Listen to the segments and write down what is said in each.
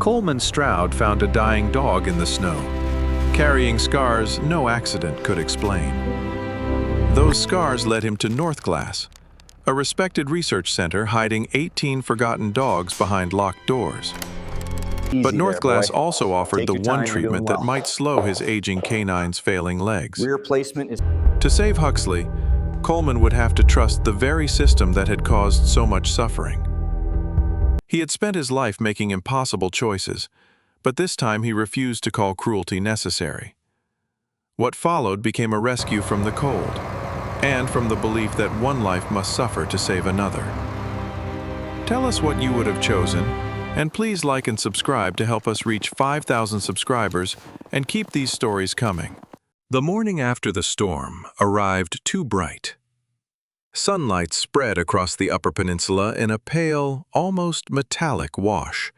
Coleman Stroud found a dying dog in the snow, carrying scars no accident could explain. Those scars led him to Northglass, a respected research center hiding 18 forgotten dogs behind locked doors. But Northglass also offered the one treatment that might slow his aging canine's failing legs. Rear placement is... To save Huxley, Coleman would have to trust the very system that had caused so much suffering. He had spent his life making impossible choices, but this time he refused to call cruelty necessary. What followed became a rescue from the cold, and from the belief that one life must suffer to save another. Tell us what you would have chosen, and please like and subscribe to help us reach 5,000 subscribers and keep these stories coming. The morning after the storm arrived too bright. Sunlight spread across the Upper Peninsula in a pale, almost metallic wash,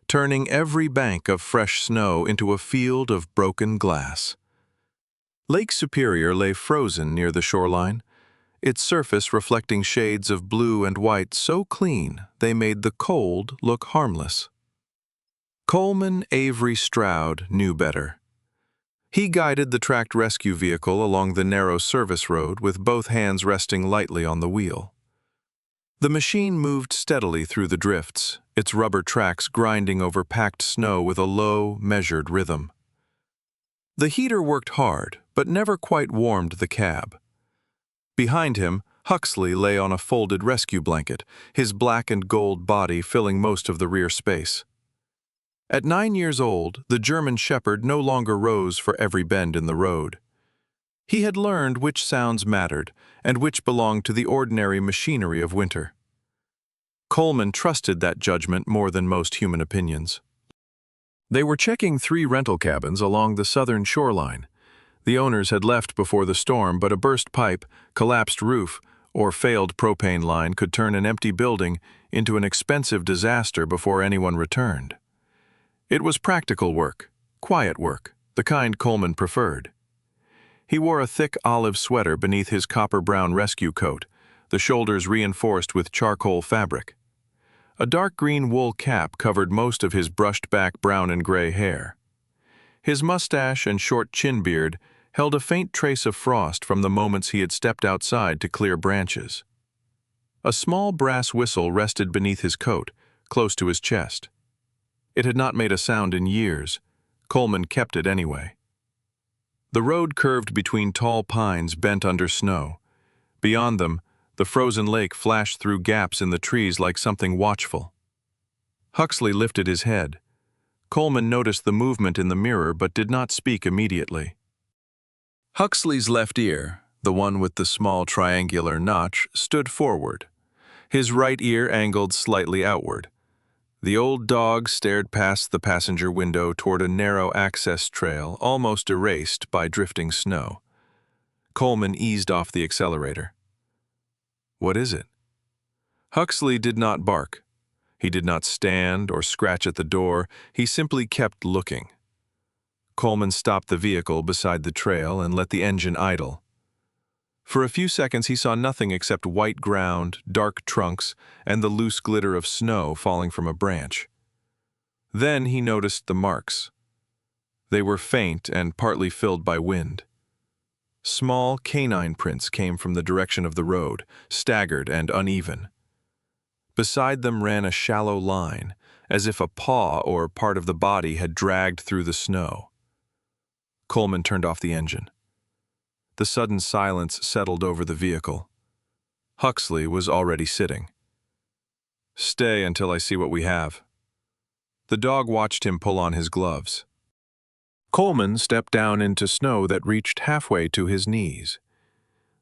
turning every bank of fresh snow into a field of broken glass. Lake Superior lay frozen near the shoreline, its surface reflecting shades of blue and white so clean they made the cold look harmless. Coleman Avery Stroud knew better. He guided the tracked rescue vehicle along the narrow service road with both hands resting lightly on the wheel. The machine moved steadily through the drifts, its rubber tracks grinding over packed snow with a low, measured rhythm. The heater worked hard, but never quite warmed the cab. Behind him, Huxley lay on a folded rescue blanket, his black and gold body filling most of the rear space. At 9 years old, the German shepherd no longer rose for every bend in the road. He had learned which sounds mattered and which belonged to the ordinary machinery of winter. Coleman trusted that judgment more than most human opinions. They were checking 3 rental cabins along the southern shoreline. The owners had left before the storm, but a burst pipe, collapsed roof, or failed propane line could turn an empty building into an expensive disaster before anyone returned. It was practical work, quiet work, the kind Coleman preferred. He wore a thick olive sweater beneath his copper-brown rescue coat, the shoulders reinforced with charcoal fabric. A dark green wool cap covered most of his brushed-back brown and gray hair. His mustache and short chin beard held a faint trace of frost from the moments he had stepped outside to clear branches. A small brass whistle rested beneath his coat, close to his chest. It had not made a sound in years. Coleman kept it anyway. The road curved between tall pines bent under snow. Beyond them, the frozen lake flashed through gaps in the trees like something watchful. Huxley lifted his head. Coleman noticed the movement in the mirror but did not speak immediately. Huxley's left ear, the one with the small triangular notch, stood forward, his right ear angled slightly outward. The old dog stared past the passenger window toward a narrow access trail almost erased by drifting snow. Coleman eased off the accelerator. "What is it?" Huxley did not bark. He did not stand or scratch at the door. He simply kept looking. Coleman stopped the vehicle beside the trail and let the engine idle. For a few seconds he saw nothing except white ground, dark trunks, and the loose glitter of snow falling from a branch. Then he noticed the marks. They were faint and partly filled by wind. Small canine prints came from the direction of the road, staggered and uneven. Beside them ran a shallow line, as if a paw or part of the body had dragged through the snow. Coleman turned off the engine. The sudden silence settled over the vehicle. Huxley was already sitting. "Stay until I see what we have." The dog watched him pull on his gloves. Coleman stepped down into snow that reached halfway to his knees.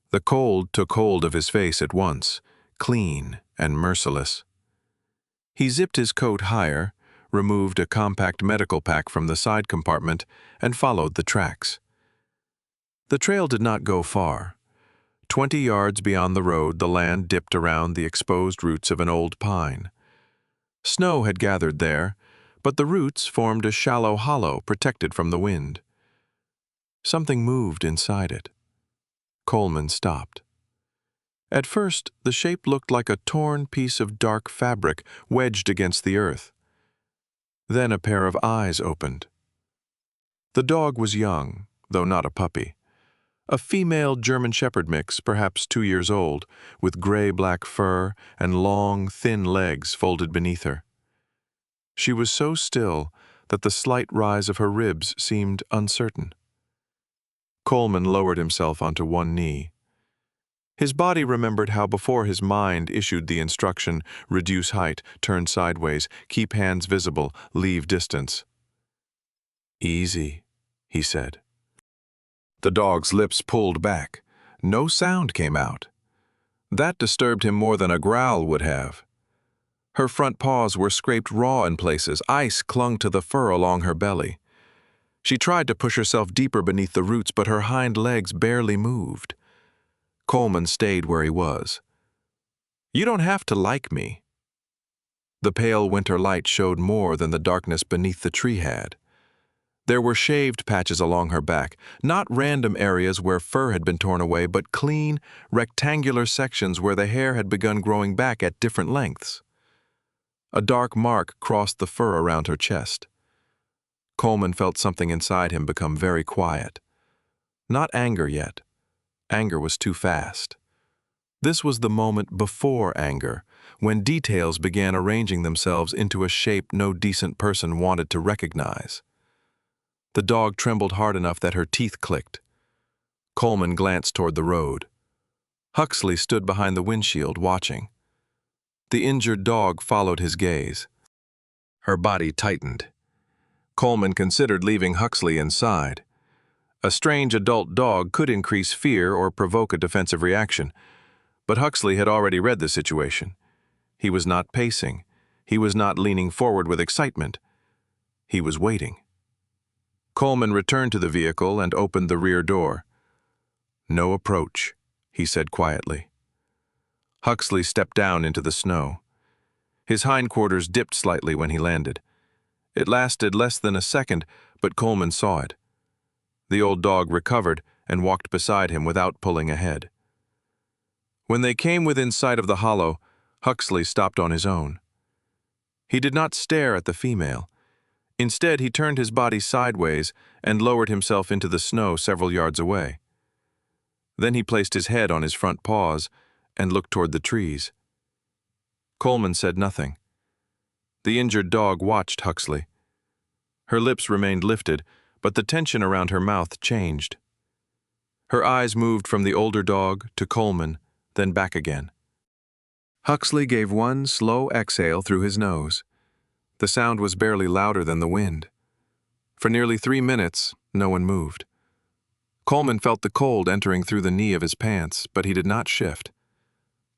The cold took hold of his face at once, clean and merciless. He zipped his coat higher, removed a compact medical pack from the side compartment, and followed the tracks. The trail did not go far. 20 yards beyond the road, the land dipped around the exposed roots of an old pine. Snow had gathered there, but the roots formed a shallow hollow protected from the wind. Something moved inside it. Coleman stopped. At first, the shape looked like a torn piece of dark fabric wedged against the earth. Then a pair of eyes opened. The dog was young, though not a puppy. A female German Shepherd mix, perhaps 2 years old, with gray-black fur and long, thin legs folded beneath her. She was so still that the slight rise of her ribs seemed uncertain. Coleman lowered himself onto one knee. His body remembered how before his mind issued the instruction, reduce height, turn sideways, keep hands visible, leave distance. "Easy," he said. The dog's lips pulled back. No sound came out. That disturbed him more than a growl would have. Her front paws were scraped raw in places. Ice clung to the fur along her belly. She tried to push herself deeper beneath the roots, but her hind legs barely moved. Coleman stayed where he was. "You don't have to like me." The pale winter light showed more than the darkness beneath the tree had. There were shaved patches along her back, not random areas where fur had been torn away, but clean, rectangular sections where the hair had begun growing back at different lengths. A dark mark crossed the fur around her chest. Coleman felt something inside him become very quiet. Not anger yet. Anger was too fast. This was the moment before anger, when details began arranging themselves into a shape no decent person wanted to recognize. The dog trembled hard enough that her teeth clicked. Coleman glanced toward the road. Huxley stood behind the windshield, watching. The injured dog followed his gaze. Her body tightened. Coleman considered leaving Huxley inside. A strange adult dog could increase fear or provoke a defensive reaction, but Huxley had already read the situation. He was not pacing. He was not leaning forward with excitement. He was waiting. Coleman returned to the vehicle and opened the rear door. "No approach," he said quietly. Huxley stepped down into the snow. His hindquarters dipped slightly when he landed. It lasted less than a second, but Coleman saw it. The old dog recovered and walked beside him without pulling ahead. When they came within sight of the hollow, Huxley stopped on his own. He did not stare at the female. Instead, he turned his body sideways and lowered himself into the snow several yards away. Then he placed his head on his front paws and looked toward the trees. Coleman said nothing. The injured dog watched Huxley. Her lips remained lifted, but the tension around her mouth changed. Her eyes moved from the older dog to Coleman, then back again. Huxley gave one slow exhale through his nose. The sound was barely louder than the wind. For nearly 3 minutes, no one moved. Coleman felt the cold entering through the knee of his pants, but he did not shift.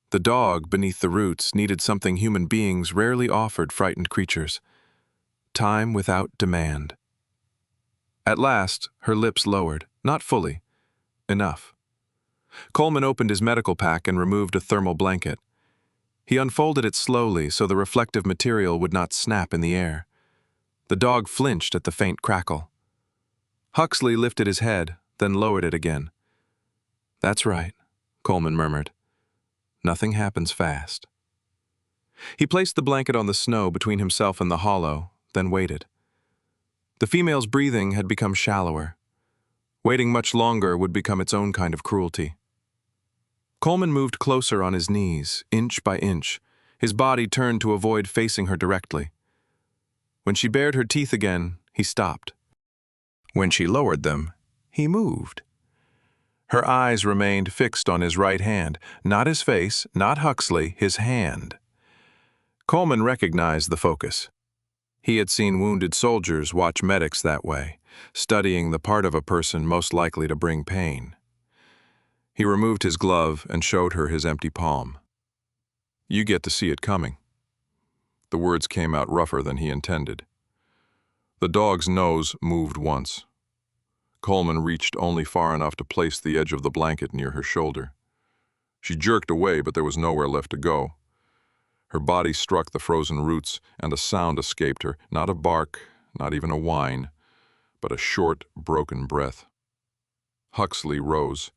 The dog, beneath the roots, needed something human beings rarely offered frightened creatures: time without demand. At last, her lips lowered, not fully. Enough. Coleman opened his medical pack and removed a thermal blanket. He unfolded it slowly so the reflective material would not snap in the air. The dog flinched at the faint crackle. Huxley lifted his head, then lowered it again. "That's right," Coleman murmured. "Nothing happens fast." He placed the blanket on the snow between himself and the hollow, then waited. The female's breathing had become shallower. Waiting much longer would become its own kind of cruelty. Coleman moved closer on his knees, inch by inch, his body turned to avoid facing her directly. When she bared her teeth again, he stopped. When she lowered them, he moved. Her eyes remained fixed on his right hand, not his face, not Huxley, his hand. Coleman recognized the focus. He had seen wounded soldiers watch medics that way, studying the part of a person most likely to bring pain. He removed his glove and showed her his empty palm. "You get to see it coming." The words came out rougher than he intended. The dog's nose moved once. Coleman reached only far enough to place the edge of the blanket near her shoulder. She jerked away, but there was nowhere left to go. Her body struck the frozen roots, and a sound escaped her, not a bark, not even a whine, but a short, broken breath. Huxley rose.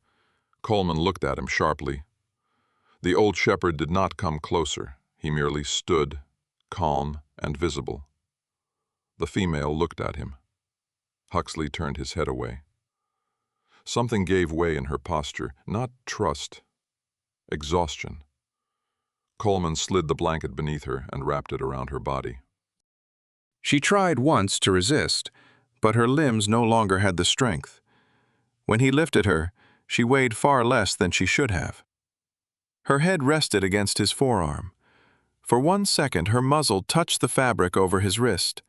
Coleman looked at him sharply. The old shepherd did not come closer. He merely stood, calm and visible. The female looked at him. Huxley turned his head away. Something gave way in her posture, not trust, exhaustion. Coleman slid the blanket beneath her and wrapped it around her body. She tried once to resist, but her limbs no longer had the strength. When he lifted her, she weighed far less than she should have. Her head rested against his forearm. For 1 second, her muzzle touched the fabric over his wrist.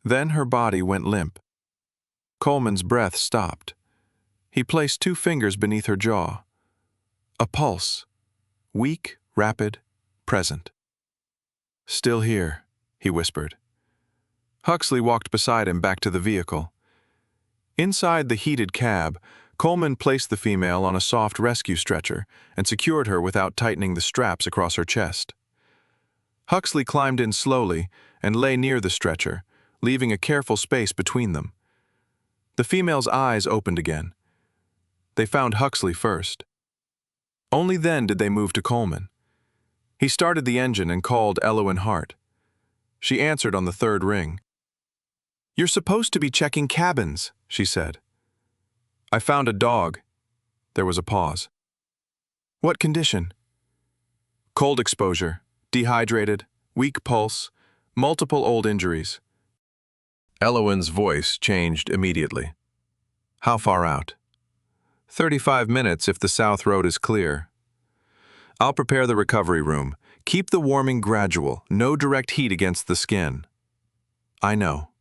Then her body went limp. Coleman's breath stopped. He placed 2 fingers beneath her jaw. A pulse. Weak, rapid, present. "Still here," he whispered. Huxley walked beside him back to the vehicle. Inside the heated cab, Coleman placed the female on a soft rescue stretcher and secured her without tightening the straps across her chest. Huxley climbed in slowly and lay near the stretcher, leaving a careful space between them. The female's eyes opened again. They found Huxley first. Only then did they move to Coleman. He started the engine and called Elowen Hart. She answered on the 3rd ring. "You're supposed to be checking cabins," she said. "I found a dog." There was a pause. "What condition?" "Cold exposure, dehydrated, weak pulse, multiple old injuries." Elowen's voice changed immediately. "How far out?" 35 minutes if the south road is clear. I'll prepare the recovery room. Keep the warming gradual, no direct heat against the skin." "I know.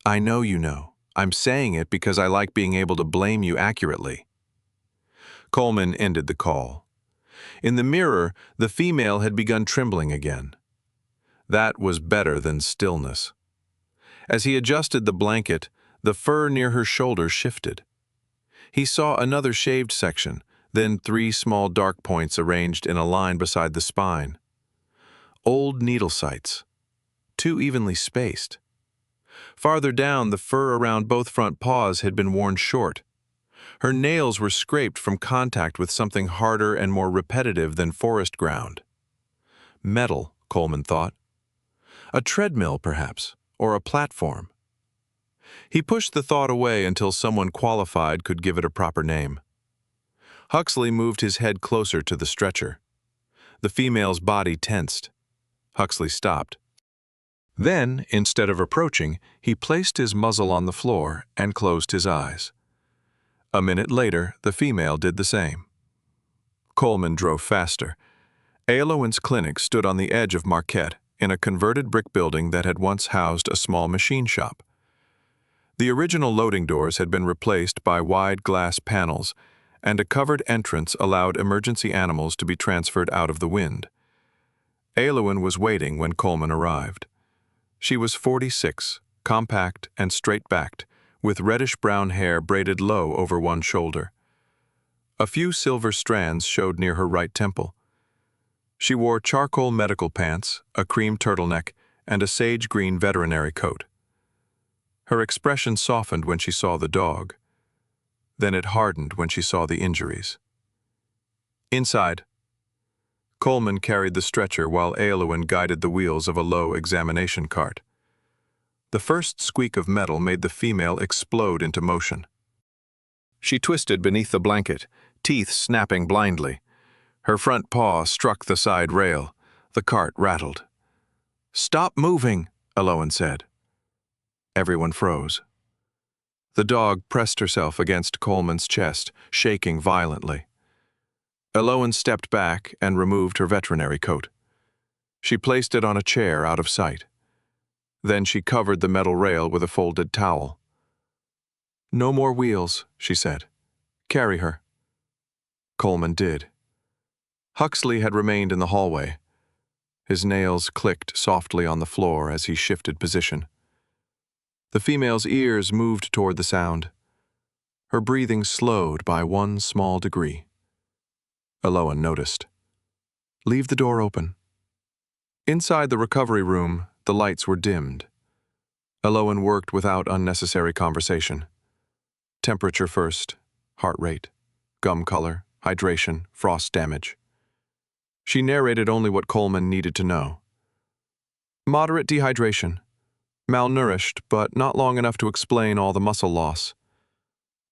I know you know. I'm saying it because I like being able to blame you accurately." Coleman ended the call. In the mirror, the female had begun trembling again. That was better than stillness. As he adjusted the blanket, the fur near her shoulder shifted. He saw another shaved section, then 3 small dark points arranged in a line beside the spine. Old needle sites, too evenly spaced. Farther down, the fur around both front paws had been worn short. Her nails were scraped from contact with something harder and more repetitive than forest ground. Metal, Coleman thought. A treadmill, perhaps, or a platform. He pushed the thought away until someone qualified could give it a proper name. Huxley moved his head closer to the stretcher. The female's body tensed. Huxley stopped. Then, instead of approaching, he placed his muzzle on the floor and closed his eyes. A minute later, the female did the same. Coleman drove faster. Elowen's clinic stood on the edge of Marquette, in a converted brick building that had once housed a small machine shop. The original loading doors had been replaced by wide glass panels, and a covered entrance allowed emergency animals to be transferred out of the wind. Elowen was waiting when Coleman arrived. She was 46, compact and straight-backed, with reddish-brown hair braided low over one shoulder. A few silver strands showed near her right temple. She wore charcoal medical pants, a cream turtleneck, and a sage-green veterinary coat. Her expression softened when she saw the dog. Then it hardened when she saw the injuries. Inside. Coleman carried the stretcher while Elowen guided the wheels of a low examination cart. The first squeak of metal made the female explode into motion. She twisted beneath the blanket, teeth snapping blindly. Her front paw struck the side rail. The cart rattled. "Stop moving," Elowen said. Everyone froze. The dog pressed herself against Coleman's chest, shaking violently. Elowen stepped back and removed her veterinary coat. She placed it on a chair out of sight. Then she covered the metal rail with a folded towel. "No more wheels," she said. "Carry her." Coleman did. Huxley had remained in the hallway. His nails clicked softly on the floor as he shifted position. The female's ears moved toward the sound. Her breathing slowed by one small degree. Elowen noticed. "Leave the door open." Inside the recovery room, the lights were dimmed. Elowen worked without unnecessary conversation. Temperature first, heart rate, gum color, hydration, frost damage. She narrated only what Coleman needed to know. Moderate dehydration. Malnourished, but not long enough to explain all the muscle loss.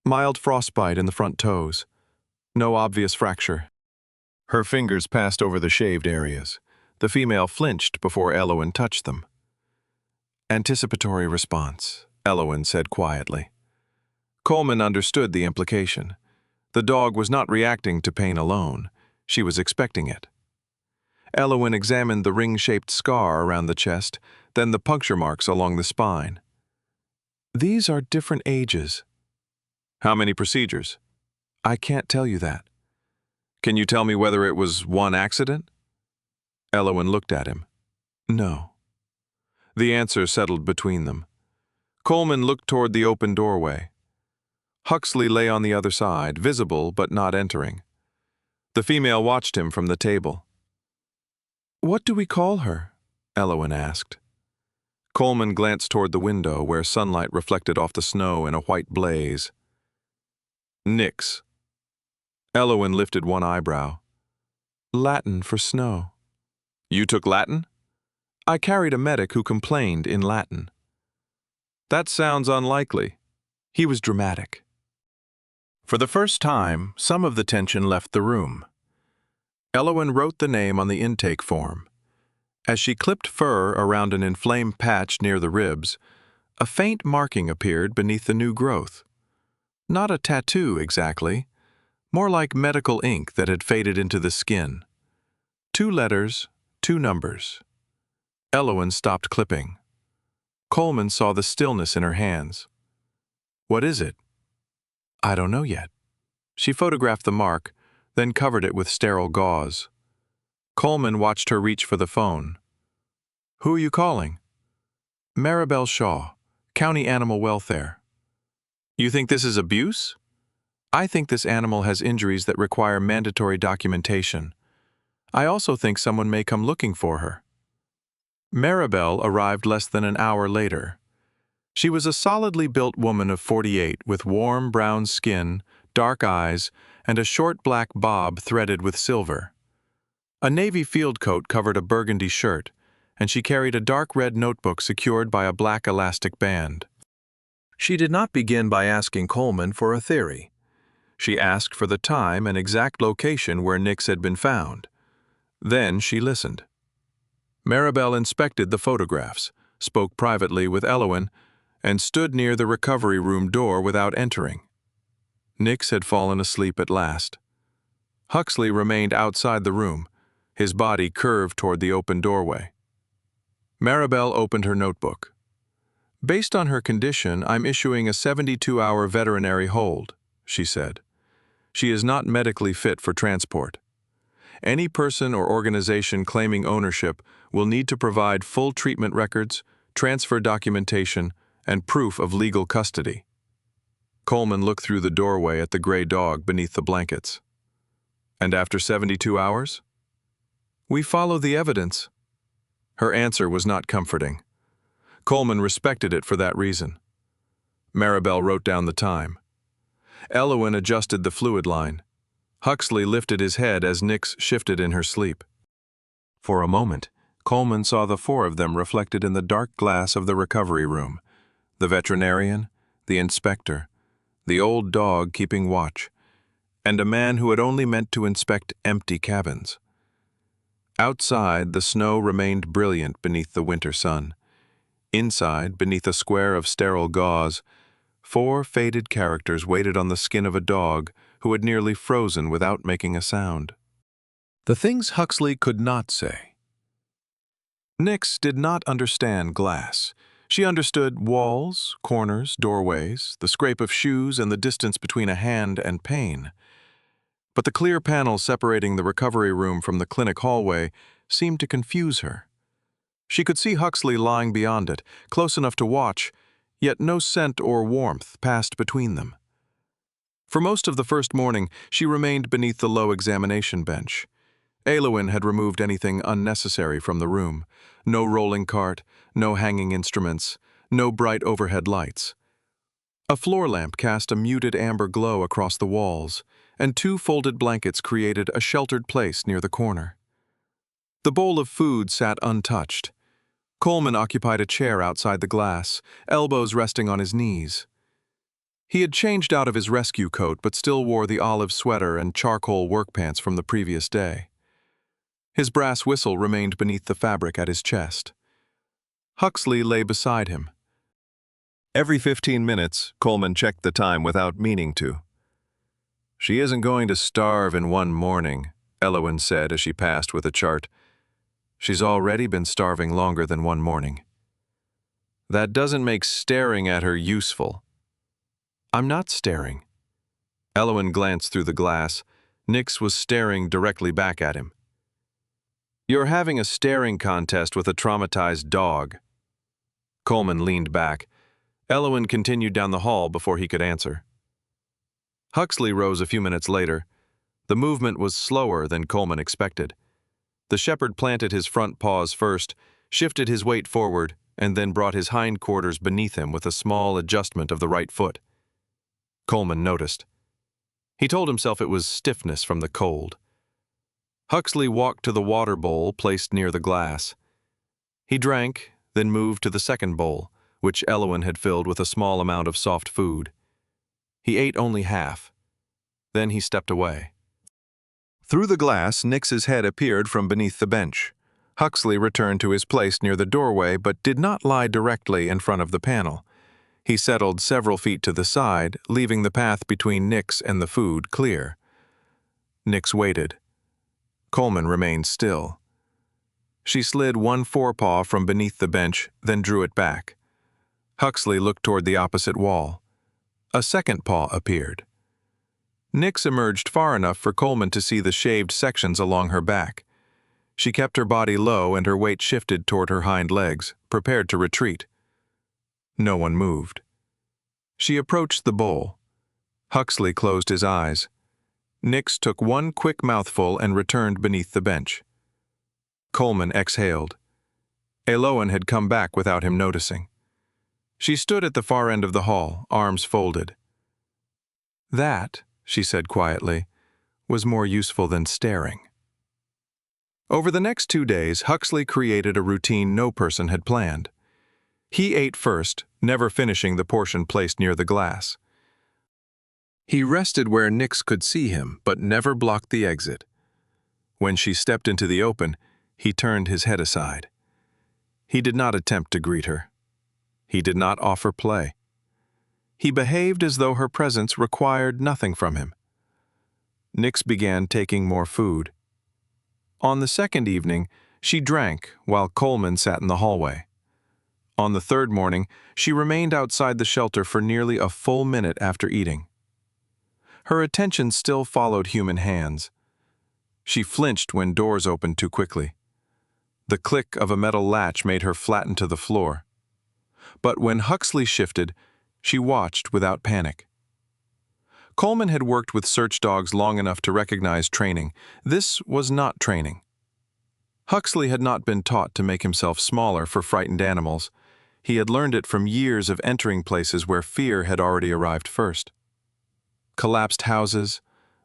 Mild frostbite in the front toes. No obvious fracture. Her fingers passed over the shaved areas. The female flinched before Elowen touched them. Anticipatory response, Elowen said quietly. Coleman understood the implication. The dog was not reacting to pain alone. She was expecting it. Elowen examined the ring-shaped scar around the chest, then the puncture marks along the spine. These are different ages. How many procedures? I can't tell you that. Can you tell me whether it was one accident? Elowen looked at him. No. The answer settled between them. Coleman looked toward the open doorway. Huxley lay on the other side, visible but not entering. The female watched him from the table. What do we call her? Elowen asked. Coleman glanced toward the window where sunlight reflected off the snow in a white blaze. Nix. Elowen lifted one eyebrow. Latin for snow. You took Latin? I carried a medic who complained in Latin. That sounds unlikely. He was dramatic. For the first time, some of the tension left the room. Elowen wrote the name on the intake form. As she clipped fur around an inflamed patch near the ribs, a faint marking appeared beneath the new growth. Not a tattoo exactly, more like medical ink that had faded into the skin. 2 letters, 2 numbers. Elowen stopped clipping. Coleman saw the stillness in her hands. What is it? I don't know yet. She photographed the mark, then covered it with sterile gauze. Coleman watched her reach for the phone. Who are you calling? Maribel Shaw, County Animal Welfare. You think this is abuse? I think this animal has injuries that require mandatory documentation. I also think someone may come looking for her. Maribel arrived less than an hour later. She was a solidly built woman of 48 with warm brown skin, dark eyes, and a short black bob threaded with silver. A navy field coat covered a burgundy shirt, and she carried a dark red notebook secured by a black elastic band. She did not begin by asking Coleman for a theory. She asked for the time and exact location where Nix had been found. Then she listened. Maribel inspected the photographs, spoke privately with Elowen, and stood near the recovery room door without entering. Nix had fallen asleep at last. Huxley remained outside the room, his body curved toward the open doorway. Maribel opened her notebook. Based on her condition, I'm issuing a 72-hour veterinary hold, she said. She is not medically fit for transport. Any person or organization claiming ownership will need to provide full treatment records, transfer documentation, and proof of legal custody. Coleman looked through the doorway at the gray dog beneath the blankets. And after 72 hours? We follow the evidence. Her answer was not comforting. Coleman respected it for that reason. Maribel wrote down the time. Elowen adjusted the fluid line. Huxley lifted his head as Nix shifted in her sleep. For a moment, Coleman saw the 4 of them reflected in the dark glass of the recovery room. The veterinarian, the inspector, the old dog keeping watch, and a man who had only meant to inspect empty cabins. Outside, the snow remained brilliant beneath the winter sun. Inside, beneath a square of sterile gauze, 4 faded characters waited on the skin of a dog who had nearly frozen without making a sound. The things Huxley could not say. Nix did not understand glass. She understood walls, corners, doorways, the scrape of shoes, and the distance between a hand and pain. But the clear panel separating the recovery room from the clinic hallway seemed to confuse her. She could see Huxley lying beyond it, close enough to watch, yet no scent or warmth passed between them. For most of the first morning, she remained beneath the low examination bench. Elowen had removed anything unnecessary from the room. No rolling cart, no hanging instruments, no bright overhead lights. A floor lamp cast a muted amber glow across the walls, and 2 folded blankets created a sheltered place near the corner. The bowl of food sat untouched. Coleman occupied a chair outside the glass, elbows resting on his knees. He had changed out of his rescue coat but still wore the olive sweater and charcoal work pants from the previous day. His brass whistle remained beneath the fabric at his chest. Huxley lay beside him. Every 15 minutes, Coleman checked the time without meaning to. "She isn't going to starve in one morning," Elowen said as she passed with a chart. "She's already been starving longer than one morning." "That doesn't make staring at her useful." "I'm not staring." Elowen glanced through the glass. Nix was staring directly back at him. "You're having a staring contest with a traumatized dog." Coleman leaned back. Elowen continued down the hall before he could answer. Huxley rose a few minutes later. The movement was slower than Coleman expected. The shepherd planted his front paws first, shifted his weight forward, and then brought his hindquarters beneath him with a small adjustment of the right foot. Coleman noticed. He told himself it was stiffness from the cold. Huxley walked to the water bowl placed near the glass. He drank, then moved to the second bowl, which Elowen had filled with a small amount of soft food. He ate only half. Then he stepped away. Through the glass, Nix's head appeared from beneath the bench. Huxley returned to his place near the doorway but did not lie directly in front of the panel. He settled several feet to the side, leaving the path between Nix and the food clear. Nix waited. Coleman remained still. She slid one forepaw from beneath the bench, then drew it back. Huxley looked toward the opposite wall. A second paw appeared. Nix emerged far enough for Coleman to see the shaved sections along her back. She kept her body low and her weight shifted toward her hind legs, prepared to retreat. No one moved. She approached the bowl. Huxley closed his eyes. Nix took one quick mouthful and returned beneath the bench. Coleman exhaled. Elowen had come back without him noticing. She stood at the far end of the hall, arms folded. "That," she said quietly, "was more useful than staring." Over the next 2 days, Huxley created a routine no person had planned. He ate first, never finishing the portion placed near the glass. He rested where Nix could see him, but never blocked the exit. When she stepped into the open, he turned his head aside. He did not attempt to greet her. He did not offer play. He behaved as though her presence required nothing from him. Nix began taking more food. On the second evening, she drank while Coleman sat in the hallway. On the third morning, she remained outside the shelter for nearly a full minute after eating. Her attention still followed human hands. She flinched when doors opened too quickly. The click of a metal latch made her flatten to the floor. But when Huxley shifted, she watched without panic. Coleman had worked with search dogs long enough to recognize training. This was not training. Huxley had not been taught to make himself smaller for frightened animals. He had learned it from years of entering places where fear had already arrived first. Collapsed houses,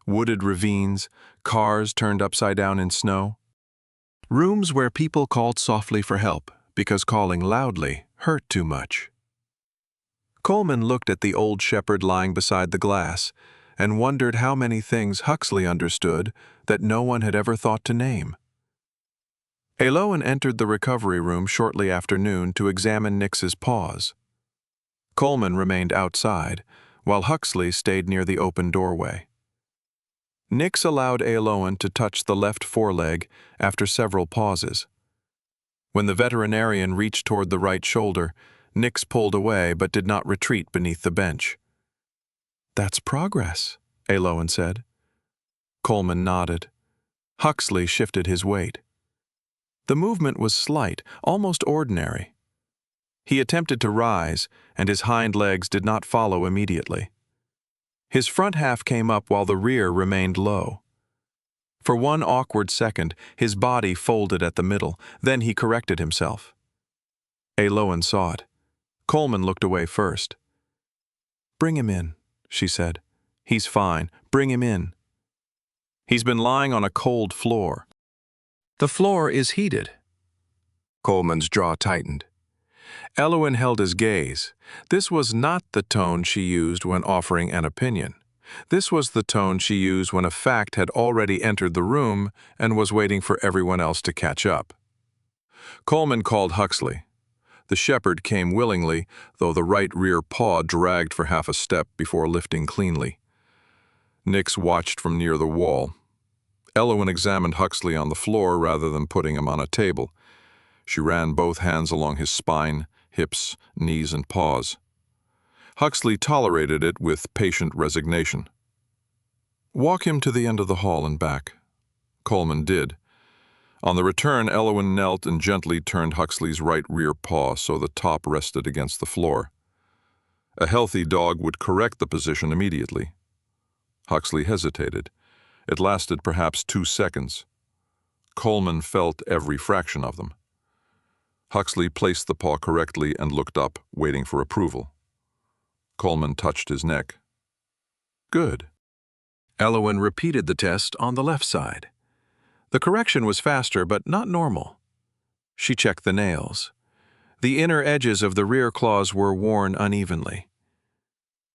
wooded ravines, cars turned upside down in snow. Rooms where people called softly for help because calling loudly hurt too much. Coleman looked at the old shepherd lying beside the glass and wondered how many things Huxley understood that no one had ever thought to name. Elowen entered the recovery room shortly after noon to examine Nix's paws. Coleman remained outside, while Huxley stayed near the open doorway. Nix allowed Elowen to touch the left foreleg after several pauses. When the veterinarian reached toward the right shoulder, Nix pulled away but did not retreat beneath the bench. "That's progress," Elowen said. Coleman nodded. Huxley shifted his weight. The movement was slight, almost ordinary. He attempted to rise, and his hind legs did not follow immediately. His front half came up while the rear remained low. For one awkward second, his body folded at the middle, then he corrected himself. Elowen saw it. Coleman looked away first. "Bring him in," she said. "He's fine. Bring him in." "He's been lying on a cold floor." "The floor is heated." Coleman's jaw tightened. Elowin held his gaze. This was not the tone she used when offering an opinion. This was the tone she used when a fact had already entered the room and was waiting for everyone else to catch up. Coleman called Huxley. The shepherd came willingly, though the right rear paw dragged for half a step before lifting cleanly. Nix watched from near the wall. Elowin examined Huxley on the floor rather than putting him on a table. She ran both hands along his spine, hips, knees, and paws. Huxley tolerated it with patient resignation. "Walk him to the end of the hall and back." Coleman did. On the return, Elowin knelt and gently turned Huxley's right rear paw so the top rested against the floor. A healthy dog would correct the position immediately. Huxley hesitated. It lasted perhaps 2 seconds. Coleman felt every fraction of them. Huxley placed the paw correctly and looked up, waiting for approval. Coleman touched his neck. "Good." Elowin repeated the test on the left side. The correction was faster, but not normal. She checked the nails. The inner edges of the rear claws were worn unevenly.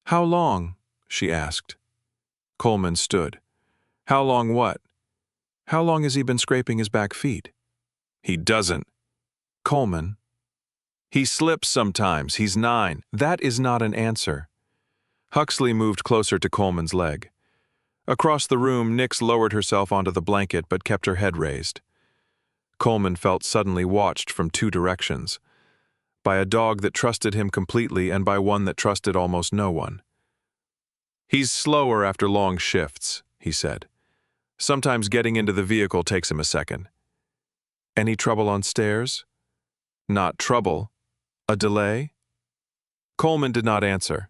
"How long?" she asked. Coleman stood. "How long what? How long has he been scraping his back feet?" "He doesn't." "Coleman." "He slips sometimes. He's 9. That is not an answer." Huxley moved closer to Coleman's leg. Across the room, Nix lowered herself onto the blanket but kept her head raised. Coleman felt suddenly watched from 2 directions, by a dog that trusted him completely and by one that trusted almost no one. "He's slower after long shifts," he said. "Sometimes getting into the vehicle takes him a second." "Any trouble on stairs?" "Not trouble. A delay?" Coleman did not answer.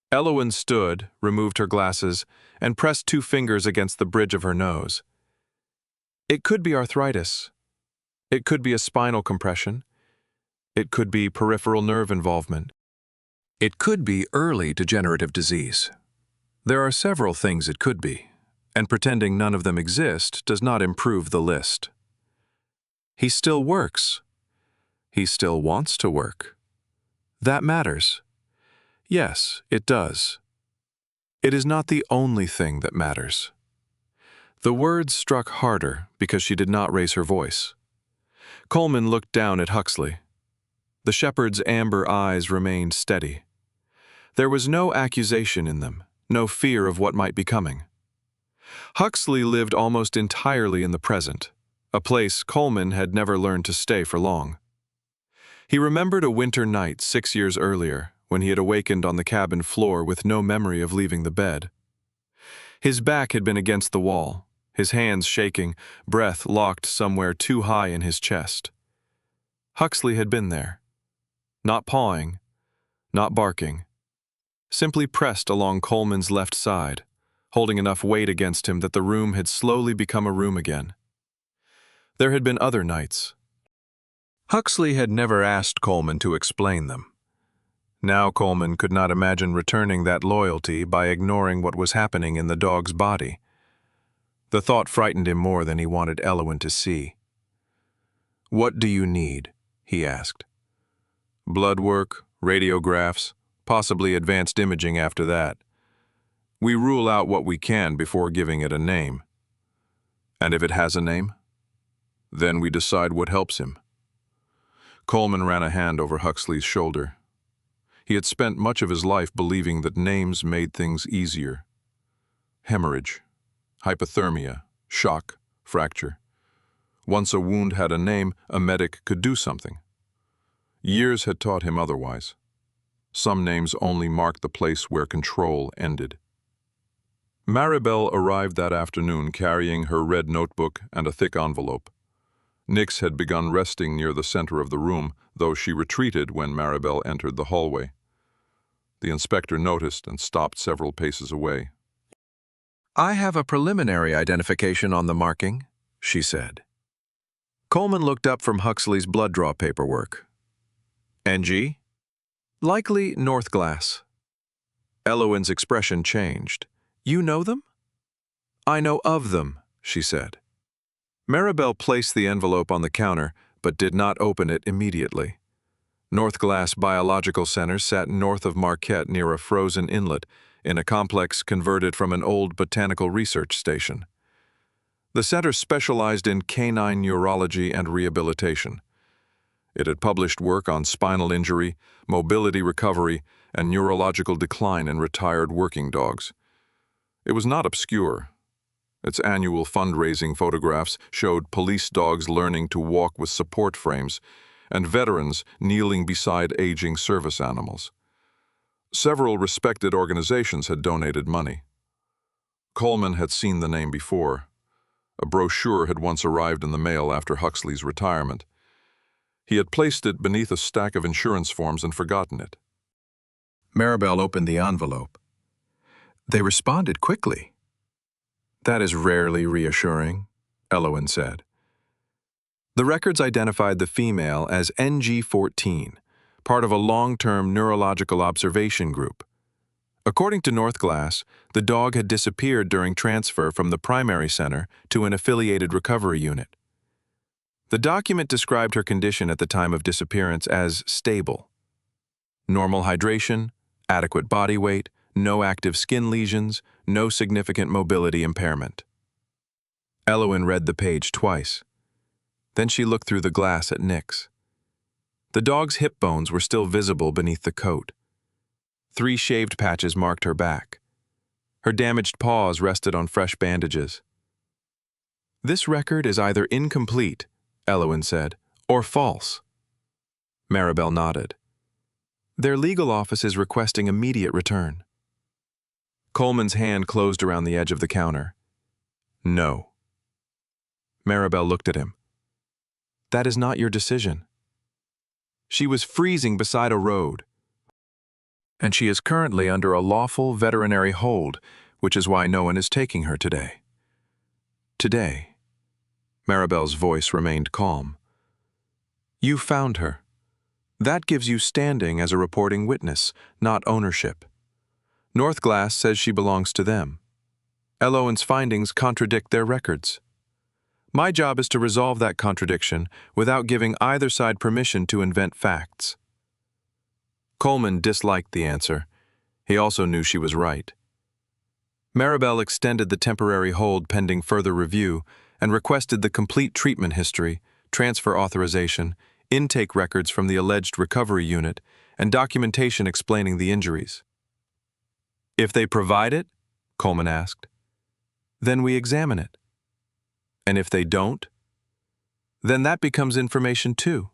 Elowin stood, removed her glasses, and pressed 2 fingers against the bridge of her nose. "It could be arthritis. It could be a spinal compression. It could be peripheral nerve involvement. It could be early degenerative disease. There are several things it could be, and pretending none of them exist does not improve the list." "He still works. He still wants to work. That matters." "Yes, it does. It is not the only thing that matters." The words struck harder because she did not raise her voice. Coleman looked down at Huxley. The shepherd's amber eyes remained steady. There was no accusation in them, no fear of what might be coming. Huxley lived almost entirely in the present, a place Coleman had never learned to stay for long. He remembered a winter night 6 years earlier, when he had awakened on the cabin floor with no memory of leaving the bed. His back had been against the wall, his hands shaking, breath locked somewhere too high in his chest. Huxley had been there. Not pawing, not barking. Simply pressed along Coleman's left side, holding enough weight against him that the room had slowly become a room again. There had been other nights. Huxley had never asked Coleman to explain them. Now Coleman could not imagine returning that loyalty by ignoring what was happening in the dog's body. The thought frightened him more than he wanted Elowin to see. "What do you need?" he asked. "Blood work, radiographs, possibly advanced imaging after that. We rule out what we can before giving it a name. And if it has a name, then we decide what helps him." Coleman ran a hand over Huxley's shoulder. He had spent much of his life believing that names made things easier. Hemorrhage, hypothermia, shock, fracture. Once a wound had a name, a medic could do something. Years had taught him otherwise. Some names only marked the place where control ended. Maribel arrived that afternoon carrying her red notebook and a thick envelope. Nix had begun resting near the center of the room, though she retreated when Maribel entered the hallway. The inspector noticed and stopped several paces away. "I have a preliminary identification on the marking," she said. Coleman looked up from Huxley's blood draw paperwork. "NG?" "Likely Northglass." Elowin's expression changed. "You know them?" "I know of them," she said. Maribel placed the envelope on the counter, but did not open it immediately. North Glass Biological Center sat north of Marquette near a frozen inlet in a complex converted from an old botanical research station. The center specialized in canine neurology and rehabilitation. It had published work on spinal injury, mobility recovery, and neurological decline in retired working dogs. It was not obscure. Its annual fundraising photographs showed police dogs learning to walk with support frames and veterans kneeling beside aging service animals. Several respected organizations had donated money. Coleman had seen the name before. A brochure had once arrived in the mail after Huxley's retirement. He had placed it beneath a stack of insurance forms and forgotten it. Maribel opened the envelope. They responded quickly. That is rarely reassuring, Elowen said. The records identified the female as NG14, part of a long-term neurological observation group. According to North Glass, the dog had disappeared during transfer from the primary center to an affiliated recovery unit. The document described her condition at the time of disappearance as stable. Normal hydration, adequate body weight, no active skin lesions, no significant mobility impairment. Elowen read the page twice. Then she looked through the glass at Nix. The dog's hip bones were still visible beneath the coat. 3 shaved patches marked her back. Her damaged paws rested on fresh bandages. This record is either incomplete, Elowen said, or false. Maribel nodded. Their legal office is requesting immediate return. Coleman's hand closed around the edge of the counter. No. Maribel looked at him. That is not your decision. She was freezing beside a road, and she is currently under a lawful veterinary hold, which is why no one is taking her today. Today. Maribel's voice remained calm. You found her. That gives you standing as a reporting witness, not ownership. North Glass says she belongs to them. Elowen's findings contradict their records. My job is to resolve that contradiction without giving either side permission to invent facts. Coleman disliked the answer. He also knew she was right. Maribel extended the temporary hold pending further review and requested the complete treatment history, transfer authorization, intake records from the alleged recovery unit, and documentation explaining the injuries. If they provide it, Coleman asked, then we examine it. And if they don't, then that becomes information too.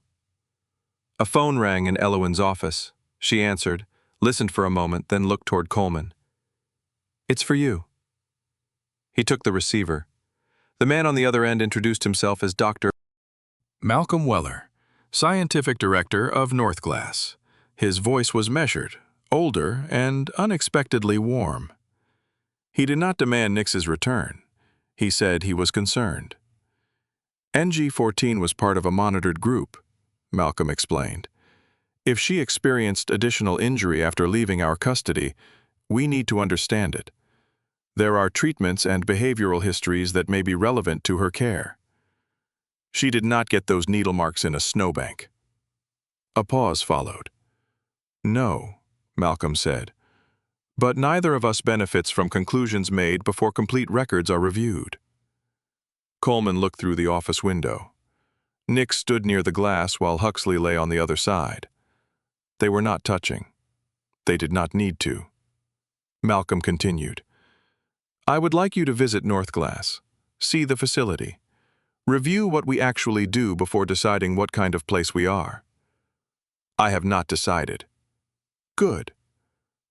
A phone rang in Elowen's office. She answered, listened for a moment, then looked toward Coleman. It's for you. He took the receiver. The man on the other end introduced himself as Dr. Malcolm Weller, Scientific Director of North Glass. His voice was measured, older, and unexpectedly warm. He did not demand Nix's return. He said he was concerned. NG14 was part of a monitored group, Malcolm explained. If she experienced additional injury after leaving our custody, we need to understand it. There are treatments and behavioral histories that may be relevant to her care. She did not get those needle marks in a snowbank. A pause followed. No, Malcolm said. But neither of us benefits from conclusions made before complete records are reviewed. Coleman looked through the office window. Nix stood near the glass while Huxley lay on the other side. They were not touching. They did not need to. Malcolm continued. I would like you to visit North Glass, see the facility, review what we actually do before deciding what kind of place we are. I have not decided. Good.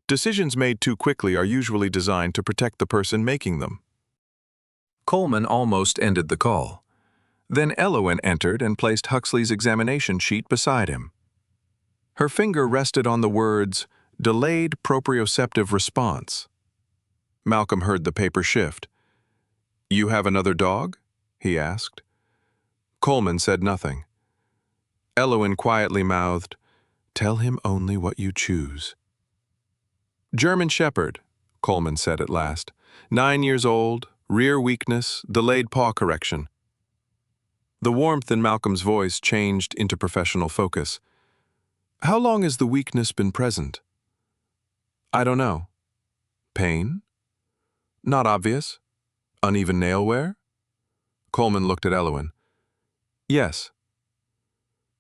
Decisions made too quickly are usually designed to protect the person making them. Coleman almost ended the call. Then Elowen entered and placed Huxley's examination sheet beside him. Her finger rested on the words, Delayed Proprioceptive Response. Malcolm heard the paper shift. You have another dog? He asked. Coleman said nothing. Elowen quietly mouthed, Tell him only what you choose. German Shepherd, Coleman said at last. 9 years old, rear weakness, delayed paw correction. The warmth in Malcolm's voice changed into professional focus. How long has the weakness been present? I don't know. Pain? Not obvious. Uneven nail wear? Coleman looked at Elowen. Yes.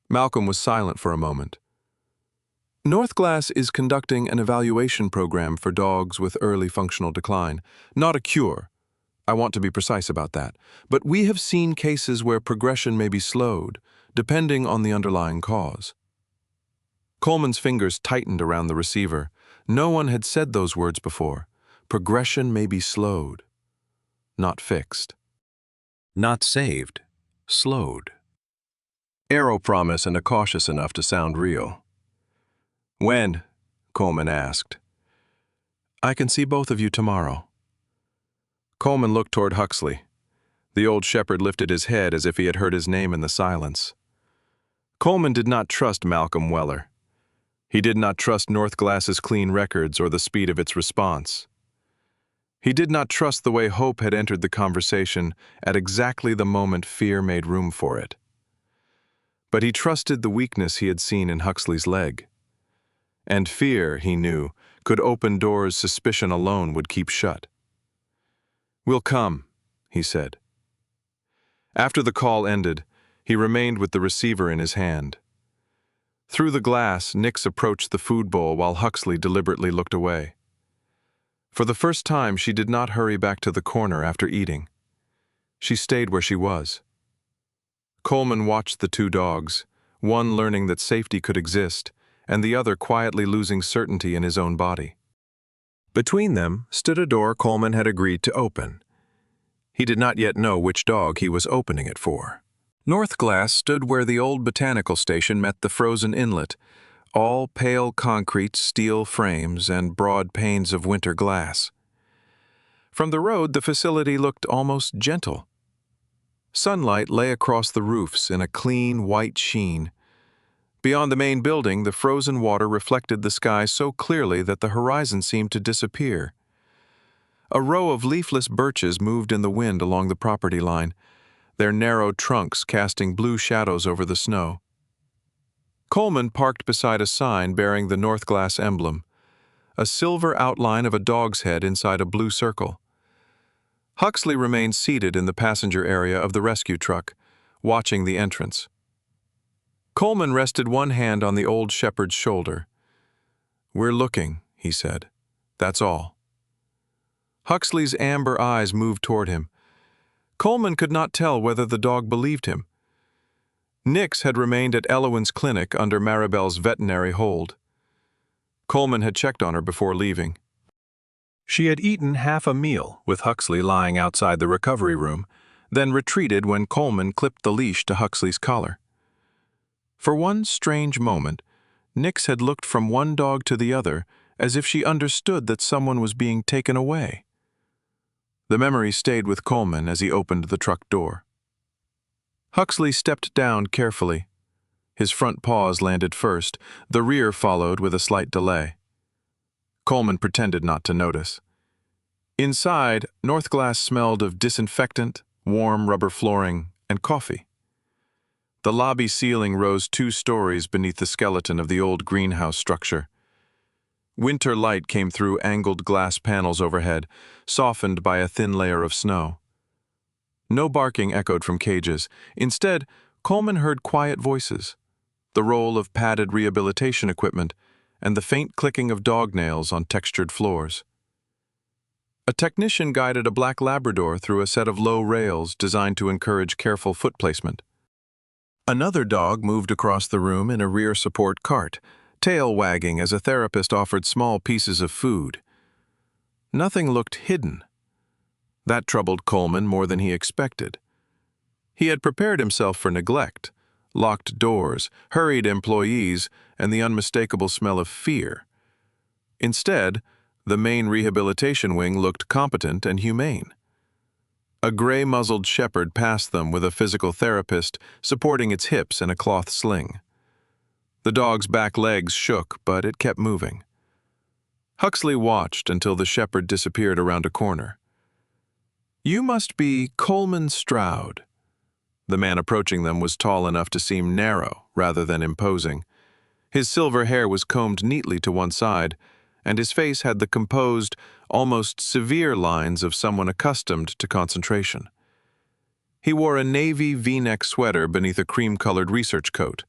Malcolm was silent for a moment. Northglass is conducting an evaluation program for dogs with early functional decline. Not a cure. I want to be precise about that. But we have seen cases where progression may be slowed, depending on the underlying cause. Coleman's fingers tightened around the receiver. No one had said those words before. Progression may be slowed, not fixed. Not saved, slowed. Arrow promise and cautious enough to sound real. When? Coleman asked. I can see both of you tomorrow. Coleman looked toward Huxley. The old shepherd lifted his head as if he had heard his name in the silence. Coleman did not trust Malcolm Weller. He did not trust Northglass's clean records or the speed of its response. He did not trust the way hope had entered the conversation at exactly the moment fear made room for it. But he trusted the weakness he had seen in Huxley's leg. And fear, he knew, could open doors suspicion alone would keep shut. We'll come, he said. After the call ended, he remained with the receiver in his hand. Through the glass, Nix approached the food bowl while Huxley deliberately looked away. For the first time, she did not hurry back to the corner after eating. She stayed where she was. Coleman watched the two dogs, one learning that safety could exist, and the other quietly losing certainty in his own body. Between them stood a door Coleman had agreed to open. He did not yet know which dog he was opening it for. Northglass stood where the old botanical station met the frozen inlet, all pale concrete steel frames and broad panes of winter glass. From the road, the facility looked almost gentle. Sunlight lay across the roofs in a clean, white sheen. Beyond the main building, the frozen water reflected the sky so clearly that the horizon seemed to disappear. A row of leafless birches moved in the wind along the property line, their narrow trunks casting blue shadows over the snow. Coleman parked beside a sign bearing the Northglass emblem, a silver outline of a dog's head inside a blue circle. Huxley remained seated in the passenger area of the rescue truck, watching the entrance. Coleman rested one hand on the old shepherd's shoulder. We're looking, he said. That's all. Huxley's amber eyes moved toward him. Coleman could not tell whether the dog believed him. Nix had remained at Elowen's clinic under Maribel's veterinary hold. Coleman had checked on her before leaving. She had eaten half a meal with Huxley lying outside the recovery room, then retreated when Coleman clipped the leash to Huxley's collar. For one strange moment, Nix had looked from one dog to the other as if she understood that someone was being taken away. The memory stayed with Coleman as he opened the truck door. Huxley stepped down carefully. His front paws landed first, the rear followed with a slight delay. Coleman pretended not to notice. Inside, Northglass smelled of disinfectant, warm rubber flooring, and coffee. The lobby ceiling rose 2 stories beneath the skeleton of the old greenhouse structure. Winter light came through angled glass panels overhead, softened by a thin layer of snow. No barking echoed from cages. Instead, Coleman heard quiet voices, the roll of padded rehabilitation equipment, and the faint clicking of dog nails on textured floors. A technician guided a black Labrador through a set of low rails designed to encourage careful foot placement. Another dog moved across the room in a rear support cart, tail wagging as a therapist offered small pieces of food. Nothing looked hidden. That troubled Coleman more than he expected. He had prepared himself for neglect, locked doors, hurried employees, and the unmistakable smell of fear. Instead, the main rehabilitation wing looked competent and humane. A gray-muzzled shepherd passed them with a physical therapist supporting its hips in a cloth sling. The dog's back legs shook, but it kept moving. Huxley watched until the shepherd disappeared around a corner. You must be Coleman Stroud. The man approaching them was tall enough to seem narrow rather than imposing. His silver hair was combed neatly to one side, and his face had the composed, almost severe lines of someone accustomed to concentration. He wore a navy V-neck sweater beneath a cream-colored research coat.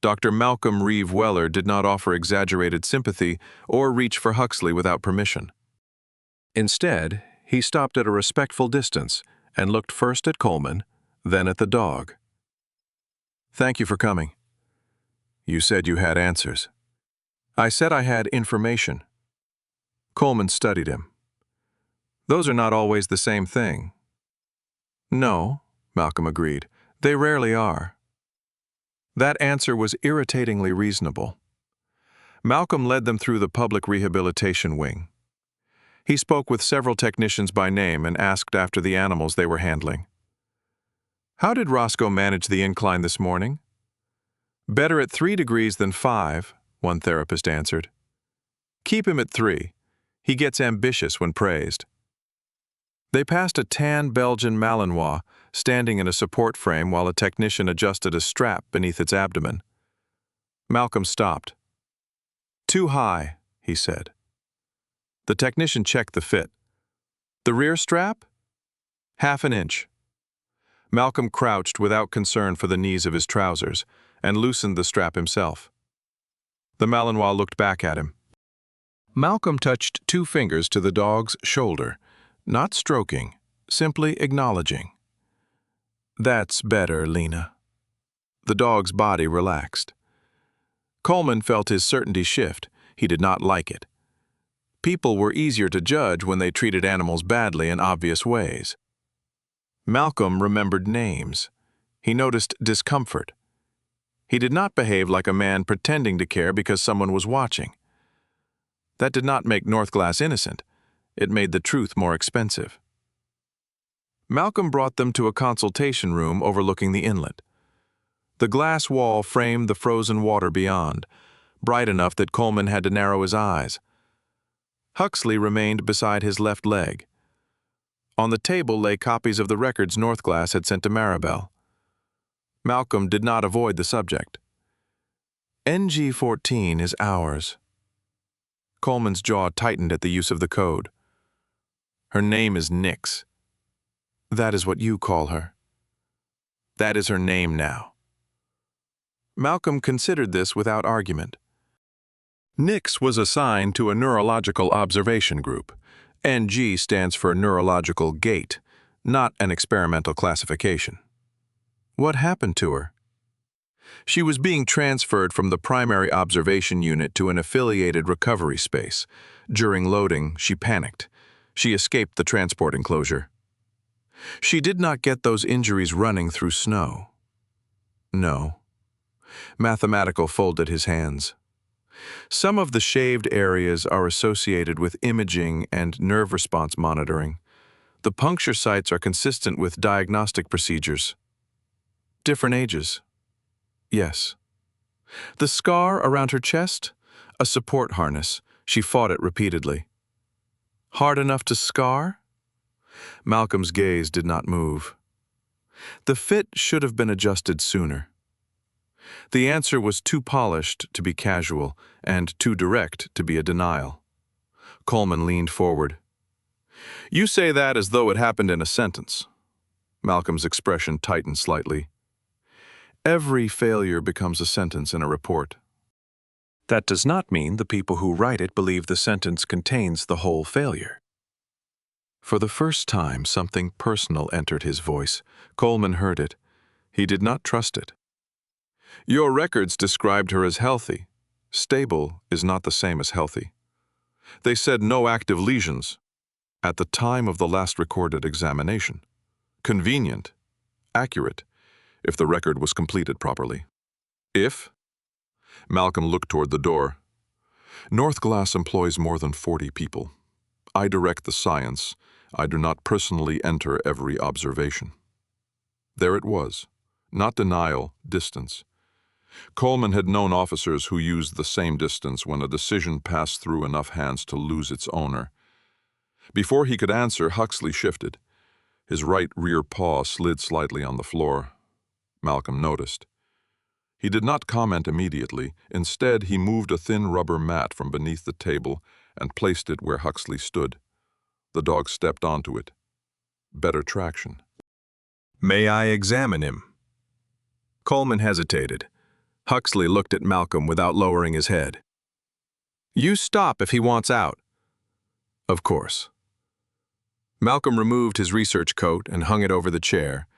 Dr. Malcolm Reeve Weller did not offer exaggerated sympathy or reach for Huxley without permission. Instead, he stopped at a respectful distance and looked first at Coleman, then at the dog. "Thank you for coming. You said you had answers." "I said I had information." Coleman studied him. "Those are not always the same thing." "No," Malcolm agreed. "They rarely are." That answer was irritatingly reasonable. Malcolm led them through the public rehabilitation wing. He spoke with several technicians by name and asked after the animals they were handling. "How did Roscoe manage the incline this morning?" "Better at 3 degrees than 5, one therapist answered. "Keep him at 3. He gets ambitious when praised." They passed a tan Belgian Malinois standing in a support frame while a technician adjusted a strap beneath its abdomen. Malcolm stopped. "Too high," he said. The technician checked the fit. "The rear strap?" "Half an inch." Malcolm crouched without concern for the knees of his trousers and loosened the strap himself. The Malinois looked back at him. Malcolm touched 2 fingers to the dog's shoulder, not stroking, simply acknowledging. "That's better, Lena." The dog's body relaxed. Coleman felt his certainty shift. He did not like it. People were easier to judge when they treated animals badly in obvious ways. Malcolm remembered names. He noticed discomfort. He did not behave like a man pretending to care because someone was watching. That did not make Northglass innocent. It made the truth more expensive. Malcolm brought them to a consultation room overlooking the inlet. The glass wall framed the frozen water beyond, bright enough that Coleman had to narrow his eyes. Huxley remained beside his left leg. On the table lay copies of the records Northglass had sent to Maribel. Malcolm did not avoid the subject. "NG-14 is ours." Coleman's jaw tightened at the use of the code. "Her name is Nix." "That is what you call her." "That is her name now." Malcolm considered this without argument. Nix was assigned to a neurological observation group. NG stands for neurological gait, not an experimental classification. What happened to her? She was being transferred from the primary observation unit to an affiliated recovery space. During loading, she panicked. She escaped the transport enclosure. She did not get those injuries running through snow. No. Mathematical folded his hands. Some of the shaved areas are associated with imaging and nerve response monitoring. The puncture sites are consistent with diagnostic procedures. Different ages. Yes. The scar around her chest? A support harness. She fought it repeatedly. Hard enough to scar? Malcolm's gaze did not move. The fit should have been adjusted sooner. The answer was too polished to be casual and too direct to be a denial. Coleman leaned forward. "You say that as though it happened in a sentence." Malcolm's expression tightened slightly. "Every failure becomes a sentence in a report." That does not mean the people who write it believe the sentence contains the whole failure. For the first time, something personal entered his voice. Coleman heard it. He did not trust it. "Your records described her as healthy. Stable is not the same as healthy. They said no active lesions at the time of the last recorded examination. Convenient, accurate, if the record was completed properly." "If?" Malcolm looked toward the door. "Northglass employs more than 40 people. I direct the science. I do not personally enter every observation." There it was. Not denial, distance. Coleman had known officers who used the same distance when a decision passed through enough hands to lose its owner. Before he could answer, Huxley shifted. His right rear paw slid slightly on the floor. Malcolm noticed. He did not comment immediately. Instead, he moved a thin rubber mat from beneath the table and placed it where Huxley stood. The dog stepped onto it. Better traction. "May I examine him?" Coleman hesitated. Huxley looked at Malcolm without lowering his head. "You stop if he wants out." "Of course." Malcolm removed his research coat and hung it over the chair.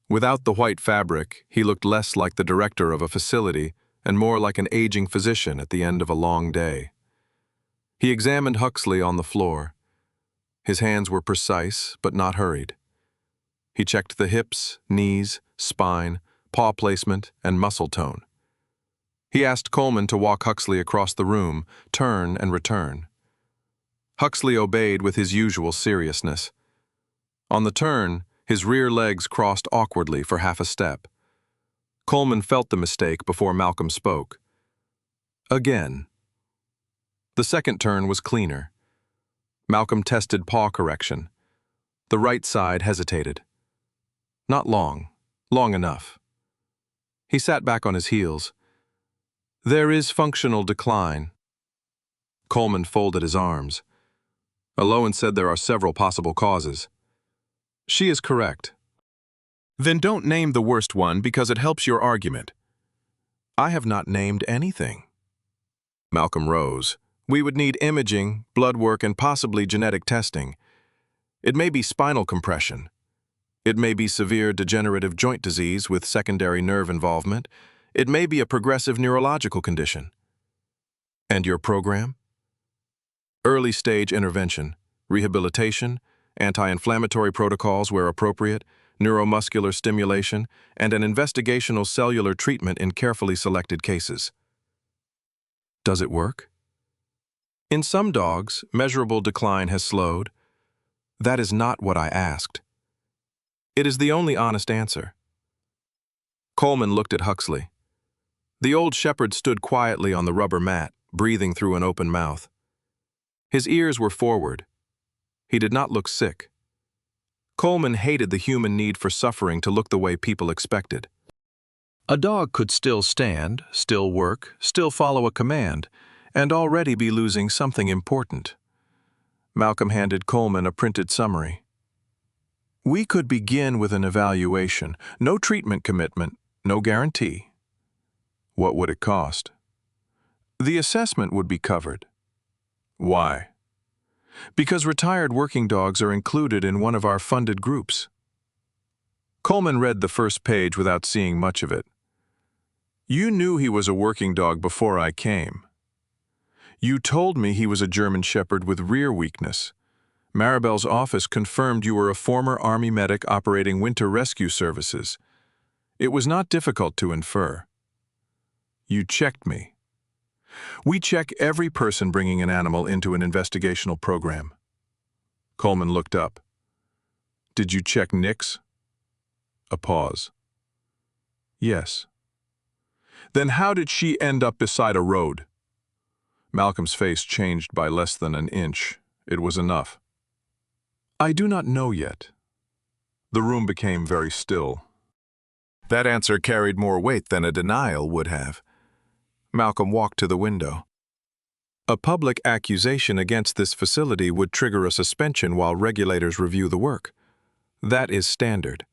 Without the white fabric, he looked less like the director of a facility and more like an aging physician at the end of a long day. He examined Huxley on the floor. His hands were precise, but not hurried. He checked the hips, knees, spine, paw placement, and muscle tone. He asked Coleman to walk Huxley across the room, turn and return. Huxley obeyed with his usual seriousness. On the turn, his rear legs crossed awkwardly for half a step. Coleman felt the mistake before Malcolm spoke. Again. The second turn was cleaner. Malcolm tested paw correction. The right side hesitated. Not long enough. He sat back on his heels. "There is functional decline." Coleman folded his arms. Alohan said there are several possible causes. "She is correct." "Then don't name the worst one because it helps your argument." "I have not named anything." Malcolm rose. "We would need imaging, blood work, and possibly genetic testing. It may be spinal compression. It may be severe degenerative joint disease with secondary nerve involvement. It may be a progressive neurological condition." "And your program?" "Early stage intervention, rehabilitation, anti-inflammatory protocols where appropriate, neuromuscular stimulation, and an investigational cellular treatment in carefully selected cases." "Does it work?" "In some dogs, measurable decline has slowed." "That is not what I asked." "It is the only honest answer." Coleman looked at Huxley. The old shepherd stood quietly on the rubber mat, breathing through an open mouth. His ears were forward. He did not look sick. Coleman hated the human need for suffering to look the way people expected. A dog could still stand, still work, still follow a command, and already be losing something important. Malcolm handed Coleman a printed summary. "We could begin with an evaluation. No treatment commitment, no guarantee." "What would it cost?" "The assessment would be covered." "Why?" "Because retired working dogs are included in one of our funded groups." Coleman read the first page without seeing much of it. "You knew he was a working dog before I came. You told me he was a German Shepherd with rear weakness. Maribel's office confirmed you were a former Army medic operating winter rescue services. It was not difficult to infer. You checked me. We check every person bringing an animal into an investigational program." Coleman looked up. "Did you check Nix?" A pause. "Yes." "Then how did she end up beside a road?" Malcolm's face changed by less than an inch. It was enough. "I do not know yet." The room became very still. That answer carried more weight than a denial would have. Malcolm walked to the window. "A public accusation against this facility would trigger a suspension while regulators review the work. That is standard.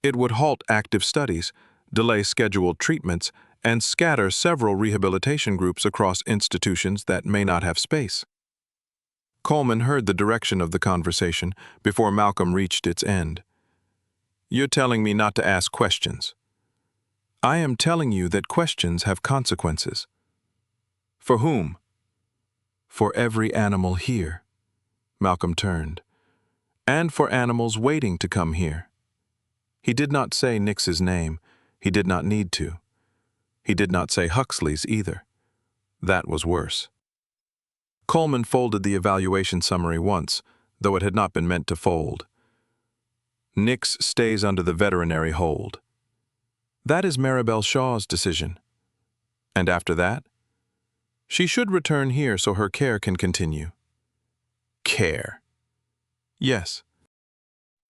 It would halt active studies, delay scheduled treatments, and scatter several rehabilitation groups across institutions that may not have space." Coleman heard the direction of the conversation before Malcolm reached its end. "You're telling me not to ask questions." "I am telling you that questions have consequences." "For whom?" "For every animal here." Malcolm turned. "And for animals waiting to come here." He did not say Nix's name. He did not need to. He did not say Huxley's either. That was worse. Coleman folded the evaluation summary once, though it had not been meant to fold. "Nix stays under the veterinary hold." "That is Maribel Shaw's decision." "And after that?" "She should return here so her care can continue." "Care?" "Yes."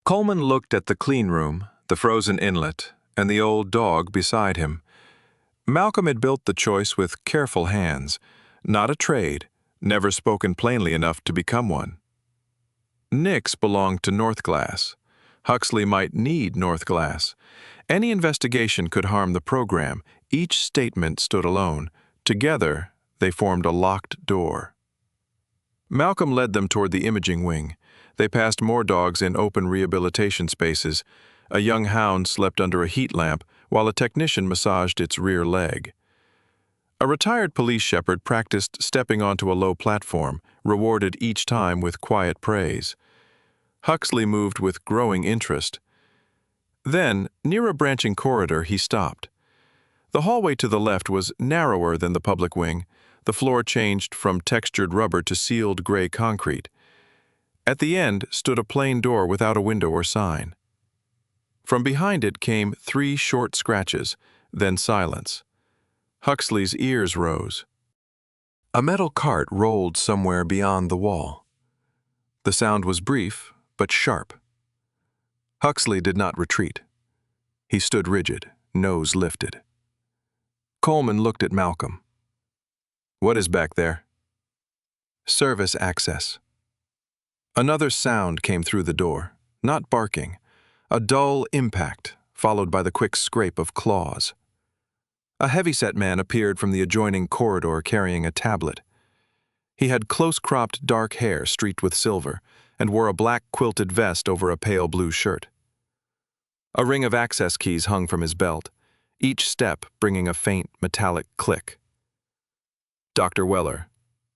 Coleman looked at the clean room, the frozen inlet, and the old dog beside him. Malcolm had built the choice with careful hands, not a trade, never spoken plainly enough to become one. Nix belonged to North Glass. Huxley might need North Glass. Any investigation could harm the program. Each statement stood alone. Together, they formed a locked door. Malcolm led them toward the imaging wing. They passed more dogs in open rehabilitation spaces. A young hound slept under a heat lamp while a technician massaged its rear leg. A retired police shepherd practiced stepping onto a low platform, rewarded each time with quiet praise. Huxley moved with growing interest. Then, near a branching corridor, he stopped. The hallway to the left was narrower than the public wing. The floor changed from textured rubber to sealed gray concrete. At the end stood a plain door without a window or sign. From behind it came 3 short scratches, then silence. Huxley's ears rose. A metal cart rolled somewhere beyond the wall. The sound was brief, but sharp. Huxley did not retreat. He stood rigid, nose lifted. Coleman looked at Malcolm. "What is back there?" "Service access." Another sound came through the door, not barking, a dull impact, followed by the quick scrape of claws. A heavyset man appeared from the adjoining corridor carrying a tablet. He had close-cropped dark hair streaked with silver and wore a black quilted vest over a pale blue shirt. A ring of access keys hung from his belt, each step bringing a faint metallic click. "Dr. Weller,"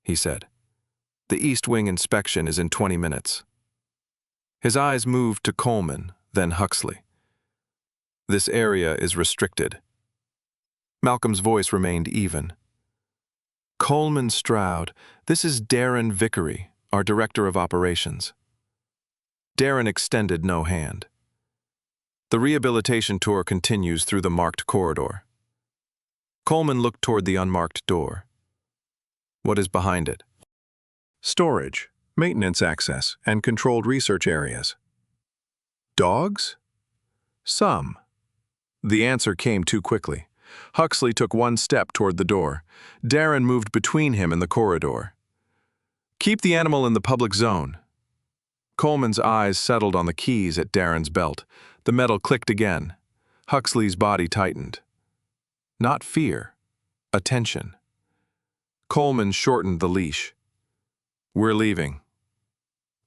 he said. "The East Wing inspection is in 20 minutes." His eyes moved to Coleman, then Huxley. "This area is restricted." Malcolm's voice remained even. "Coleman Stroud, this is Darren Vickery, our Director of Operations." Darren extended no hand. "The rehabilitation tour continues through the marked corridor." Coleman looked toward the unmarked door. "What is behind it?" "Storage, maintenance access, and controlled research areas." "Dogs?" "Some." The answer came too quickly. Huxley took one step toward the door. Darren moved between him and the corridor. "Keep the animal in the public zone." Coleman's eyes settled on the keys at Darren's belt. The metal clicked again. Huxley's body tightened. Not fear, attention. Coleman shortened the leash. "We're leaving."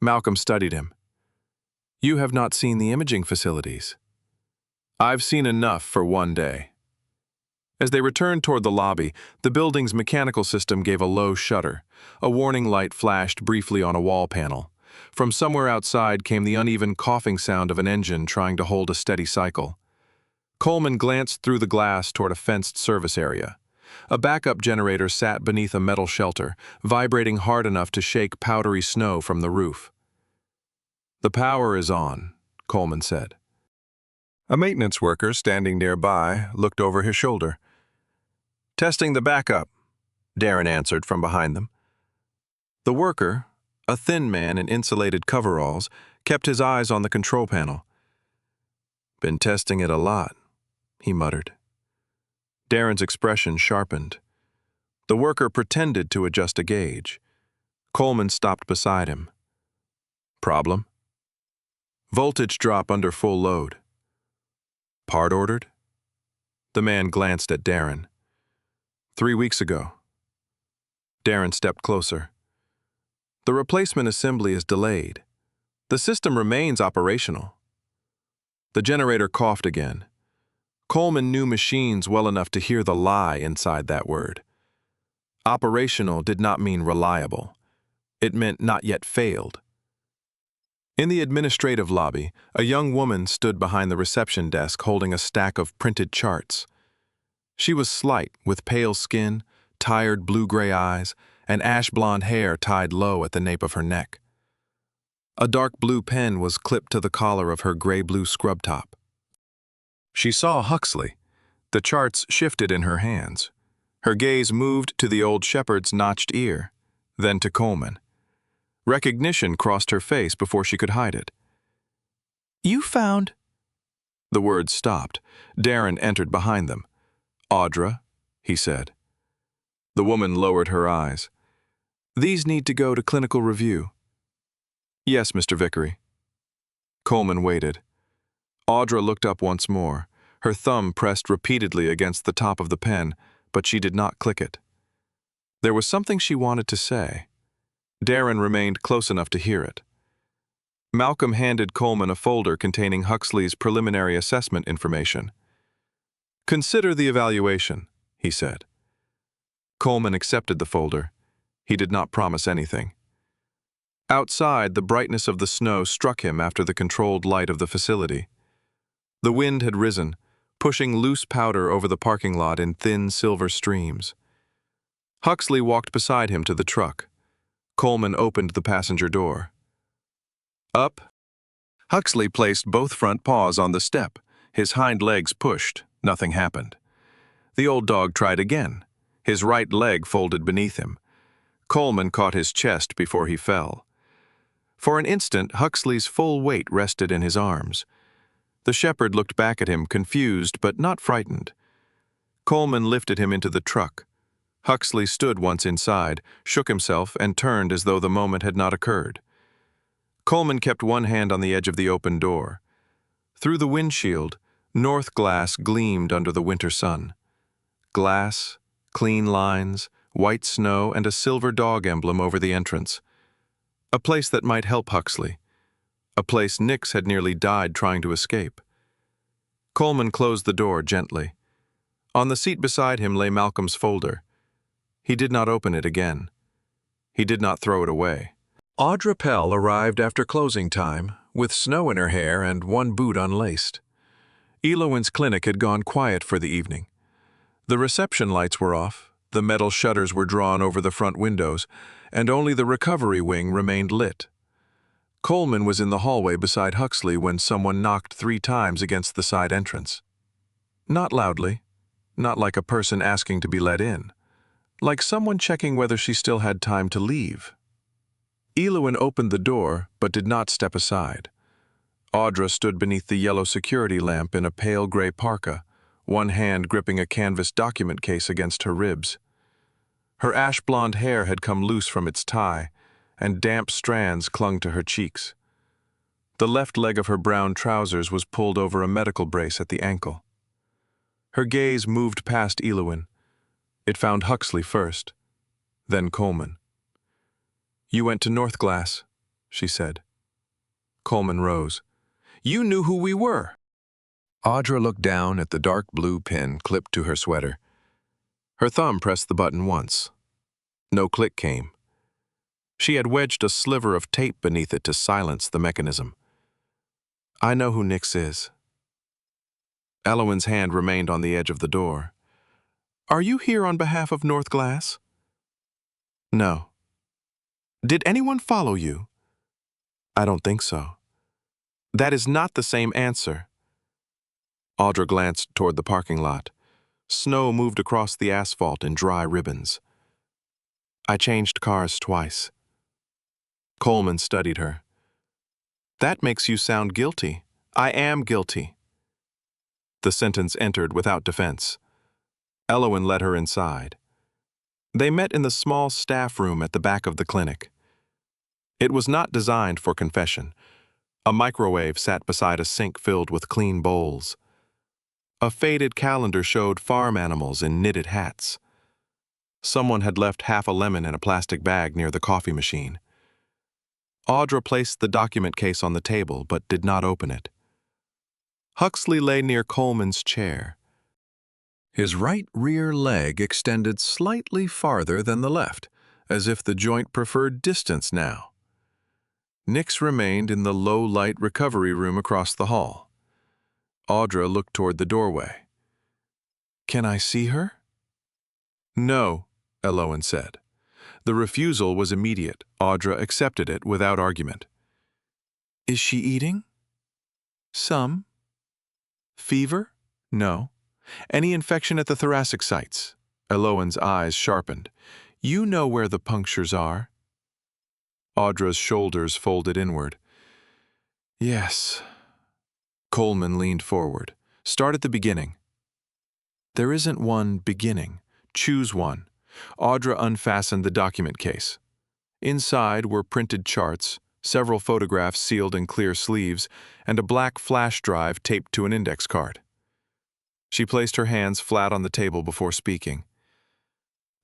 Malcolm studied him. "You have not seen the imaging facilities." "I've seen enough for one day." As they returned toward the lobby, the building's mechanical system gave a low shudder. A warning light flashed briefly on a wall panel. From somewhere outside came the uneven coughing sound of an engine trying to hold a steady cycle. Coleman glanced through the glass toward a fenced service area. A backup generator sat beneath a metal shelter, vibrating hard enough to shake powdery snow from the roof. "The power is on," Coleman said. A maintenance worker standing nearby looked over his shoulder. "Testing the backup," Darren answered from behind them. The worker, a thin man in insulated coveralls, kept his eyes on the control panel. "Been testing it a lot," he muttered. Darren's expression sharpened. The worker pretended to adjust a gauge. Coleman stopped beside him. "Problem?" "Voltage drop under full load." "Part ordered?" The man glanced at Darren. 3 weeks ago." Darren stepped closer. "The replacement assembly is delayed. The system remains operational." The generator coughed again. Coleman knew machines well enough to hear the lie inside that word. Operational did not mean reliable. It meant not yet failed. In the administrative lobby, a young woman stood behind the reception desk holding a stack of printed charts. She was slight, with pale skin, tired blue-gray eyes, and ash-blonde hair tied low at the nape of her neck. A dark blue pen was clipped to the collar of her gray-blue scrub top. She saw Huxley. The charts shifted in her hands. Her gaze moved to the old shepherd's notched ear, then to Coleman. Recognition crossed her face before she could hide it. You found... The words stopped. Darren entered behind them. Audra, he said. The woman lowered her eyes. These need to go to clinical review. Yes, Mr. Vickery. Coleman waited. Audra looked up once more. Her thumb pressed repeatedly against the top of the pen, but she did not click it. There was something she wanted to say. Darren remained close enough to hear it. Malcolm handed Coleman a folder containing Huxley's preliminary assessment information. Consider the evaluation, he said. Coleman accepted the folder. He did not promise anything. Outside, the brightness of the snow struck him after the controlled light of the facility. The wind had risen, pushing loose powder over the parking lot in thin silver streams. Huxley walked beside him to the truck. Coleman opened the passenger door. Up. Huxley placed both front paws on the step. His hind legs pushed. Nothing happened. The old dog tried again. His right leg folded beneath him. Coleman caught his chest before he fell. For an instant, Huxley's full weight rested in his arms. The shepherd looked back at him, confused but not frightened. Coleman lifted him into the truck. Huxley stood once inside, shook himself, and turned as though the moment had not occurred. Coleman kept one hand on the edge of the open door. Through the windshield, north glass gleamed under the winter sun. Glass, clean lines, white snow, and a silver dog emblem over the entrance. A place that might help Huxley. A place Nix had nearly died trying to escape. Coleman closed the door gently. On the seat beside him lay Malcolm's folder. He did not open it again. He did not throw it away. Audra Pell arrived after closing time, with snow in her hair and one boot unlaced. Eloin's clinic had gone quiet for the evening. The reception lights were off, the metal shutters were drawn over the front windows, and only the recovery wing remained lit. Coleman was in the hallway beside Huxley when someone knocked 3 times against the side entrance. Not loudly, not like a person asking to be let in, like someone checking whether she still had time to leave. Eloin opened the door, but did not step aside. Audra stood beneath the yellow security lamp in a pale gray parka, one hand gripping a canvas document case against her ribs. Her ash-blonde hair had come loose from its tie, and damp strands clung to her cheeks. The left leg of her brown trousers was pulled over a medical brace at the ankle. Her gaze moved past Eloin. It found Huxley first, then Coleman. "You went to North Glass," she said. Coleman rose. "You knew who we were." Audra looked down at the dark blue pin clipped to her sweater. Her thumb pressed the button once. No click came. She had wedged a sliver of tape beneath it to silence the mechanism. "I know who Nix is." Eloin's hand remained on the edge of the door. "Are you here on behalf of North Glass?" "No." "Did anyone follow you?" "I don't think so." "That is not the same answer." Audra glanced toward the parking lot. Snow moved across the asphalt in dry ribbons. "I changed cars twice." Coleman studied her. "That makes you sound guilty." "I am guilty." The sentence entered without defense. Eloin led her inside. They met in the small staff room at the back of the clinic. It was not designed for confession. A microwave sat beside a sink filled with clean bowls. A faded calendar showed farm animals in knitted hats. Someone had left half a lemon in a plastic bag near the coffee machine. Audra placed the document case on the table, but did not open it. Huxley lay near Coleman's chair. His right rear leg extended slightly farther than the left, as if the joint preferred distance now. Nix remained in the low-light recovery room across the hall. Audra looked toward the doorway. "Can I see her?" "No," Eloin said. The refusal was immediate. Audra accepted it without argument. "Is she eating?" "Some." "Fever?" "No." "Any infection at the thoracic sites?" Eloin's eyes sharpened. "You know where the punctures are." Audra's shoulders folded inward. "Yes." Coleman leaned forward. Start at the beginning. There isn't one beginning. Choose one. Audra unfastened the document case. Inside were printed charts, several photographs sealed in clear sleeves, and a black flash drive taped to an index card. She placed her hands flat on the table before speaking.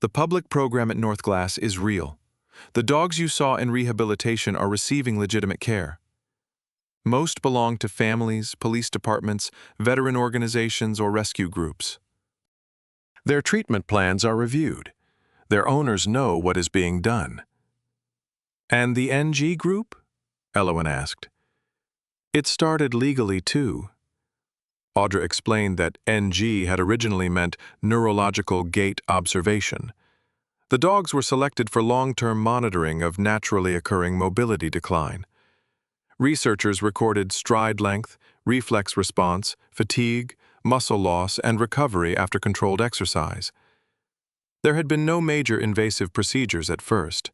The public program at North Glass is real. The dogs you saw in rehabilitation are receiving legitimate care. Most belong to families, police departments, veteran organizations, or rescue groups. Their treatment plans are reviewed. Their owners know what is being done. And the NG group? Elowen asked. It started legally, too. Audra explained that NG had originally meant neurological gait observation. The dogs were selected for long-term monitoring of naturally occurring mobility decline. Researchers recorded stride length, reflex response, fatigue, muscle loss, and recovery after controlled exercise. There had been no major invasive procedures at first.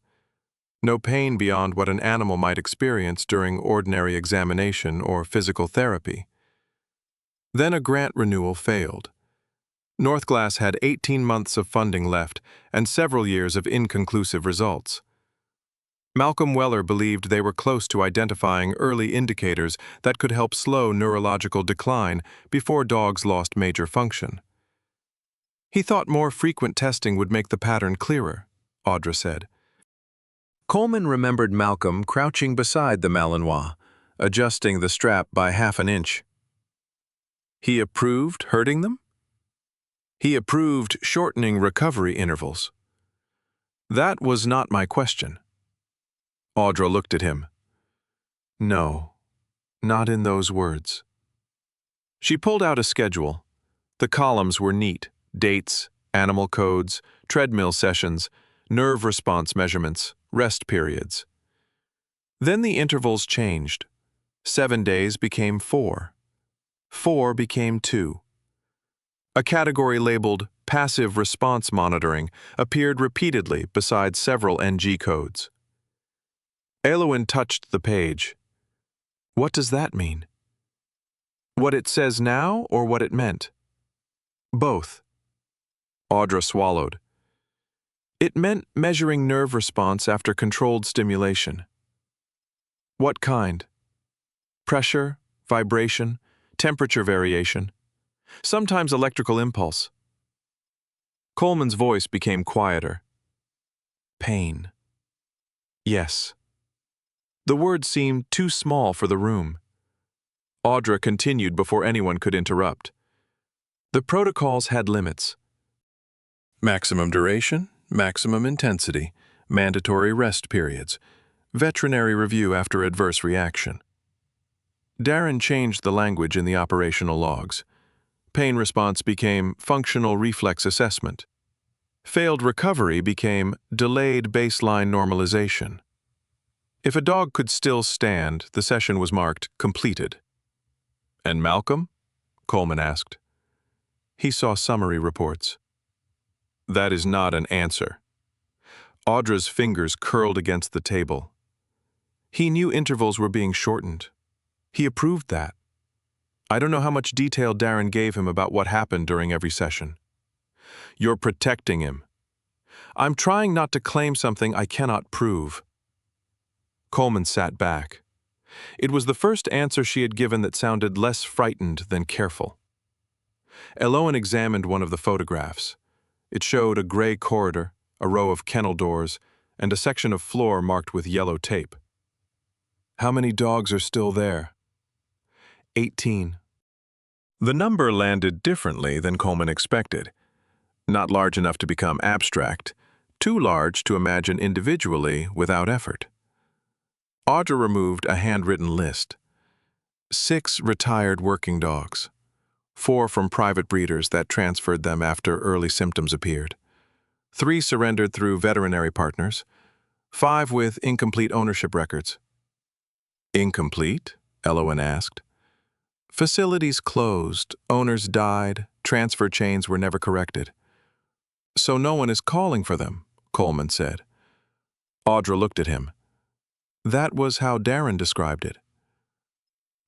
No pain beyond what an animal might experience during ordinary examination or physical therapy. Then a grant renewal failed. North Glass had 18 months of funding left and several years of inconclusive results. Malcolm Weller believed they were close to identifying early indicators that could help slow neurological decline before dogs lost major function. He thought more frequent testing would make the pattern clearer, Audra said. Coleman remembered Malcolm crouching beside the Malinois, adjusting the strap by half an inch. He approved hurting them? He approved shortening recovery intervals. That was not my question. Audra looked at him. No, not in those words. She pulled out a schedule. The columns were neat: dates, animal codes, treadmill sessions, nerve response measurements, rest periods. Then the intervals changed. 7 days became 4. 4 became 2. A category labeled Passive Response Monitoring appeared repeatedly beside several NG codes. Elowen touched the page. What does that mean? What it says now or what it meant? Both. Audra swallowed. It meant measuring nerve response after controlled stimulation. What kind? Pressure, vibration, temperature variation, sometimes electrical impulse. Coleman's voice became quieter. Pain. Yes. The word seemed too small for the room. Audra continued before anyone could interrupt. The protocols had limits. Maximum duration, maximum intensity, mandatory rest periods, veterinary review after adverse reaction. Darren changed the language in the operational logs. Pain response became functional reflex assessment. Failed recovery became delayed baseline normalization. If a dog could still stand, the session was marked completed. And Malcolm? Coleman asked. He saw summary reports. That is not an answer. Audra's fingers curled against the table. He knew intervals were being shortened. He approved that. I don't know how much detail Darren gave him about what happened during every session. You're protecting him. I'm trying not to claim something I cannot prove. Coleman sat back. It was the first answer she had given that sounded less frightened than careful. Elowen examined one of the photographs. It showed a gray corridor, a row of kennel doors, and a section of floor marked with yellow tape. How many dogs are still there? 18. The number landed differently than Coleman expected. Not large enough to become abstract, too large to imagine individually without effort. Audra removed a handwritten list. 6 retired working dogs. 4 from private breeders that transferred them after early symptoms appeared. 3 surrendered through veterinary partners. 5 with incomplete ownership records. Incomplete? Elowen asked. Facilities closed, owners died, transfer chains were never corrected. So no one is calling for them, Coleman said. Audra looked at him. That was how Darren described it.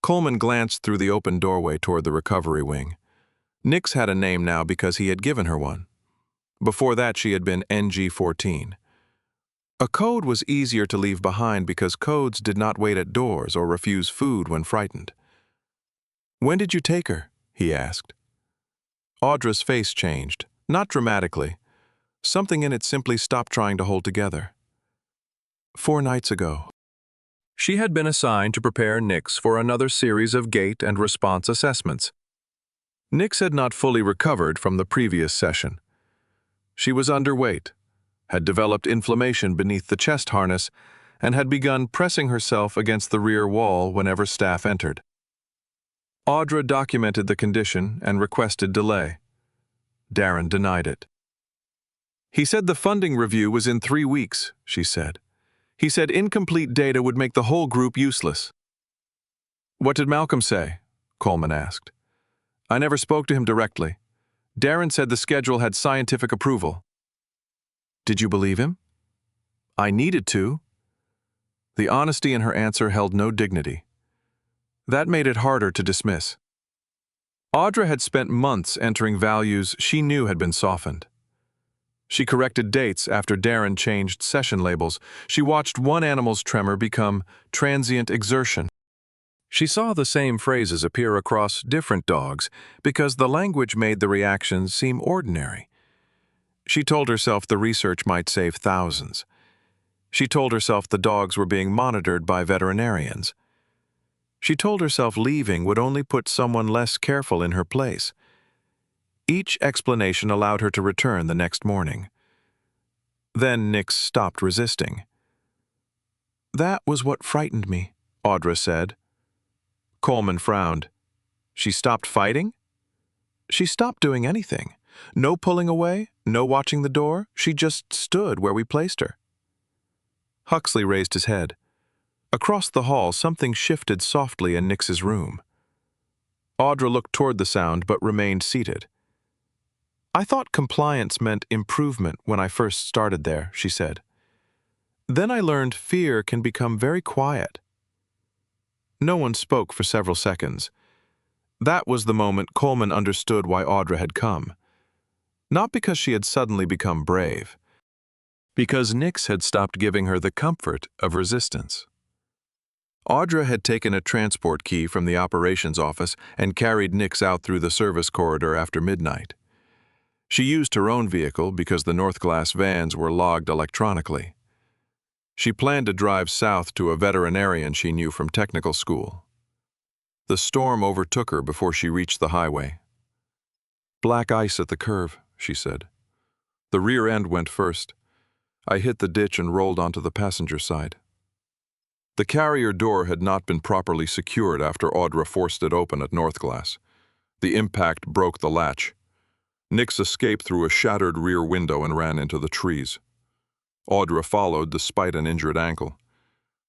Coleman glanced through the open doorway toward the recovery wing. Nix had a name now because he had given her one. Before that, she had been NG-14. A code was easier to leave behind because codes did not wait at doors or refuse food when frightened. "When did you take her?" he asked. Audra's face changed, not dramatically. Something in it simply stopped trying to hold together. 4 nights ago. She had been assigned to prepare Nix for another series of gait and response assessments. Nix had not fully recovered from the previous session. She was underweight, had developed inflammation beneath the chest harness, and had begun pressing herself against the rear wall whenever staff entered. Audra documented the condition and requested delay. Darren denied it. "He said the funding review was in 3 weeks," she said. "He said incomplete data would make the whole group useless." "What did Malcolm say?" Coleman asked. "I never spoke to him directly. Darren said the schedule had scientific approval." "Did you believe him?" "I needed to." The honesty in her answer held no dignity. That made it harder to dismiss. Audra had spent months entering values she knew had been softened. She corrected dates after Darren changed session labels. She watched one animal's tremor become transient exertion. She saw the same phrases appear across different dogs because the language made the reactions seem ordinary. She told herself the research might save thousands. She told herself the dogs were being monitored by veterinarians. She told herself leaving would only put someone less careful in her place. Each explanation allowed her to return the next morning. Then Nix stopped resisting. "That was what frightened me," Audra said. Coleman frowned. "She stopped fighting?" "She stopped doing anything. No pulling away, no watching the door. She just stood where we placed her." Huxley raised his head. Across the hall, something shifted softly in Nix's room. Audra looked toward the sound but remained seated. "I thought compliance meant improvement when I first started there," she said. "Then I learned fear can become very quiet." No one spoke for several seconds. That was the moment Coleman understood why Audra had come. Not because she had suddenly become brave. Because Nix had stopped giving her the comfort of resistance. Audra had taken a transport key from the operations office and carried Nix out through the service corridor after midnight. She used her own vehicle because the North Glass vans were logged electronically. She planned to drive south to a veterinarian she knew from technical school. The storm overtook her before she reached the highway. "Black ice at the curve," she said. "The rear end went first. I hit the ditch and rolled onto the passenger side." The carrier door had not been properly secured after Audra forced it open at North Glass. The impact broke the latch. Nix escaped through a shattered rear window and ran into the trees. Audra followed despite an injured ankle.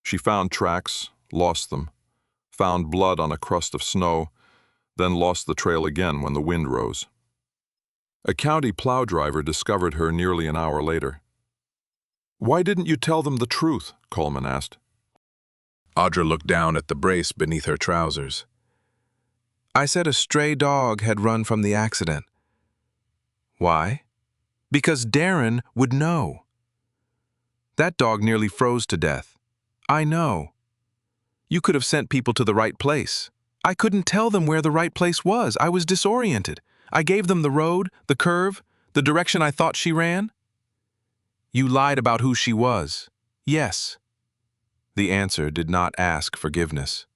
She found tracks, lost them, found blood on a crust of snow, then lost the trail again when the wind rose. A county plow driver discovered her nearly an hour later. "Why didn't you tell them the truth?" Coleman asked. Audra looked down at the brace beneath her trousers. "I said a stray dog had run from the accident." "Why?" "Because Darren would know. That dog nearly froze to death. I know. You could have sent people to the right place. I couldn't tell them where the right place was. I was disoriented. I gave them the road, the curve, the direction I thought she ran." "You lied about who she was." "Yes." The answer did not ask forgiveness.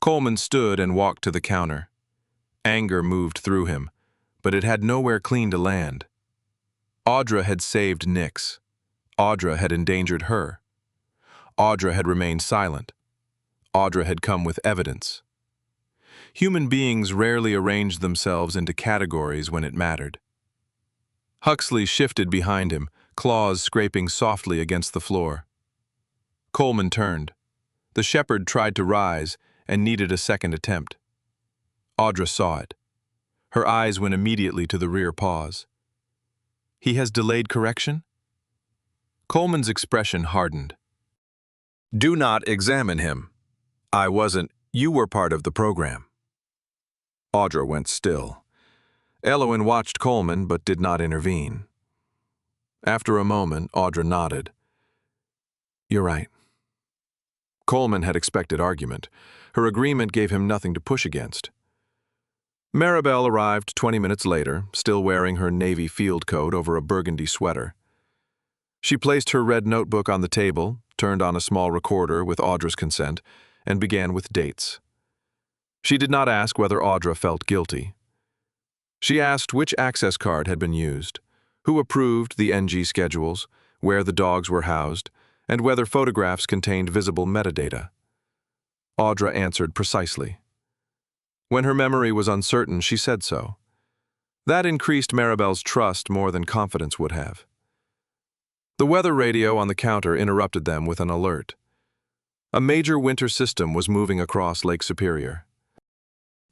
Coleman stood and walked to the counter. Anger moved through him, but it had nowhere clean to land. Audra had saved Nix. Audra had endangered her. Audra had remained silent. Audra had come with evidence. Human beings rarely arranged themselves into categories when it mattered. Huxley shifted behind him, claws scraping softly against the floor. Coleman turned. The shepherd tried to rise and needed a second attempt. Audra saw it. Her eyes went immediately to the rear paws. "He has delayed correction?" Coleman's expression hardened. "Do not examine him. I wasn't You were part of the program. Audra went still. Elowen watched Coleman but did not intervene. After a moment, Audra nodded. You're right. Coleman had expected argument. Her agreement gave him nothing to push against. Maribel arrived 20 minutes later, still wearing her navy field coat over a burgundy sweater. She placed her red notebook on the table, turned on a small recorder with Audra's consent, and began with dates. She did not ask whether Audra felt guilty. She asked which access card had been used, who approved the NG schedules, where the dogs were housed, and whether photographs contained visible metadata. Audra answered precisely. When her memory was uncertain, she said so. That increased Maribel's trust more than confidence would have. The weather radio on the counter interrupted them with an alert. A major winter system was moving across Lake Superior.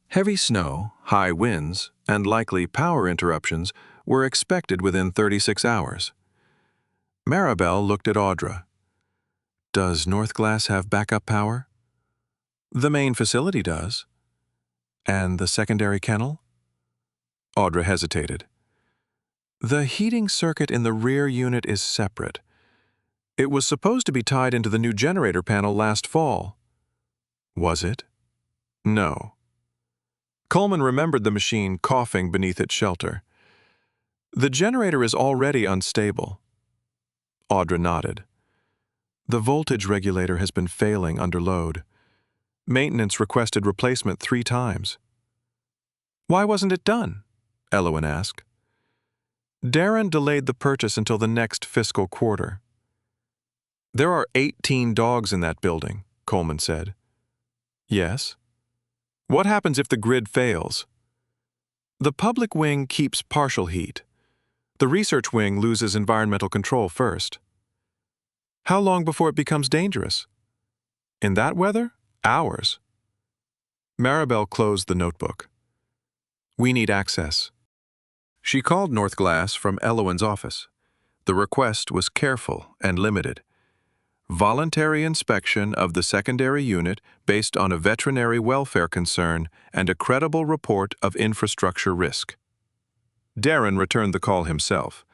Heavy snow, high winds, and likely power interruptions were expected within 36 hours. Maribel looked at Audra. Does Northglass have backup power? The main facility does. And the secondary kennel? Audra hesitated. The heating circuit in the rear unit is separate. It was supposed to be tied into the new generator panel last fall. Was it? No. Coleman remembered the machine coughing beneath its shelter. The generator is already unstable. Audra nodded. The voltage regulator has been failing under load. Maintenance requested replacement 3 times. Why wasn't it done? Elowen asked. Darren delayed the purchase until the next fiscal quarter. There are 18 dogs in that building, Coleman said. Yes. What happens if the grid fails? The public wing keeps partial heat. The research wing loses environmental control first. How long before it becomes dangerous? In that weather? Hours. Maribel closed the notebook. We need access. She called Northglass from Elowen's office. The request was careful and limited. Voluntary inspection of the secondary unit based on a veterinary welfare concern and a credible report of infrastructure risk. Darren returned the call himself.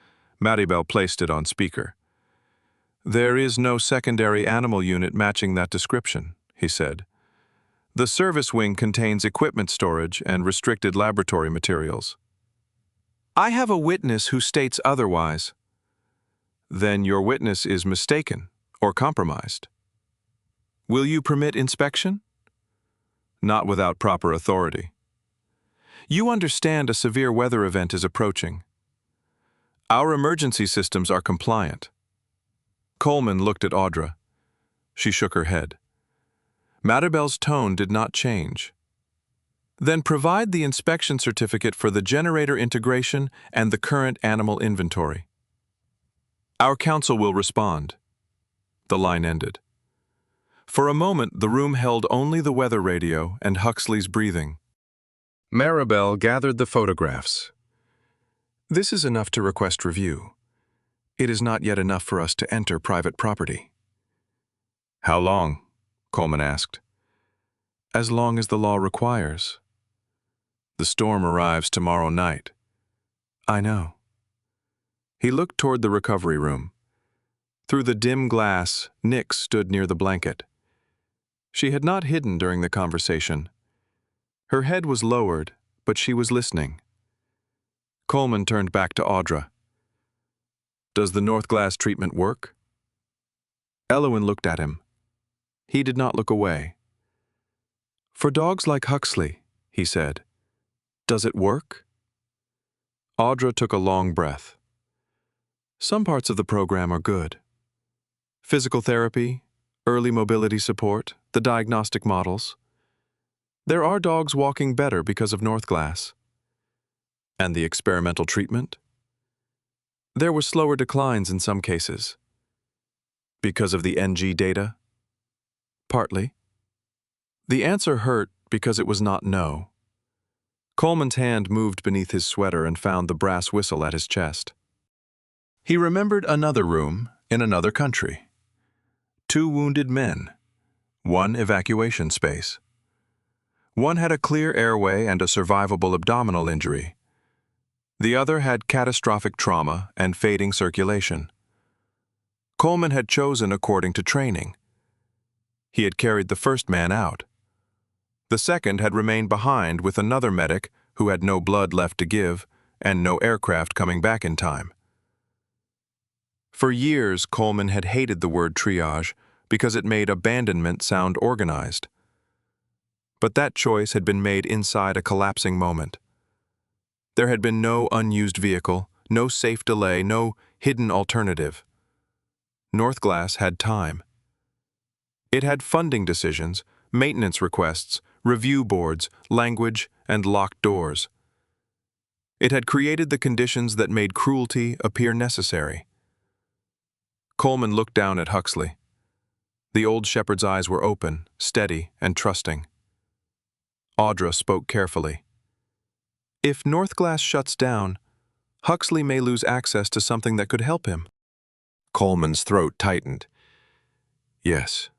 Maribel placed it on speaker. There is no secondary animal unit matching that description, he said. The service wing contains equipment storage and restricted laboratory materials. I have a witness who states otherwise. Then your witness is mistaken or compromised. Will you permit inspection? Not without proper authority. You understand a severe weather event is approaching. Our emergency systems are compliant. Coleman looked at Audra. She shook her head. Maribel's tone did not change. Then provide the inspection certificate for the generator integration and the current animal inventory. Our counsel will respond. The line ended. For a moment, the room held only the weather radio and Huxley's breathing. Maribel gathered the photographs. This is enough to request review. It is not yet enough for us to enter private property. How long? Coleman asked. As long as the law requires. The storm arrives tomorrow night. I know. He looked toward the recovery room. Through the dim glass, Nix stood near the blanket. She had not hidden during the conversation. Her head was lowered, but she was listening. Coleman turned back to Audra. Does the Northglass treatment work? Elowen looked at him. He did not look away. For dogs like Huxley, he said, does it work? Audra took a long breath. Some parts of the program are good. Physical therapy, early mobility support, the diagnostic models. There are dogs walking better because of Northglass. And the experimental treatment? There were slower declines in some cases. Because of the NG data? Partly. The answer hurt because it was not no. Coleman's hand moved beneath his sweater and found the brass whistle at his chest. He remembered another room in another country. 2 wounded men. 1 evacuation space. One had a clear airway and a survivable abdominal injury. The other had catastrophic trauma and fading circulation. Coleman had chosen according to training. He had carried the first man out. The second had remained behind with another medic who had no blood left to give and no aircraft coming back in time. For years, Coleman had hated the word triage because it made abandonment sound organized. But that choice had been made inside a collapsing moment. There had been no unused vehicle, no safe delay, no hidden alternative. North Glass had time. It had funding decisions, maintenance requests, review boards, language, and locked doors. It had created the conditions that made cruelty appear necessary. Coleman looked down at Huxley. The old shepherd's eyes were open, steady, and trusting. Audra spoke carefully. If North Glass shuts down, Huxley may lose access to something that could help him. Coleman's throat tightened. Yes.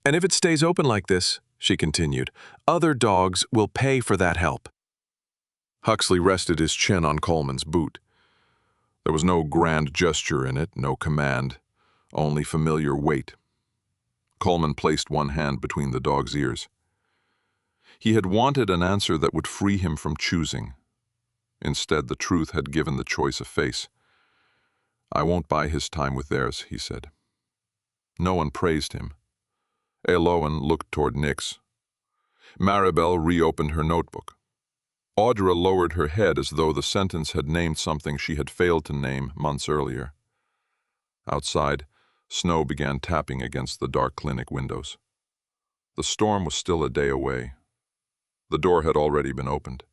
And if it stays open like this, she continued, other dogs will pay for that help. Huxley rested his chin on Coleman's boot. There was no grand gesture in it, no command, only familiar weight. Coleman placed one hand between the dog's ears. He had wanted an answer that would free him from choosing. Instead, the truth had given the choice a face. I won't buy his time with theirs, he said. No one praised him. Elowen looked toward Nix. Maribel reopened her notebook. Audra lowered her head as though the sentence had named something she had failed to name months earlier. Outside, snow began tapping against the dark clinic windows. The storm was still a day away. The door had already been opened.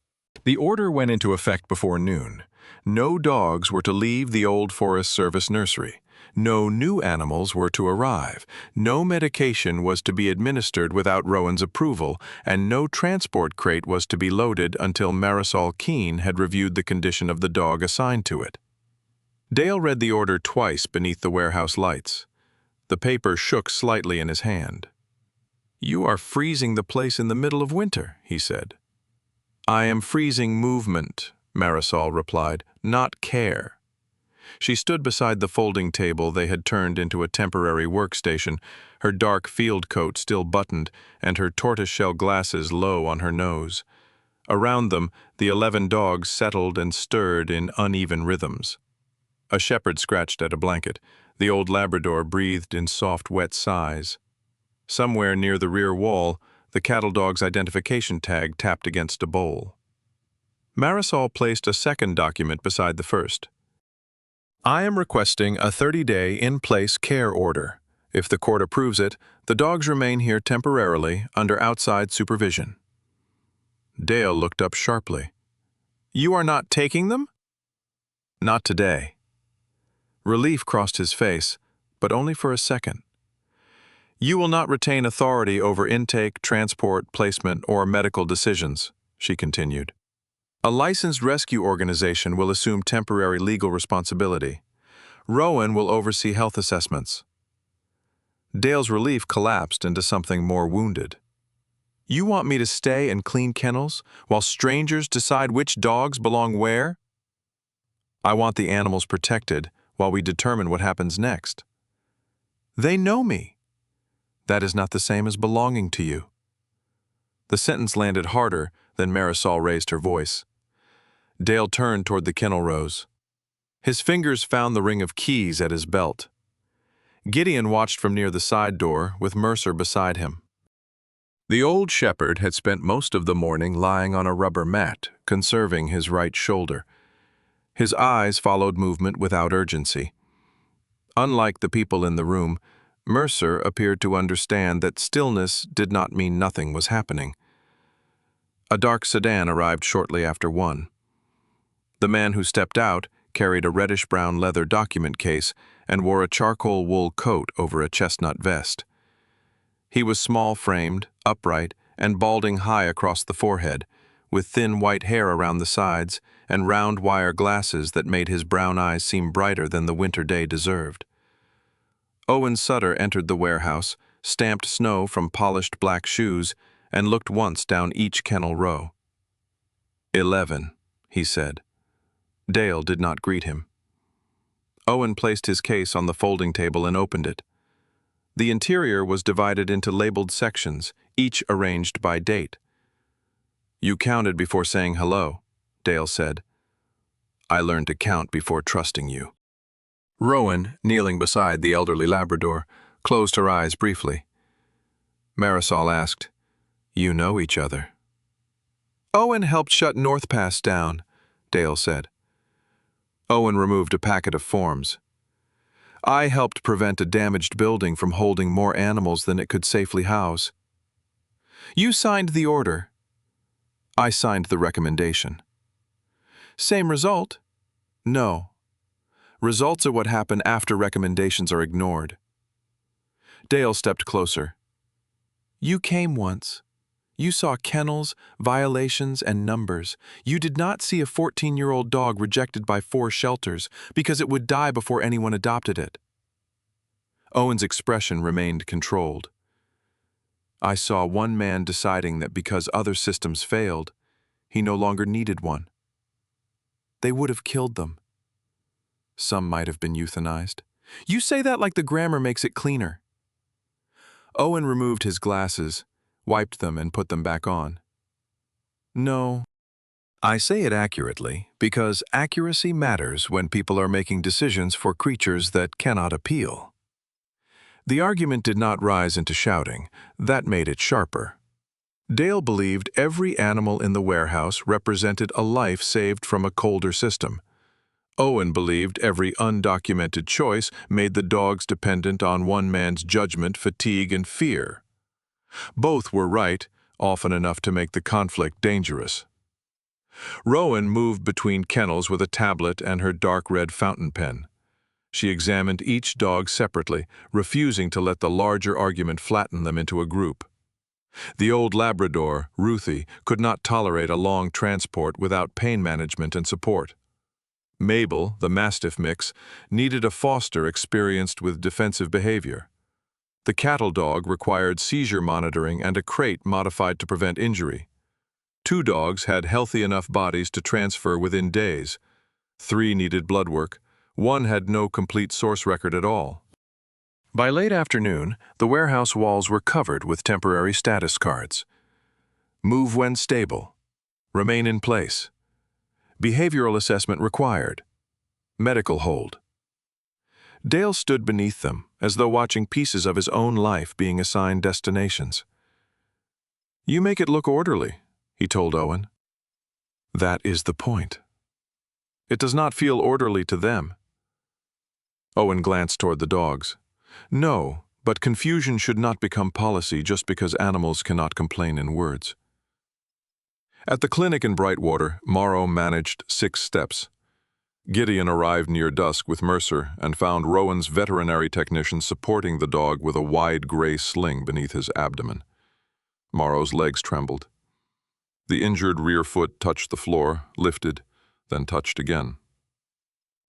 The order went into effect before noon. No dogs were to leave the Old Forest Service nursery. No new animals were to arrive. No medication was to be administered without Rowan's approval, and no transport crate was to be loaded until Marisol Keene had reviewed the condition of the dog assigned to it. Dale read the order twice beneath the warehouse lights. The paper shook slightly in his hand. "You are freezing the place in the middle of winter," he said. "I am freezing movement," Marisol replied, "not care." She stood beside the folding table they had turned into a temporary workstation, her dark field coat still buttoned and her tortoiseshell glasses low on her nose. Around them, the 11 dogs settled and stirred in uneven rhythms. A shepherd scratched at a blanket. The old Labrador breathed in soft, wet sighs. Somewhere near the rear wall, the cattle dog's identification tag tapped against a bowl. Marisol placed a second document beside the first. "I am requesting a 30-day in-place care order. If the court approves it, the dogs remain here temporarily under outside supervision." Dale looked up sharply. "You are not taking them?" "Not today." Relief crossed his face, but only for a second. "You will not retain authority over intake, transport, placement, or medical decisions," she continued. "A licensed rescue organization will assume temporary legal responsibility. Rowan will oversee health assessments." Dale's relief collapsed into something more wounded. "You want me to stay and clean kennels while strangers decide which dogs belong where?" "I want the animals protected while we determine what happens next." "They know me." "That is not the same as belonging to you." The sentence landed harder than Marisol raised her voice. Dale turned toward the kennel rows. His fingers found the ring of keys at his belt. Gideon watched from near the side door, with Mercer beside him. The old shepherd had spent most of the morning lying on a rubber mat, conserving his right shoulder. His eyes followed movement without urgency. Unlike the people in the room, Mercer appeared to understand that stillness did not mean nothing was happening. A dark sedan arrived shortly after 1. The man who stepped out carried a reddish-brown leather document case and wore a charcoal wool coat over a chestnut vest. He was small-framed, upright, and balding high across the forehead, with thin white hair around the sides and round wire glasses that made his brown eyes seem brighter than the winter day deserved. Owen Sutter entered the warehouse, stamped snow from polished black shoes, and looked once down each kennel row. 11, he said. Dale did not greet him. Owen placed his case on the folding table and opened it. The interior was divided into labeled sections, each arranged by date. You counted before saying hello, Dale said. I learned to count before trusting you. Rowan, kneeling beside the elderly Labrador, closed her eyes briefly. Marisol asked, You know each other. Owen helped shut North Pass down, Dale said. Owen removed a packet of forms. I helped prevent a damaged building from holding more animals than it could safely house. You signed the order. I signed the recommendation. Same result? No. Results are what happen after recommendations are ignored. Dale stepped closer. You came once. You saw kennels, violations, and numbers. You did not see a 14-year-old dog rejected by 4 shelters because it would die before anyone adopted it. Owen's expression remained controlled. I saw one man deciding that because other systems failed, he no longer needed one. They would have killed them. Some might have been euthanized. You say that like the grammar makes it cleaner. Owen removed his glasses, wiped them, and put them back on. No. I say it accurately because accuracy matters when people are making decisions for creatures that cannot appeal. The argument did not rise into shouting. That made it sharper. Dale believed every animal in the warehouse represented a life saved from a colder system. Owen believed every undocumented choice made the dogs dependent on one man's judgment, fatigue, and fear. Both were right, often enough to make the conflict dangerous. Rowan moved between kennels with a tablet and her dark red fountain pen. She examined each dog separately, refusing to let the larger argument flatten them into a group. The old Labrador, Ruthie, could not tolerate a long transport without pain management and support. Mabel, the Mastiff mix, needed a foster experienced with defensive behavior. The cattle dog required seizure monitoring and a crate modified to prevent injury. 2 dogs had healthy enough bodies to transfer within days. 3 needed blood work. 1 had no complete source record at all. By late afternoon, the warehouse walls were covered with temporary status cards. Move when stable. Remain in place. Behavioral assessment required. Medical hold. Dale stood beneath them, as though watching pieces of his own life being assigned destinations. You make it look orderly, he told Owen. That is the point. It does not feel orderly to them. Owen glanced toward the dogs. No, but confusion should not become policy just because animals cannot complain in words. At the clinic in Brightwater, Morrow managed 6 steps. Gideon arrived near dusk with Mercer and found Rowan's veterinary technician supporting the dog with a wide gray sling beneath his abdomen. Morrow's legs trembled. The injured rear foot touched the floor, lifted, then touched again.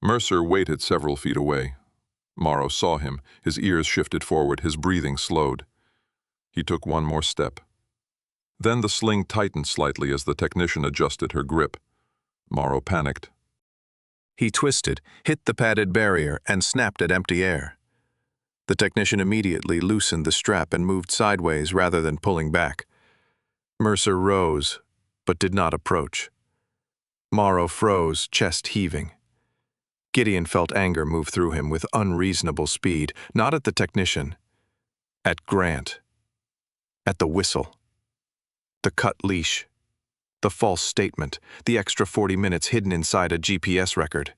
Mercer waited several feet away. Morrow saw him, his ears shifted forward, his breathing slowed. He took one more step. Then the sling tightened slightly as the technician adjusted her grip. Morrow panicked. He twisted, hit the padded barrier, and snapped at empty air. The technician immediately loosened the strap and moved sideways rather than pulling back. Mercer rose, but did not approach. Morrow froze, chest heaving. Gideon felt anger move through him with unreasonable speed, not at the technician, at Grant, at the whistle, the cut leash, the false statement, the extra 40 minutes hidden inside a GPS record.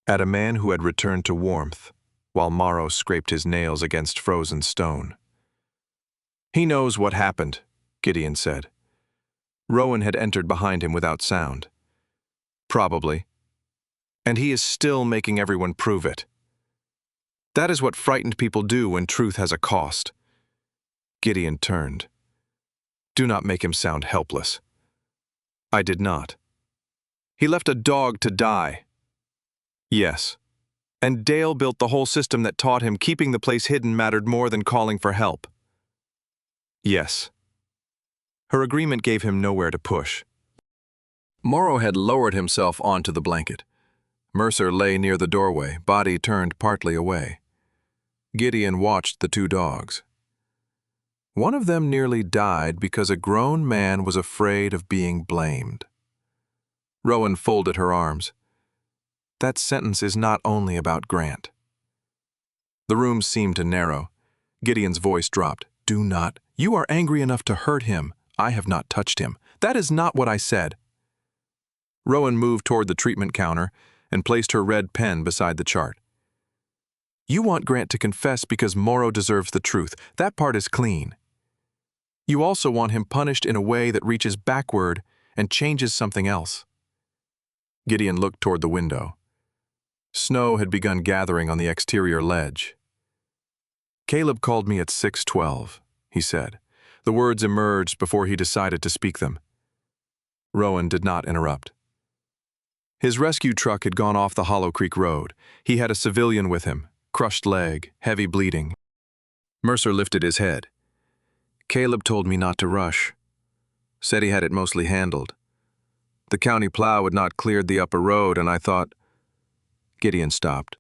At a man who had returned to warmth, while Morrow scraped his nails against frozen stone. He knows what happened, Gideon said. Rowan had entered behind him without sound. Probably. And he is still making everyone prove it. That is what frightened people do when truth has a cost. Gideon turned. Do not make him sound helpless. I did not. He left a dog to die. Yes. And Dale built the whole system that taught him keeping the place hidden mattered more than calling for help. Yes. Her agreement gave him nowhere to push. Morrow had lowered himself onto the blanket. Mercer lay near the doorway, body turned partly away. Gideon watched the two dogs. One of them nearly died because a grown man was afraid of being blamed. Rowan folded her arms. That sentence is not only about Grant. The room seemed to narrow. Gideon's voice dropped. Do not. You are angry enough to hurt him. I have not touched him. That is not what I said. Rowan moved toward the treatment counter and placed her red pen beside the chart. You want Grant to confess because Morrow deserves the truth. That part is clean. You also want him punished in a way that reaches backward and changes something else. Gideon looked toward the window. Snow had begun gathering on the exterior ledge. Caleb called me at 6:12, he said. The words emerged before he decided to speak them. Rowan did not interrupt. His rescue truck had gone off the Hollow Creek Road. He had a civilian with him, crushed leg, heavy bleeding. Mercer lifted his head. Caleb told me not to rush. Said he had it mostly handled. The county plow had not cleared the upper road, and I thought... Gideon stopped.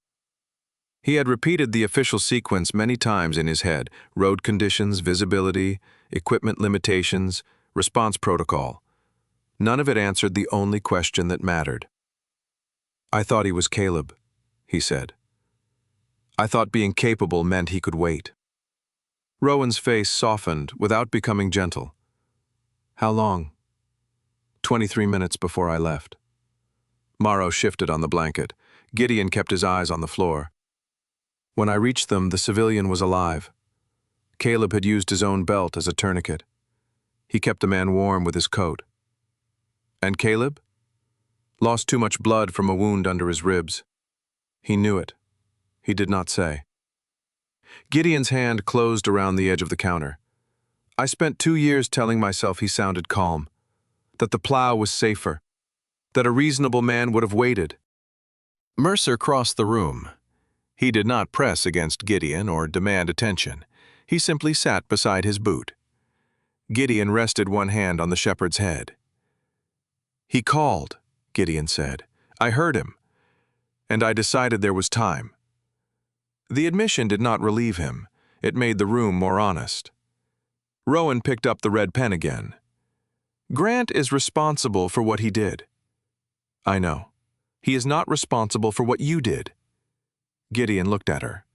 He had repeated the official sequence many times in his head: road conditions, visibility, equipment limitations, response protocol. None of it answered the only question that mattered. I thought he was Caleb, he said. I thought being capable meant he could wait. Rowan's face softened without becoming gentle. How long? 23 minutes before I left. Morrow shifted on the blanket. Gideon kept his eyes on the floor. When I reached them, the civilian was alive. Caleb had used his own belt as a tourniquet. He kept the man warm with his coat. And Caleb? Lost too much blood from a wound under his ribs. He knew it. He did not say. Gideon's hand closed around the edge of the counter. I spent 2 years telling myself he sounded calm, that the plow was safer, that a reasonable man would have waited. Mercer crossed the room. He did not press against Gideon or demand attention. He simply sat beside his boot. Gideon rested one hand on the shepherd's head. He called, Gideon said. I heard him, and I decided there was time. The admission did not relieve him. It made the room more honest. Rowan picked up the red pen again. Grant is responsible for what he did. I know. He is not responsible for what you did. Gideon looked at her.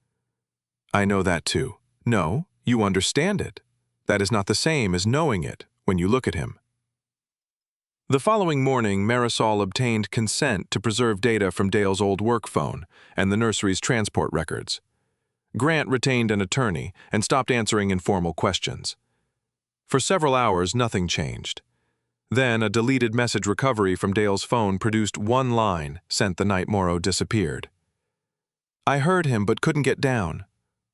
I know that too. No, you understand it. That is not the same as knowing it when you look at him. The following morning, Marisol obtained consent to preserve data from Dale's old work phone and the nursery's transport records. Grant retained an attorney and stopped answering informal questions. For several hours, nothing changed. Then a deleted message recovery from Dale's phone produced one line sent the night Morrow disappeared. I heard him but couldn't get down.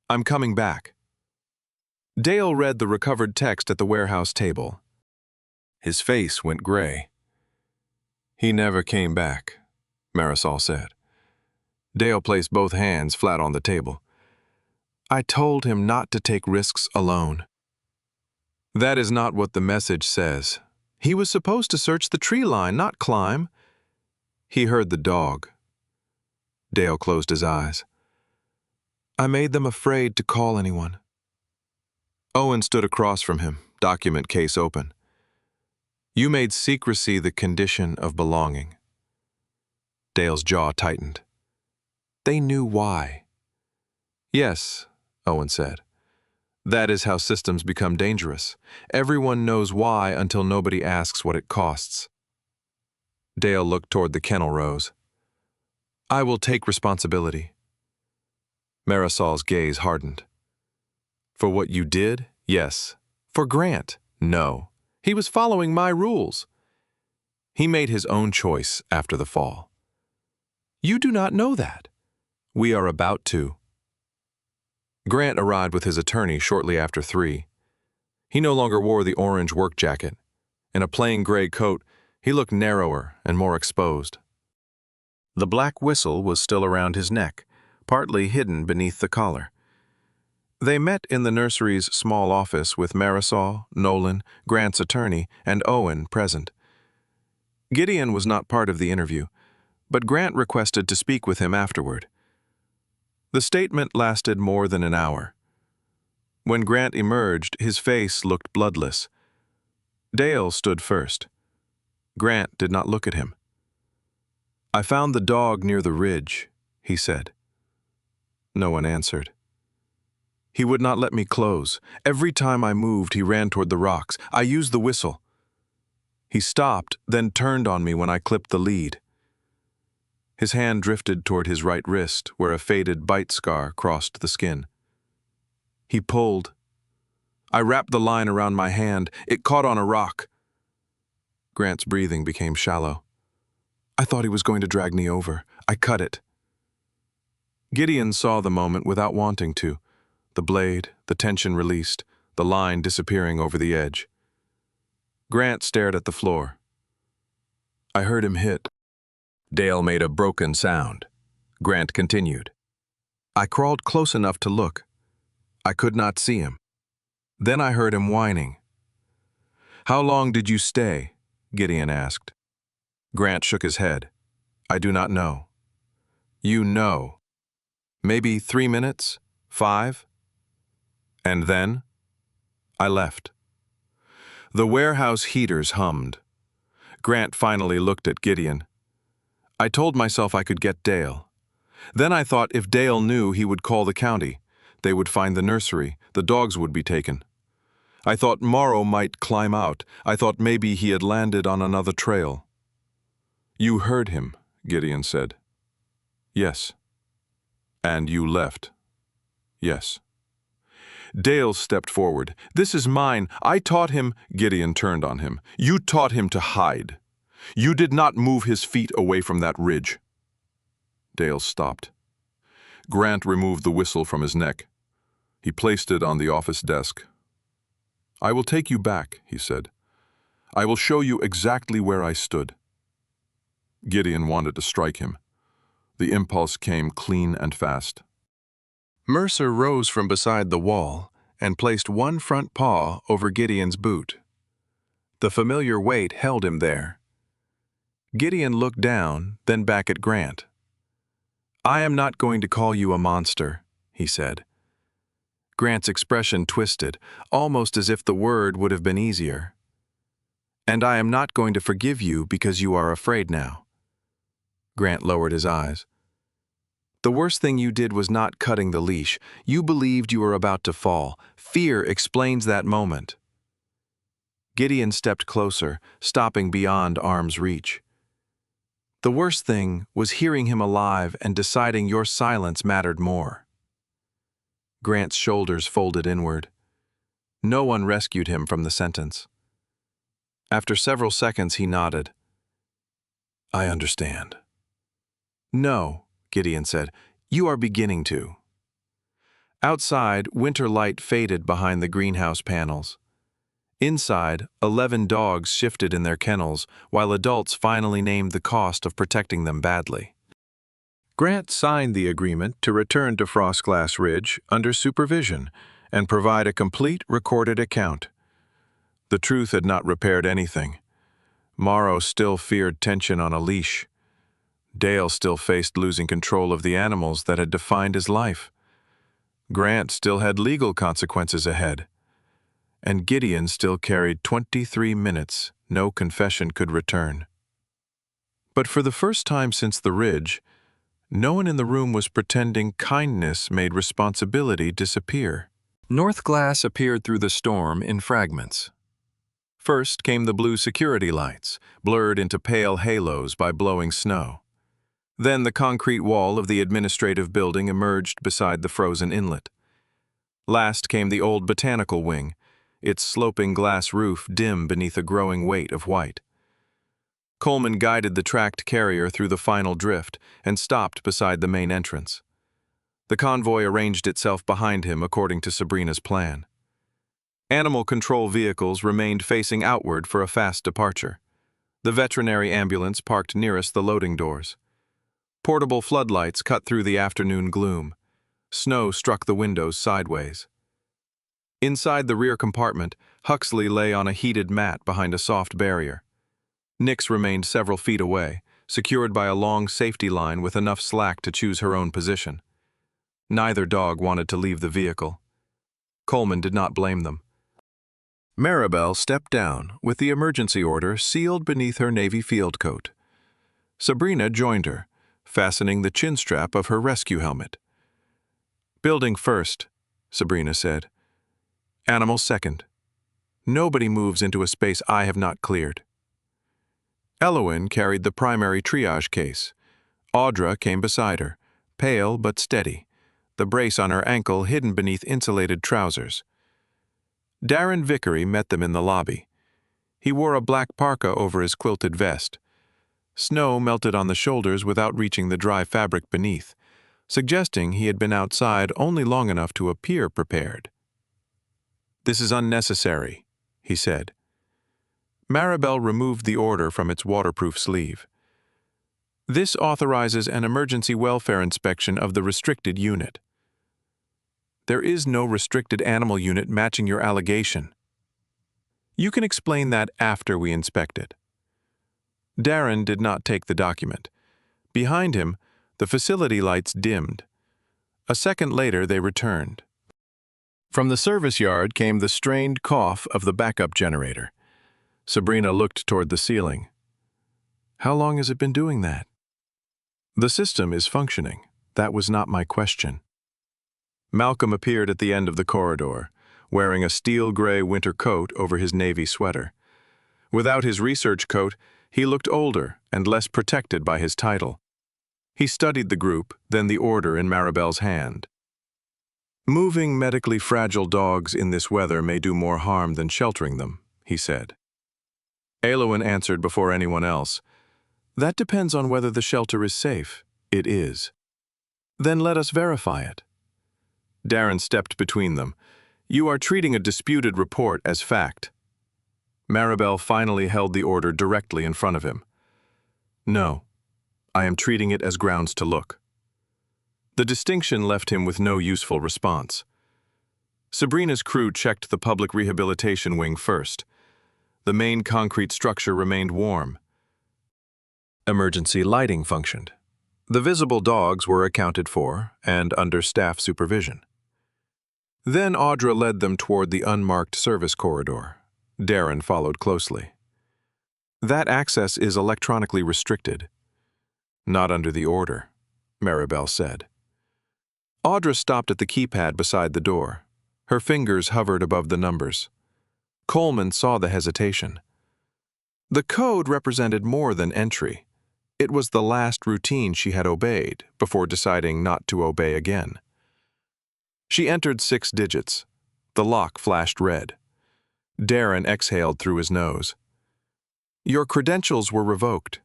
I'm coming back. Dale read the recovered text at the warehouse table. His face went gray. He never came back, Marisol said. Dale placed both hands flat on the table. I told him not to take risks alone. That is not what the message says. He was supposed to search the tree line, not climb. He heard the dog. Dale closed his eyes. I made them afraid to call anyone. Owen stood across from him, document case open. You made secrecy the condition of belonging. Dale's jaw tightened. They knew why. Yes, Owen said. That is how systems become dangerous. Everyone knows why until nobody asks what it costs. Dale looked toward the kennel rows. I will take responsibility. Marisol's gaze hardened. For what you did, yes. For Grant, no. He was following my rules. He made his own choice after the fall. You do not know that. We are about to. Grant arrived with his attorney shortly after 3. He no longer wore the orange work jacket. In a plain gray coat, he looked narrower and more exposed. The black whistle was still around his neck, partly hidden beneath the collar. They met in the nursery's small office with Marisol, Nolan, Grant's attorney, and Owen present. Gideon was not part of the interview, but Grant requested to speak with him afterward. The statement lasted more than an hour. When Grant emerged, his face looked bloodless. Dale stood first. Grant did not look at him. "I found the dog near the ridge," he said. No one answered. "He would not let me close. Every time I moved, he ran toward the rocks. I used the whistle. He stopped, then turned on me when I clipped the lead." His hand drifted toward his right wrist, where a faded bite scar crossed the skin. "He pulled. I wrapped the line around my hand. It caught on a rock." Grant's breathing became shallow. "I thought he was going to drag me over. I cut it." Gideon saw the moment without wanting to. The blade, the tension released, the line disappearing over the edge. Grant stared at the floor. "I heard him hit." Dale made a broken sound. Grant continued. "I crawled close enough to look. I could not see him. Then I heard him whining." "How long did you stay?" Gideon asked. Grant shook his head. "I do not know." "You know. Maybe 3 minutes? 5? And then?" "I left." The warehouse heaters hummed. Grant finally looked at Gideon. "I told myself I could get Dale. Then I thought if Dale knew, he would call the county. They would find the nursery. The dogs would be taken. I thought Morrow might climb out. I thought maybe he had landed on another trail." "You heard him," Gideon said. "Yes." "And you left?" "Yes." Dale stepped forward. "This is mine. I taught him—" Gideon turned on him. "You taught him to hide. You did not move his feet away from that ridge." Dale stopped. Grant removed the whistle from his neck. He placed it on the office desk. "I will take you back," he said. "I will show you exactly where I stood." Gideon wanted to strike him. The impulse came clean and fast. Mercer rose from beside the wall and placed one front paw over Gideon's boot. The familiar weight held him there. Gideon looked down, then back at Grant. "I am not going to call you a monster," he said. Grant's expression twisted, almost as if the word would have been easier. "And I am not going to forgive you because you are afraid now." Grant lowered his eyes. "The worst thing you did was not cutting the leash. You believed you were about to fall. Fear explains that moment." Gideon stepped closer, stopping beyond arm's reach. "The worst thing was hearing him alive and deciding your silence mattered more." Grant's shoulders folded inward. No one rescued him from the sentence. After several seconds, he nodded. "I understand." "No," Gideon said. "You are beginning to." Outside, winter light faded behind the greenhouse panels. Inside, 11 dogs shifted in their kennels, while adults finally named the cost of protecting them badly. Grant signed the agreement to return to Frostglass Ridge under supervision and provide a complete recorded account. The truth had not repaired anything. Morrow still feared tension on a leash. Dale still faced losing control of the animals that had defined his life. Grant still had legal consequences ahead. And Gideon still carried 23 minutes no confession could return. But for the first time since the ridge, no one in the room was pretending kindness made responsibility disappear. North Glass appeared through the storm in fragments. First came the blue security lights, blurred into pale halos by blowing snow. Then the concrete wall of the administrative building emerged beside the frozen inlet. Last came the old botanical wing, its sloping glass roof dim beneath a growing weight of white. Coleman guided the tracked carrier through the final drift and stopped beside the main entrance. The convoy arranged itself behind him according to Sabrina's plan. Animal control vehicles remained facing outward for a fast departure. The veterinary ambulance parked nearest the loading doors. Portable floodlights cut through the afternoon gloom. Snow struck the windows sideways. Inside the rear compartment, Huxley lay on a heated mat behind a soft barrier. Nix remained several feet away, secured by a long safety line with enough slack to choose her own position. Neither dog wanted to leave the vehicle. Coleman did not blame them. Maribel stepped down, with the emergency order sealed beneath her navy field coat. Sabrina joined her, fastening the chin strap of her rescue helmet. "Building first," Sabrina said. "Animals second. Nobody moves into a space I have not cleared." Elowen carried the primary triage case. Audra came beside her, pale but steady, the brace on her ankle hidden beneath insulated trousers. Darren Vickery met them in the lobby. He wore a black parka over his quilted vest. Snow melted on the shoulders without reaching the dry fabric beneath, suggesting he had been outside only long enough to appear prepared. "This is unnecessary," he said. Maribel removed the order from its waterproof sleeve. "This authorizes an emergency welfare inspection of the restricted unit." "There is no restricted animal unit matching your allegation." "You can explain that after we inspect it." Darren did not take the document. Behind him, the facility lights dimmed. A second later, they returned. From the service yard came the strained cough of the backup generator. Sabrina looked toward the ceiling. "How long has it been doing that?" "The system is functioning. That was not my question." Malcolm appeared at the end of the corridor, wearing a steel-gray winter coat over his navy sweater. Without his research coat, he looked older and less protected by his title. He studied the group, then the order in Maribel's hand. "Moving medically fragile dogs in this weather may do more harm than sheltering them," he said. Elowen answered before anyone else. "That depends on whether the shelter is safe." "It is." "Then let us verify it." Darren stepped between them. "You are treating a disputed report as fact." Maribel finally held the order directly in front of him. "No, I am treating it as grounds to look." The distinction left him with no useful response. Sabrina's crew checked the public rehabilitation wing first. The main concrete structure remained warm. Emergency lighting functioned. The visible dogs were accounted for and under staff supervision. Then Audra led them toward the unmarked service corridor. Darren followed closely. "That access is electronically restricted." "Not under the order," Maribel said. Audra stopped at the keypad beside the door. Her fingers hovered above the numbers. Coleman saw the hesitation. The code represented more than entry. It was the last routine she had obeyed before deciding not to obey again. She entered 6 digits. The lock flashed red. Darren exhaled through his nose. "Your credentials were revoked."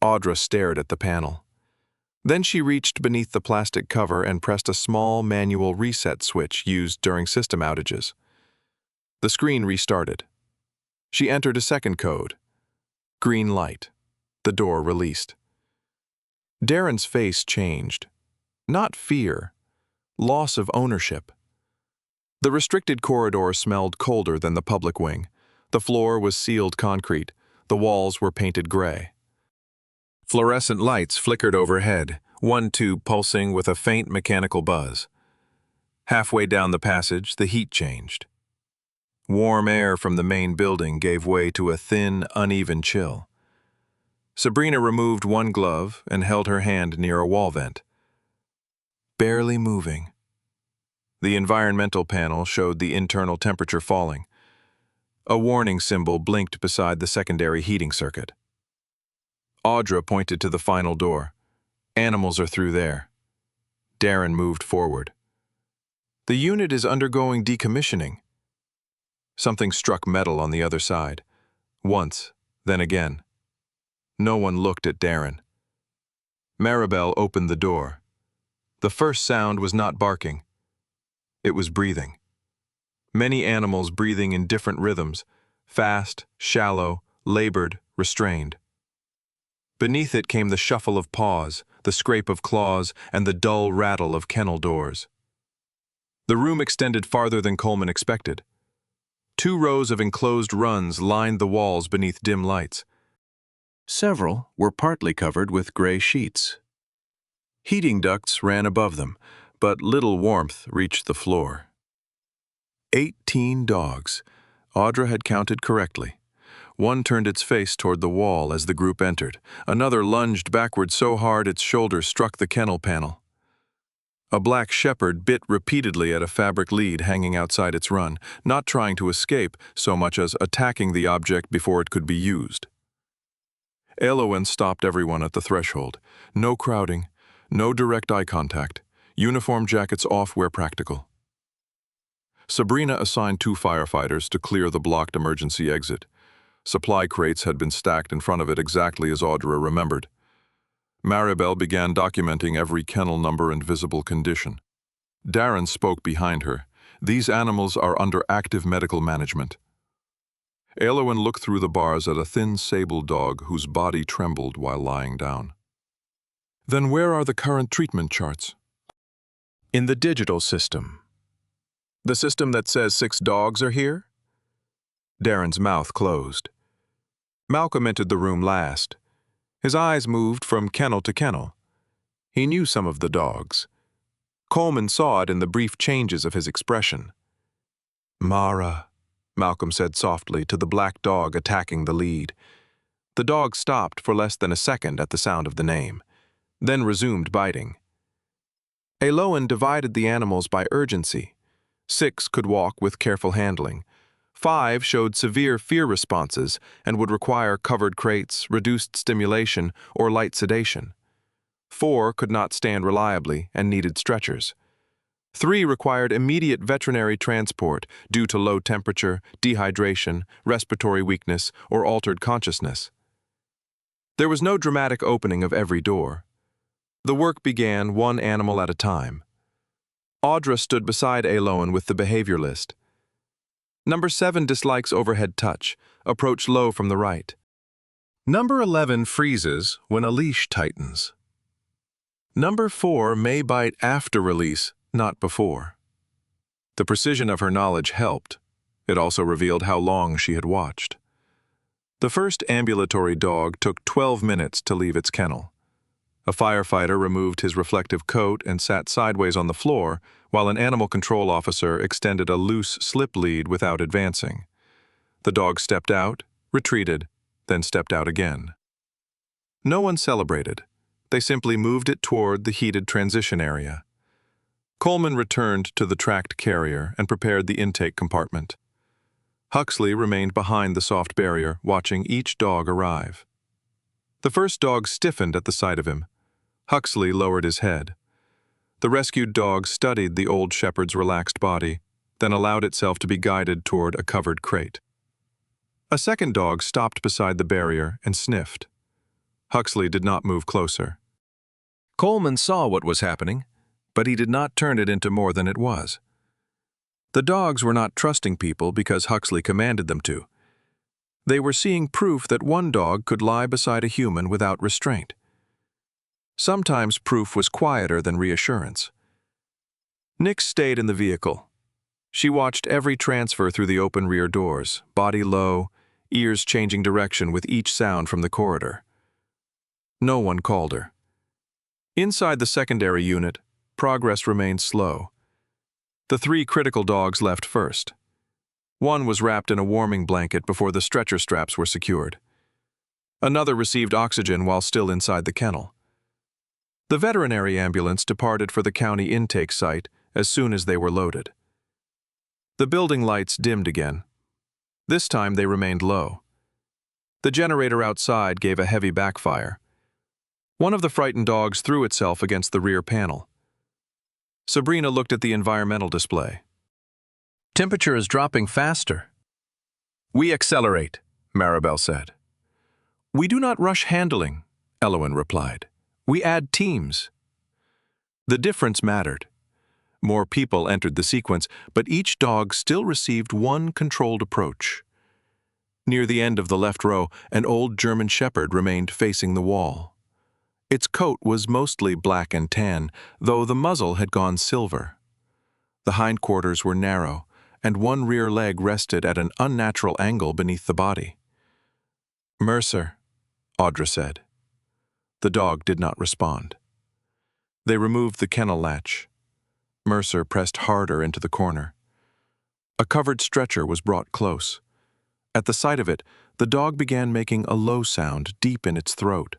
Audra stared at the panel. Then she reached beneath the plastic cover and pressed a small manual reset switch used during system outages. The screen restarted. She entered a second code. Green light. The door released. Darren's face changed. Not fear. Loss of ownership. The restricted corridor smelled colder than the public wing. The floor was sealed concrete. The walls were painted gray. Fluorescent lights flickered overhead, one tube pulsing with a faint mechanical buzz. Halfway down the passage, the heat changed. Warm air from the main building gave way to a thin, uneven chill. Sabrina removed one glove and held her hand near a wall vent. Barely moving. The environmental panel showed the internal temperature falling. A warning symbol blinked beside the secondary heating circuit. Audra pointed to the final door. "Animals are through there." Darren moved forward. "The unit is undergoing decommissioning." Something struck metal on the other side. Once, then again. No one looked at Darren. Maribel opened the door. The first sound was not barking. It was breathing. Many animals breathing in different rhythms, fast, shallow, labored, restrained. Beneath it came the shuffle of paws, the scrape of claws, and the dull rattle of kennel doors. The room extended farther than Coleman expected. 2 rows of enclosed runs lined the walls beneath dim lights. Several were partly covered with gray sheets. Heating ducts ran above them, but little warmth reached the floor. 18 dogs. Audra had counted correctly. One turned its face toward the wall as the group entered. Another lunged backward so hard its shoulder struck the kennel panel. A black shepherd bit repeatedly at a fabric lead hanging outside its run, not trying to escape so much as attacking the object before it could be used. Elowen stopped everyone at the threshold. No crowding, no direct eye contact. Uniform jackets off where practical. Sabrina assigned 2 firefighters to clear the blocked emergency exit. Supply crates had been stacked in front of it exactly as Audra remembered. Maribel began documenting every kennel number and visible condition. Darren spoke behind her. These animals are under active medical management. Elowen looked through the bars at a thin sable dog whose body trembled while lying down. Then where are the current treatment charts? In the digital system. The system that says 6 dogs are here? Darren's mouth closed. Malcolm entered the room last. His eyes moved from kennel to kennel. He knew some of the dogs. Coleman saw it in the brief changes of his expression. Mara, Malcolm said softly to the black dog attacking the lead. The dog stopped for less than a second at the sound of the name, then resumed biting. Elowen divided the animals by urgency. 6 could walk with careful handling. 5 showed severe fear responses and would require covered crates, reduced stimulation, or light sedation. 4 could not stand reliably and needed stretchers. 3 required immediate veterinary transport due to low temperature, dehydration, respiratory weakness, or altered consciousness. There was no dramatic opening of every door. The work began 1 animal at a time. Audra stood beside Elowen with the behavior list. Number 7 dislikes overhead touch. Approach low from the right. Number 11 freezes when a leash tightens. Number 4 may bite after release, not before. The precision of her knowledge helped. It also revealed how long she had watched. The first ambulatory dog took 12 minutes to leave its kennel. A firefighter removed his reflective coat and sat sideways on the floor, while an animal control officer extended a loose slip lead without advancing. The dog stepped out, retreated, then stepped out again. No one celebrated. They simply moved it toward the heated transition area. Coleman returned to the tracked carrier and prepared the intake compartment. Huxley remained behind the soft barrier, watching each dog arrive. The first dog stiffened at the sight of him. Huxley lowered his head. The rescued dog studied the old shepherd's relaxed body, then allowed itself to be guided toward a covered crate. A second dog stopped beside the barrier and sniffed. Huxley did not move closer. Coleman saw what was happening, but he did not turn it into more than it was. The dogs were not trusting people because Huxley commanded them to. They were seeing proof that one dog could lie beside a human without restraint. Sometimes proof was quieter than reassurance. Nix stayed in the vehicle. She watched every transfer through the open rear doors, body low, ears changing direction with each sound from the corridor. No one called her. Inside the secondary unit, progress remained slow. The 3 critical dogs left first. One was wrapped in a warming blanket before the stretcher straps were secured. Another received oxygen while still inside the kennel. The veterinary ambulance departed for the county intake site as soon as they were loaded. The building lights dimmed again. This time they remained low. The generator outside gave a heavy backfire. One of the frightened dogs threw itself against the rear panel. Sabrina looked at the environmental display. Temperature is dropping faster. We accelerate, Maribel said. We do not rush handling, Elowen replied. We add teams. The difference mattered. More people entered the sequence, but each dog still received one controlled approach. Near the end of the left row, an old German shepherd remained facing the wall. Its coat was mostly black and tan, though the muzzle had gone silver. The hindquarters were narrow, and one rear leg rested at an unnatural angle beneath the body. "Mercer," Audra said. The dog did not respond. They removed the kennel latch. Mercer pressed harder into the corner. A covered stretcher was brought close. At the sight of it, the dog began making a low sound deep in its throat.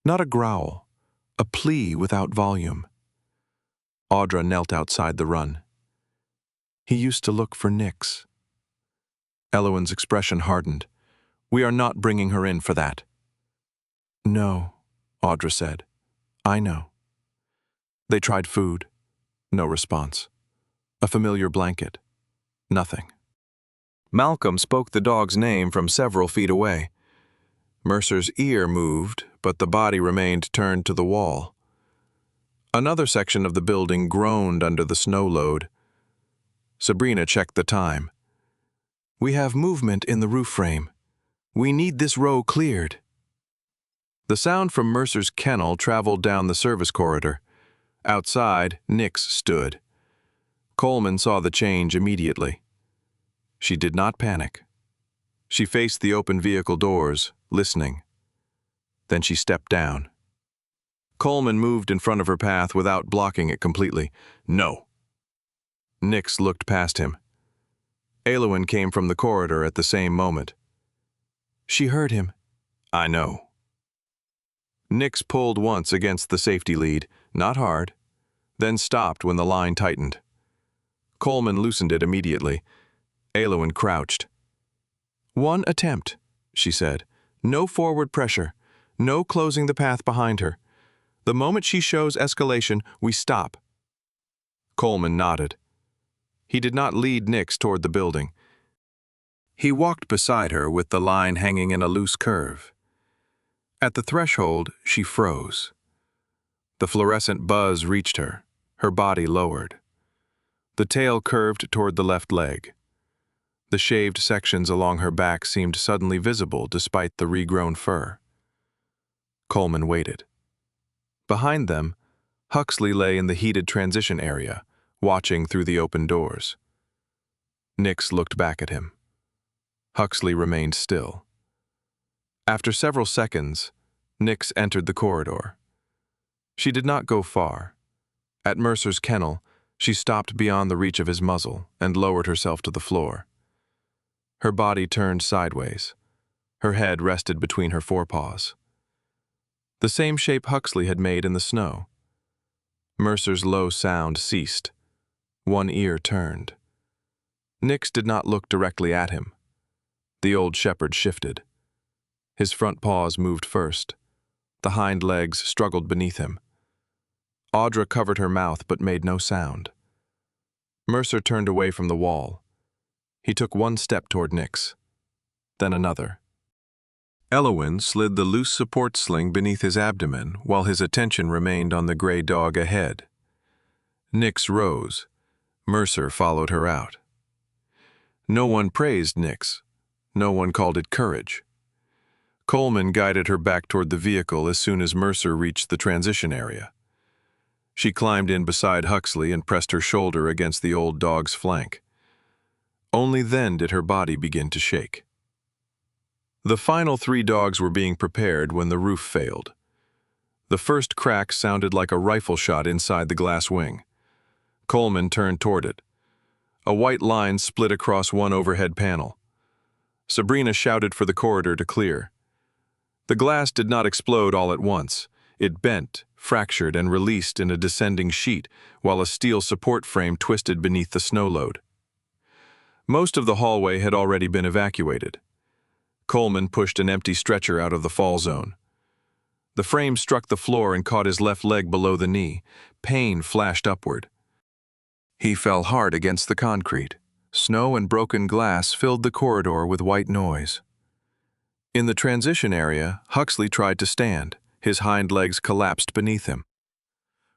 Not a growl, a plea without volume. Audra knelt outside the run. "He used to look for Nix." Elowen's expression hardened. "We are not bringing her in for that." "No," Audra said. "I know." They tried food. No response. A familiar blanket. Nothing. Malcolm spoke the dog's name from several feet away. Mercer's ear moved, but the body remained turned to the wall. Another section of the building groaned under the snow load. Sabrina checked the time. "We have movement in the roof frame. We need this row cleared." The sound from Mercer's kennel traveled down the service corridor. Outside, Nix stood. Coleman saw the change immediately. She did not panic. She faced the open vehicle doors, listening. Then she stepped down. Coleman moved in front of her path without blocking it completely. "No." Nix looked past him. Elowen came from the corridor at the same moment. "She heard him." "I know." Nix pulled once against the safety lead, not hard, then stopped when the line tightened. Coleman loosened it immediately. Elowen crouched. "One attempt," she said. "No forward pressure. No closing the path behind her. The moment she shows escalation, we stop." Coleman nodded. He did not lead Nix toward the building. He walked beside her with the line hanging in a loose curve. At the threshold, she froze. The fluorescent buzz reached her. Her body lowered. The tail curved toward the left leg. The shaved sections along her back seemed suddenly visible despite the regrown fur. Coleman waited. Behind them, Huxley lay in the heated transition area, watching through the open doors. Nix looked back at him. Huxley remained still. After several seconds, Nix entered the corridor. She did not go far. At Mercer's kennel, she stopped beyond the reach of his muzzle and lowered herself to the floor. Her body turned sideways. Her head rested between her forepaws. The same shape Huxley had made in the snow. Mercer's low sound ceased. One ear turned. Nix did not look directly at him. The old shepherd shifted. His front paws moved first. The hind legs struggled beneath him. Audra covered her mouth but made no sound. Mercer turned away from the wall. He took one step toward Nix, then another. Elowen slid the loose support sling beneath his abdomen while his attention remained on the gray dog ahead. Nix rose. Mercer followed her out. No one praised Nix. No one called it courage. Coleman guided her back toward the vehicle as soon as Mercer reached the transition area. She climbed in beside Huxley and pressed her shoulder against the old dog's flank. Only then did her body begin to shake. The final 3 dogs were being prepared when the roof failed. The first crack sounded like a rifle shot inside the glass wing. Coleman turned toward it. A white line split across one overhead panel. Sabrina shouted for the corridor to clear. The glass did not explode all at once. It bent, fractured, and released in a descending sheet, while a steel support frame twisted beneath the snow load. Most of the hallway had already been evacuated. Coleman pushed an empty stretcher out of the fall zone. The frame struck the floor and caught his left leg below the knee. Pain flashed upward. He fell hard against the concrete. Snow and broken glass filled the corridor with white noise. In the transition area, Huxley tried to stand. His hind legs collapsed beneath him.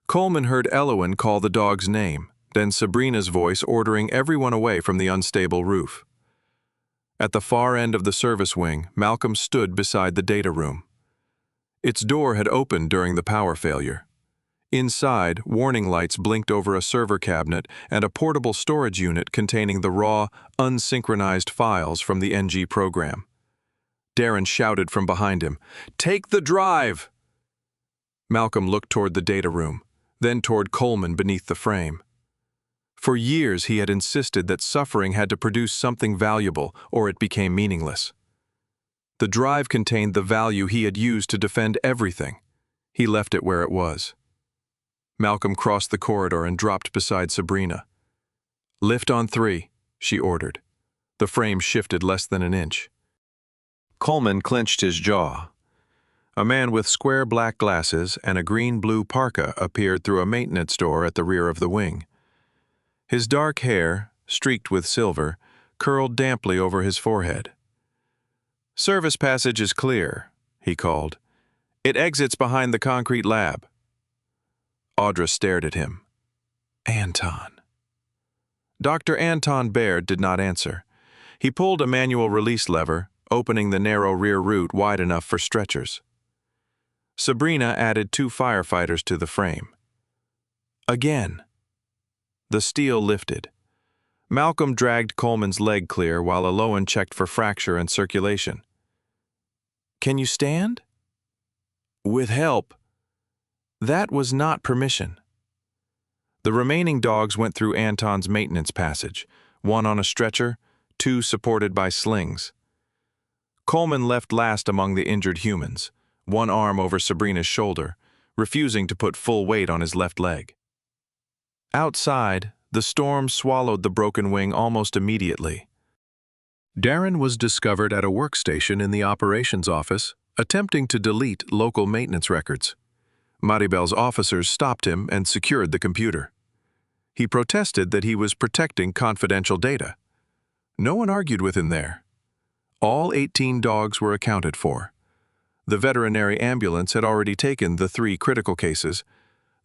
Coleman heard Elowen call the dog's name, then Sabrina's voice ordering everyone away from the unstable roof. At the far end of the service wing, Malcolm stood beside the data room. Its door had opened during the power failure. Inside, warning lights blinked over a server cabinet and a portable storage unit containing the raw, unsynchronized files from the NG program. Darren shouted from behind him, "Take the drive!" Malcolm looked toward the data room, then toward Coleman beneath the frame. For years he had insisted that suffering had to produce something valuable or it became meaningless. The drive contained the value he had used to defend everything. He left it where it was. Malcolm crossed the corridor and dropped beside Sabrina. "Lift on 3, she ordered. The frame shifted less than an inch. Coleman clenched his jaw. A man with square black glasses and a green-blue parka appeared through a maintenance door at the rear of the wing. His dark hair, streaked with silver, curled damply over his forehead. "Service passage is clear," he called. "It exits behind the concrete lab." Audra stared at him. Anton. Dr. Anton Baird did not answer. He pulled a manual release lever, opening the narrow rear route wide enough for stretchers. Sabrina added 2 firefighters to the frame. Again. The steel lifted. Malcolm dragged Coleman's leg clear while Aloan checked for fracture and circulation. "Can you stand?" "With help." That was not permission. The remaining dogs went through Anton's maintenance passage, 1 on a stretcher, 2 supported by slings. Coleman left last among the injured humans, 1 arm over Sabrina's shoulder, refusing to put full weight on his left leg. Outside, the storm swallowed the broken wing almost immediately. Darren was discovered at a workstation in the operations office, attempting to delete local maintenance records. Maribel's officers stopped him and secured the computer. He protested that he was protecting confidential data. No one argued with him there. All 18 dogs were accounted for. The veterinary ambulance had already taken the 3 critical cases.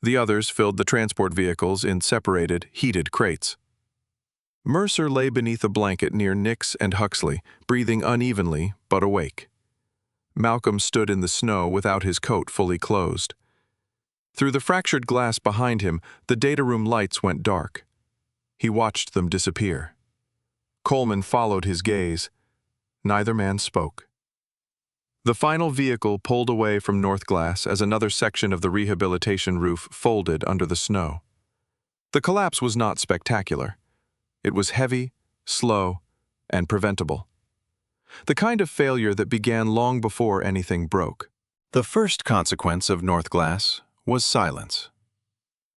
The others filled the transport vehicles in separated, heated crates. Mercer lay beneath a blanket near Nix and Huxley, breathing unevenly but awake. Malcolm stood in the snow without his coat fully closed. Through the fractured glass behind him, the data room lights went dark. He watched them disappear. Coleman followed his gaze. Neither man spoke. The final vehicle pulled away from North Glass as another section of the rehabilitation roof folded under the snow. The collapse was not spectacular. It was heavy, slow, and preventable. The kind of failure that began long before anything broke. The first consequence of North Glass was silence.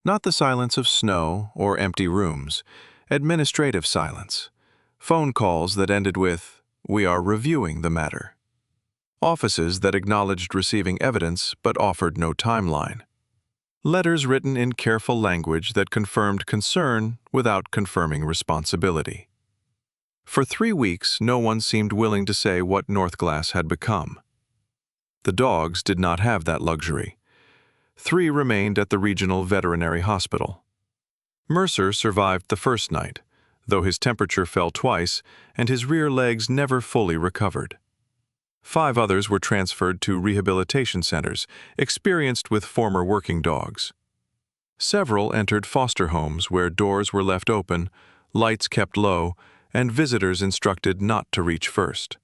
Not the silence of snow or empty rooms, administrative silence. Phone calls that ended with, "We are reviewing the matter." Offices that acknowledged receiving evidence but offered no timeline. Letters written in careful language that confirmed concern without confirming responsibility. For 3 weeks, no one seemed willing to say what North Glass had become. The dogs did not have that luxury. 3 remained at the regional veterinary hospital. Mercer survived the first night, though his temperature fell twice and his rear legs never fully recovered. 5 others were transferred to rehabilitation centers, experienced with former working dogs. Several entered foster homes where doors were left open, lights kept low, and visitors instructed not to reach first.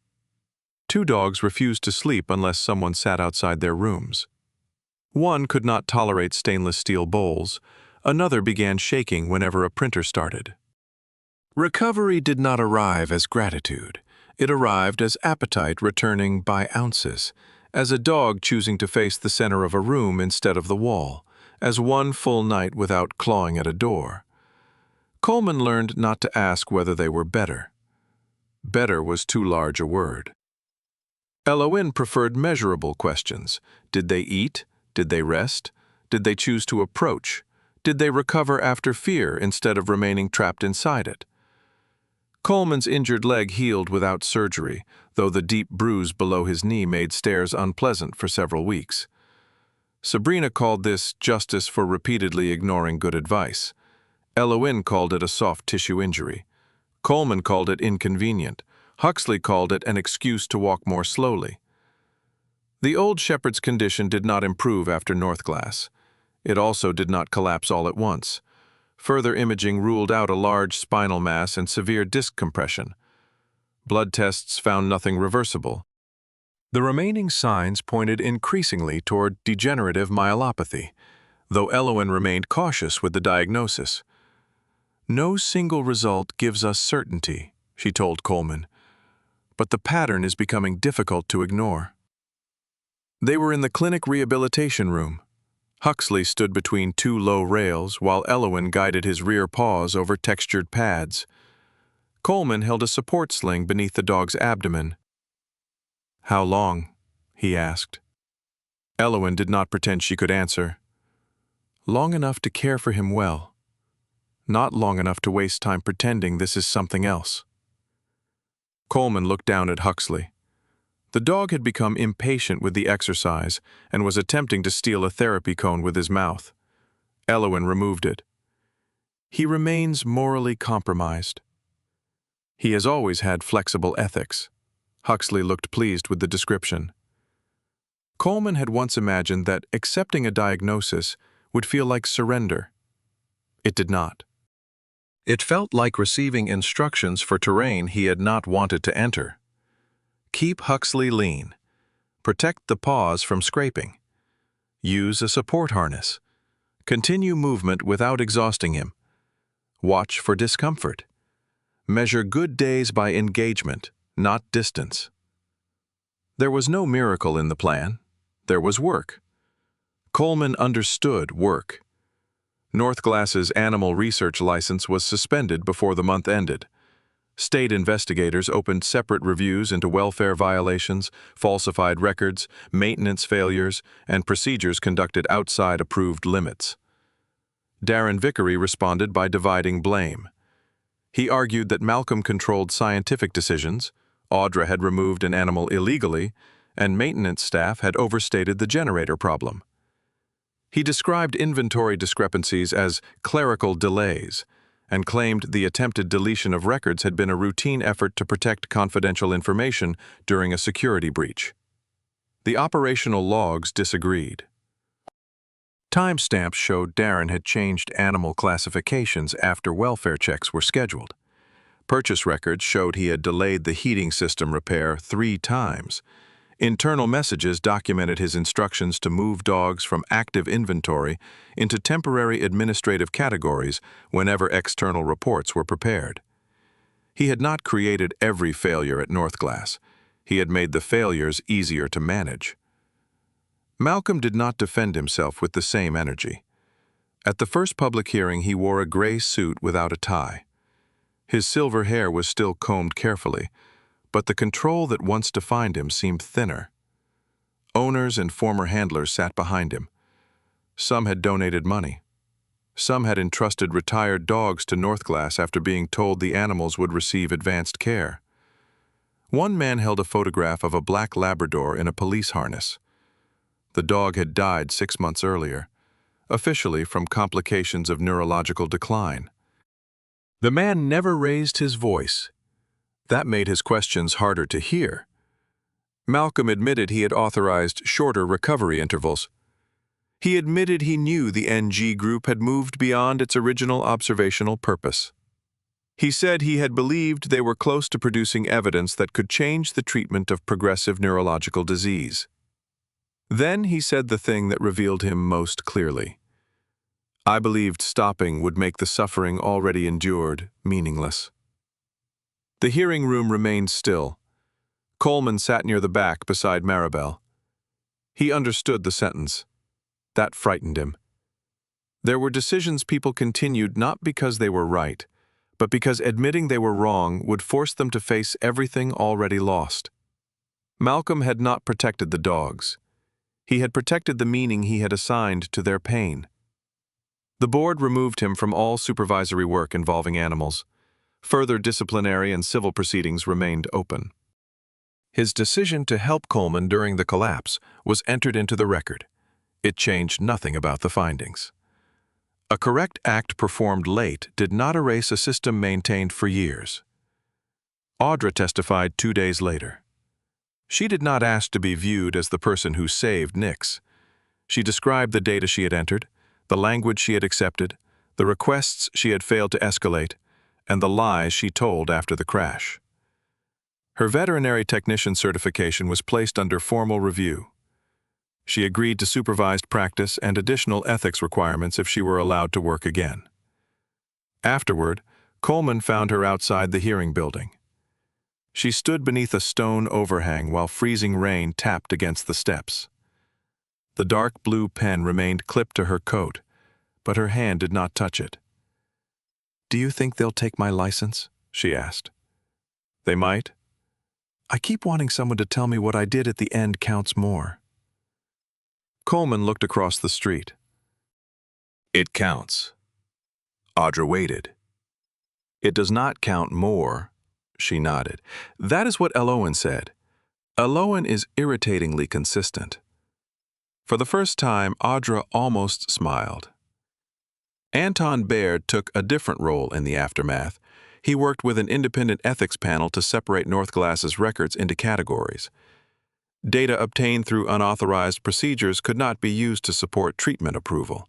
2 dogs refused to sleep unless someone sat outside their rooms. 1 could not tolerate stainless steel bowls. Another began shaking whenever a printer started. Recovery did not arrive as gratitude. It arrived as appetite returning by ounces, as a dog choosing to face the center of a room instead of the wall, as 1 full night without clawing at a door. Coleman learned not to ask whether they were better. Better was too large a word. Eloin preferred measurable questions. Did they eat? Did they rest? Did they choose to approach? Did they recover after fear instead of remaining trapped inside it? Coleman's injured leg healed without surgery, though the deep bruise below his knee made stairs unpleasant for several weeks. Sabrina called this justice for repeatedly ignoring good advice. Eloin called it a soft tissue injury. Coleman called it inconvenient. Huxley called it an excuse to walk more slowly. The old shepherd's condition did not improve after Northglass. It also did not collapse all at once. Further imaging ruled out a large spinal mass and severe disc compression. Blood tests found nothing reversible. The remaining signs pointed increasingly toward degenerative myelopathy, though Elowen remained cautious with the diagnosis. "No single result gives us certainty," she told Coleman, "but the pattern is becoming difficult to ignore." They were in the clinic rehabilitation room. Huxley stood between two low rails while Elowen guided his rear paws over textured pads. Coleman held a support sling beneath the dog's abdomen. "How long?" he asked. Elowen did not pretend she could answer. "Long enough to care for him well. Not long enough to waste time pretending this is something else." Coleman looked down at Huxley. The dog had become impatient with the exercise and was attempting to steal a therapy cone with his mouth. Elowen removed it. "He remains morally compromised. He has always had flexible ethics." Huxley looked pleased with the description. Coleman had once imagined that accepting a diagnosis would feel like surrender. It did not. It felt like receiving instructions for terrain he had not wanted to enter. Keep Huxley lean. Protect the paws from scraping. Use a support harness. Continue movement without exhausting him. Watch for discomfort. Measure good days by engagement, not distance. There was no miracle in the plan. There was work. Coleman understood work. Northglass's animal research license was suspended before the month ended. State investigators opened separate reviews into welfare violations, falsified records, maintenance failures, and procedures conducted outside approved limits. Darren Vickery responded by dividing blame. He argued that Malcolm controlled scientific decisions, Audra had removed an animal illegally, and maintenance staff had overstated the generator problem. He described inventory discrepancies as clerical delays and claimed the attempted deletion of records had been a routine effort to protect confidential information during a security breach. The operational logs disagreed. Timestamps showed Darren had changed animal classifications after welfare checks were scheduled. Purchase records showed he had delayed the heating system repair 3 times. Internal messages documented his instructions to move dogs from active inventory into temporary administrative categories whenever external reports were prepared. He had not created every failure at Northglass. He had made the failures easier to manage. Malcolm did not defend himself with the same energy. At the first public hearing, he wore a gray suit without a tie. His silver hair was still combed carefully, but the control that once defined him seemed thinner. Owners and former handlers sat behind him. Some had donated money. Some had entrusted retired dogs to Northglass after being told the animals would receive advanced care. One man held a photograph of a black Labrador in a police harness. The dog had died 6 months earlier, officially from complications of neurological decline. The man never raised his voice. That made his questions harder to hear. Malcolm admitted he had authorized shorter recovery intervals. He admitted he knew the NG group had moved beyond its original observational purpose. He said he had believed they were close to producing evidence that could change the treatment of progressive neurological disease. Then he said the thing that revealed him most clearly. "I believed stopping would make the suffering already endured meaningless." The hearing room remained still. Coleman sat near the back beside Maribel. He understood the sentence. That frightened him. There were decisions people continued not because they were right, but because admitting they were wrong would force them to face everything already lost. Malcolm had not protected the dogs. He had protected the meaning he had assigned to their pain. The board removed him from all supervisory work involving animals. Further disciplinary and civil proceedings remained open. His decision to help Coleman during the collapse was entered into the record. It changed nothing about the findings. A correct act performed late did not erase a system maintained for years. Audra testified 2 days later. She did not ask to be viewed as the person who saved Nix. She described the data she had entered, the language she had accepted, the requests she had failed to escalate, and the lies she told after the crash. Her veterinary technician certification was placed under formal review. She agreed to supervised practice and additional ethics requirements if she were allowed to work again. Afterward, Coleman found her outside the hearing building. She stood beneath a stone overhang while freezing rain tapped against the steps. The dark blue pen remained clipped to her coat, but her hand did not touch it. "Do you think they'll take my license?" she asked. "They might. I keep wanting someone to tell me what I did at the end counts more." Coleman looked across the street. "It counts." Audra waited. "It does not count more," she nodded. "That is what Elowen said. Elowen is irritatingly consistent." For the first time, Audra almost smiled. Anton Baird took a different role in the aftermath. He worked with an independent ethics panel to separate Northglass's records into categories. Data obtained through unauthorized procedures could not be used to support treatment approval.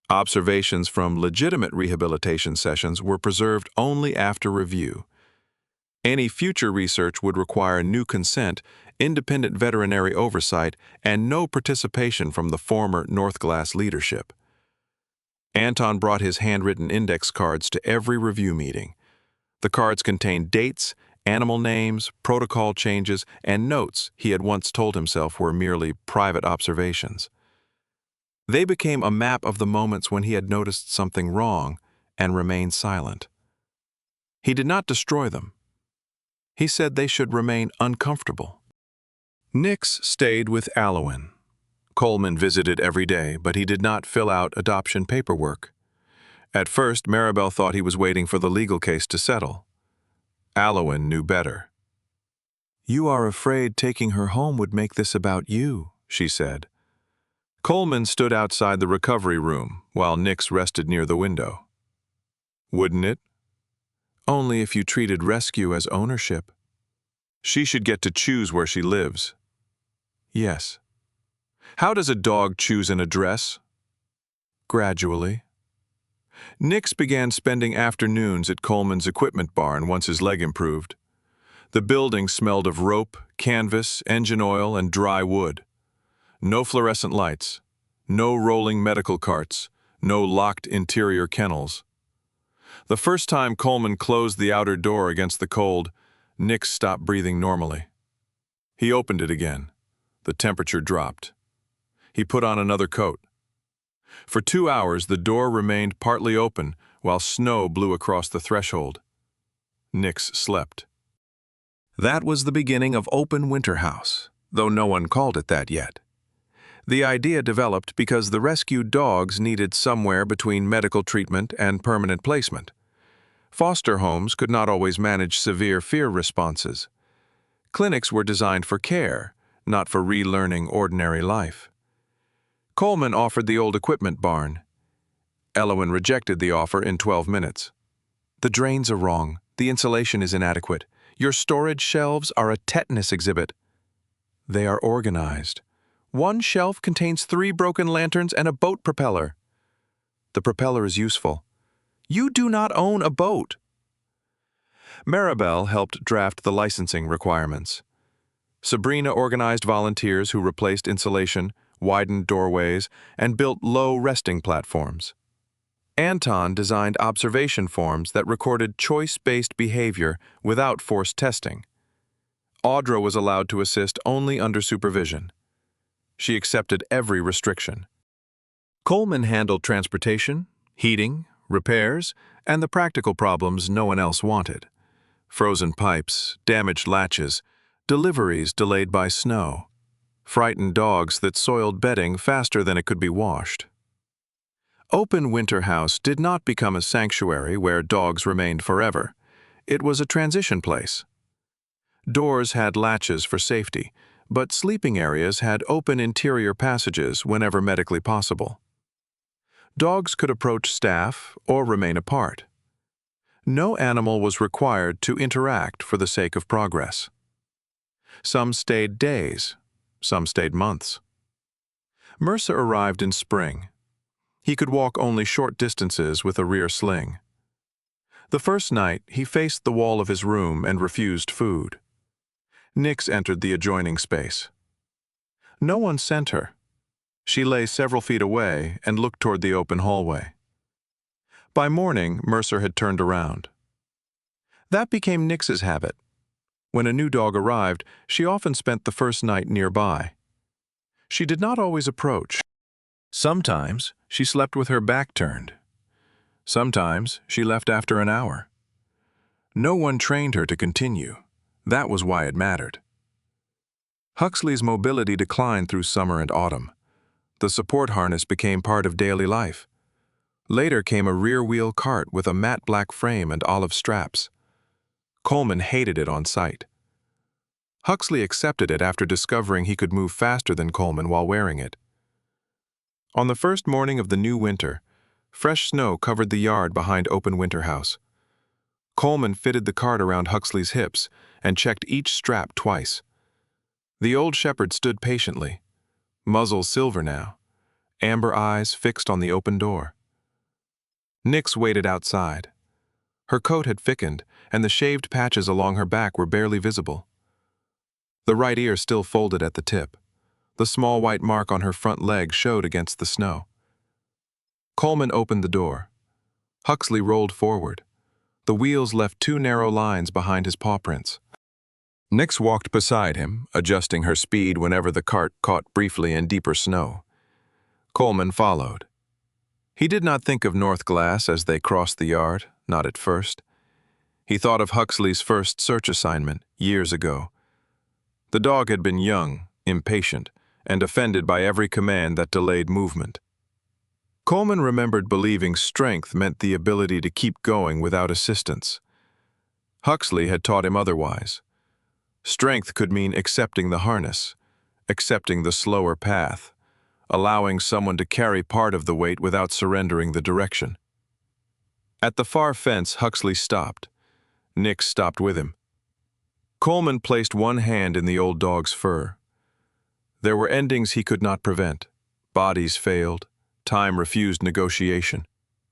Observations from legitimate rehabilitation sessions were preserved only after review. Any future research would require new consent, independent veterinary oversight, and no participation from the former Northglass leadership. Anton brought his handwritten index cards to every review meeting. The cards contained dates, animal names, protocol changes, and notes he had once told himself were merely private observations. They became a map of the moments when he had noticed something wrong and remained silent. He did not destroy them. He said they should remain uncomfortable. Nix stayed with Elowen. Coleman visited every day, but he did not fill out adoption paperwork. At first, Maribel thought he was waiting for the legal case to settle. Elowen knew better. "You are afraid taking her home would make this about you," she said. Coleman stood outside the recovery room while Nix rested near the window. "Wouldn't it?" "Only if you treated rescue as ownership." "She should get to choose where she lives." "Yes." "How does a dog choose an address?" "Gradually." Nix began spending afternoons at Coleman's equipment barn once his leg improved. The building smelled of rope, canvas, engine oil, and dry wood. No fluorescent lights, no rolling medical carts, no locked interior kennels. The first time Coleman closed the outer door against the cold, Nix stopped breathing normally. He opened it again. The temperature dropped. He put on another coat. For 2 hours, the door remained partly open while snow blew across the threshold. Nix slept. That was the beginning of Open Winter House, though no one called it that yet. The idea developed because the rescued dogs needed somewhere between medical treatment and permanent placement. Foster homes could not always manage severe fear responses. Clinics were designed for care, not for relearning ordinary life. Coleman offered the old equipment barn. Elowen rejected the offer in 12 minutes. "The drains are wrong. The insulation is inadequate. Your storage shelves are a tetanus exhibit." "They are organized. One shelf contains 3 broken lanterns and a boat propeller." "The propeller is useful." "You do not own a boat." Maribel helped draft the licensing requirements. Sabrina organized volunteers who replaced insulation, widened doorways, and built low resting platforms. Anton designed observation forms that recorded choice-based behavior without forced testing. Audra was allowed to assist only under supervision. She accepted every restriction. Coleman handled transportation, heating, repairs, and the practical problems no one else wanted. Frozen pipes, damaged latches, deliveries delayed by snow, frightened dogs that soiled bedding faster than it could be washed. Open Winter House did not become a sanctuary where dogs remained forever. It was a transition place. Doors had latches for safety, but sleeping areas had open interior passages whenever medically possible. Dogs could approach staff or remain apart. No animal was required to interact for the sake of progress. Some stayed days, some stayed months. Mercer arrived in spring. He could walk only short distances with a rear sling. The first night, he faced the wall of his room and refused food. Nix entered the adjoining space. No one sent her. She lay several feet away and looked toward the open hallway. By morning, Mercer had turned around. That became Nix's habit. When a new dog arrived, she often spent the first night nearby. She did not always approach. Sometimes, she slept with her back turned. Sometimes, she left after an hour. No one trained her to continue. That was why it mattered. Huxley's mobility declined through summer and autumn. The support harness became part of daily life. Later came a rear-wheel cart with a matte black frame and olive straps. Coleman hated it on sight. Huxley accepted it after discovering he could move faster than Coleman while wearing it. On the first morning of the new winter, fresh snow covered the yard behind Open Winter House. Coleman fitted the cart around Huxley's hips and checked each strap twice. The old shepherd stood patiently, muzzle silver now, amber eyes fixed on the open door. Nix waited outside. Her coat had thickened, and the shaved patches along her back were barely visible. The right ear still folded at the tip. The small white mark on her front leg showed against the snow. Coleman opened the door. Huxley rolled forward. The wheels left two narrow lines behind his paw prints. Nix walked beside him, adjusting her speed whenever the cart caught briefly in deeper snow. Coleman followed. He did not think of North Glass as they crossed the yard, not at first. He thought of Huxley's first search assignment, years ago. The dog had been young, impatient, and offended by every command that delayed movement. Coleman remembered believing strength meant the ability to keep going without assistance. Huxley had taught him otherwise. Strength could mean accepting the harness, accepting the slower path, allowing someone to carry part of the weight without surrendering the direction. At the far fence, Huxley stopped. Nix stopped with him. Coleman placed one hand in the old dog's fur. There were endings he could not prevent. Bodies failed. Time refused negotiation.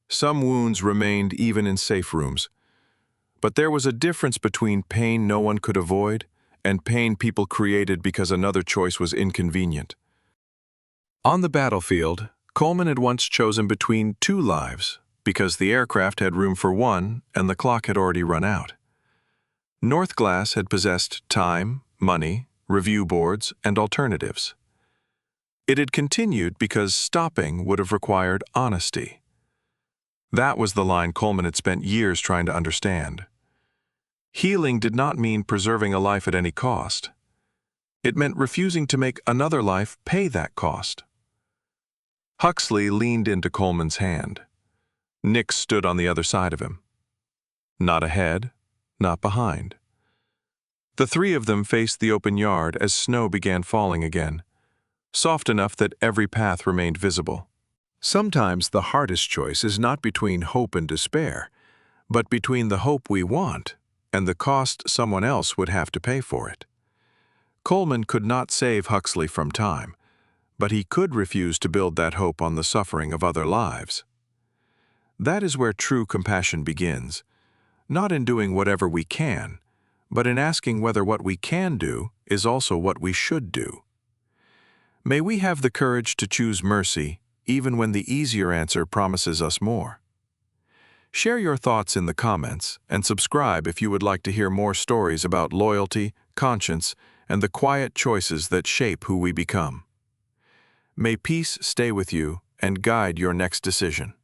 Some wounds remained even in safe rooms. But there was a difference between pain no one could avoid and pain people created because another choice was inconvenient. On the battlefield, Coleman had once chosen between two lives because the aircraft had room for one and the clock had already run out. North Glass had possessed time, money, review boards, and alternatives. It had continued because stopping would have required honesty. That was the line Coleman had spent years trying to understand. Healing did not mean preserving a life at any cost. It meant refusing to make another life pay that cost. Huxley leaned into Coleman's hand. Nix stood on the other side of him. Not ahead, not behind. The three of them faced the open yard as snow began falling again, soft enough that every path remained visible. Sometimes the hardest choice is not between hope and despair, but between the hope we want and the cost someone else would have to pay for it. Coleman could not save Huxley from time, but he could refuse to build that hope on the suffering of other lives. That is where true compassion begins, not in doing whatever we can, but in asking whether what we can do is also what we should do. May we have the courage to choose mercy, even when the easier answer promises us more. Share your thoughts in the comments and subscribe if you would like to hear more stories about loyalty, conscience, and the quiet choices that shape who we become. May peace stay with you and guide your next decision.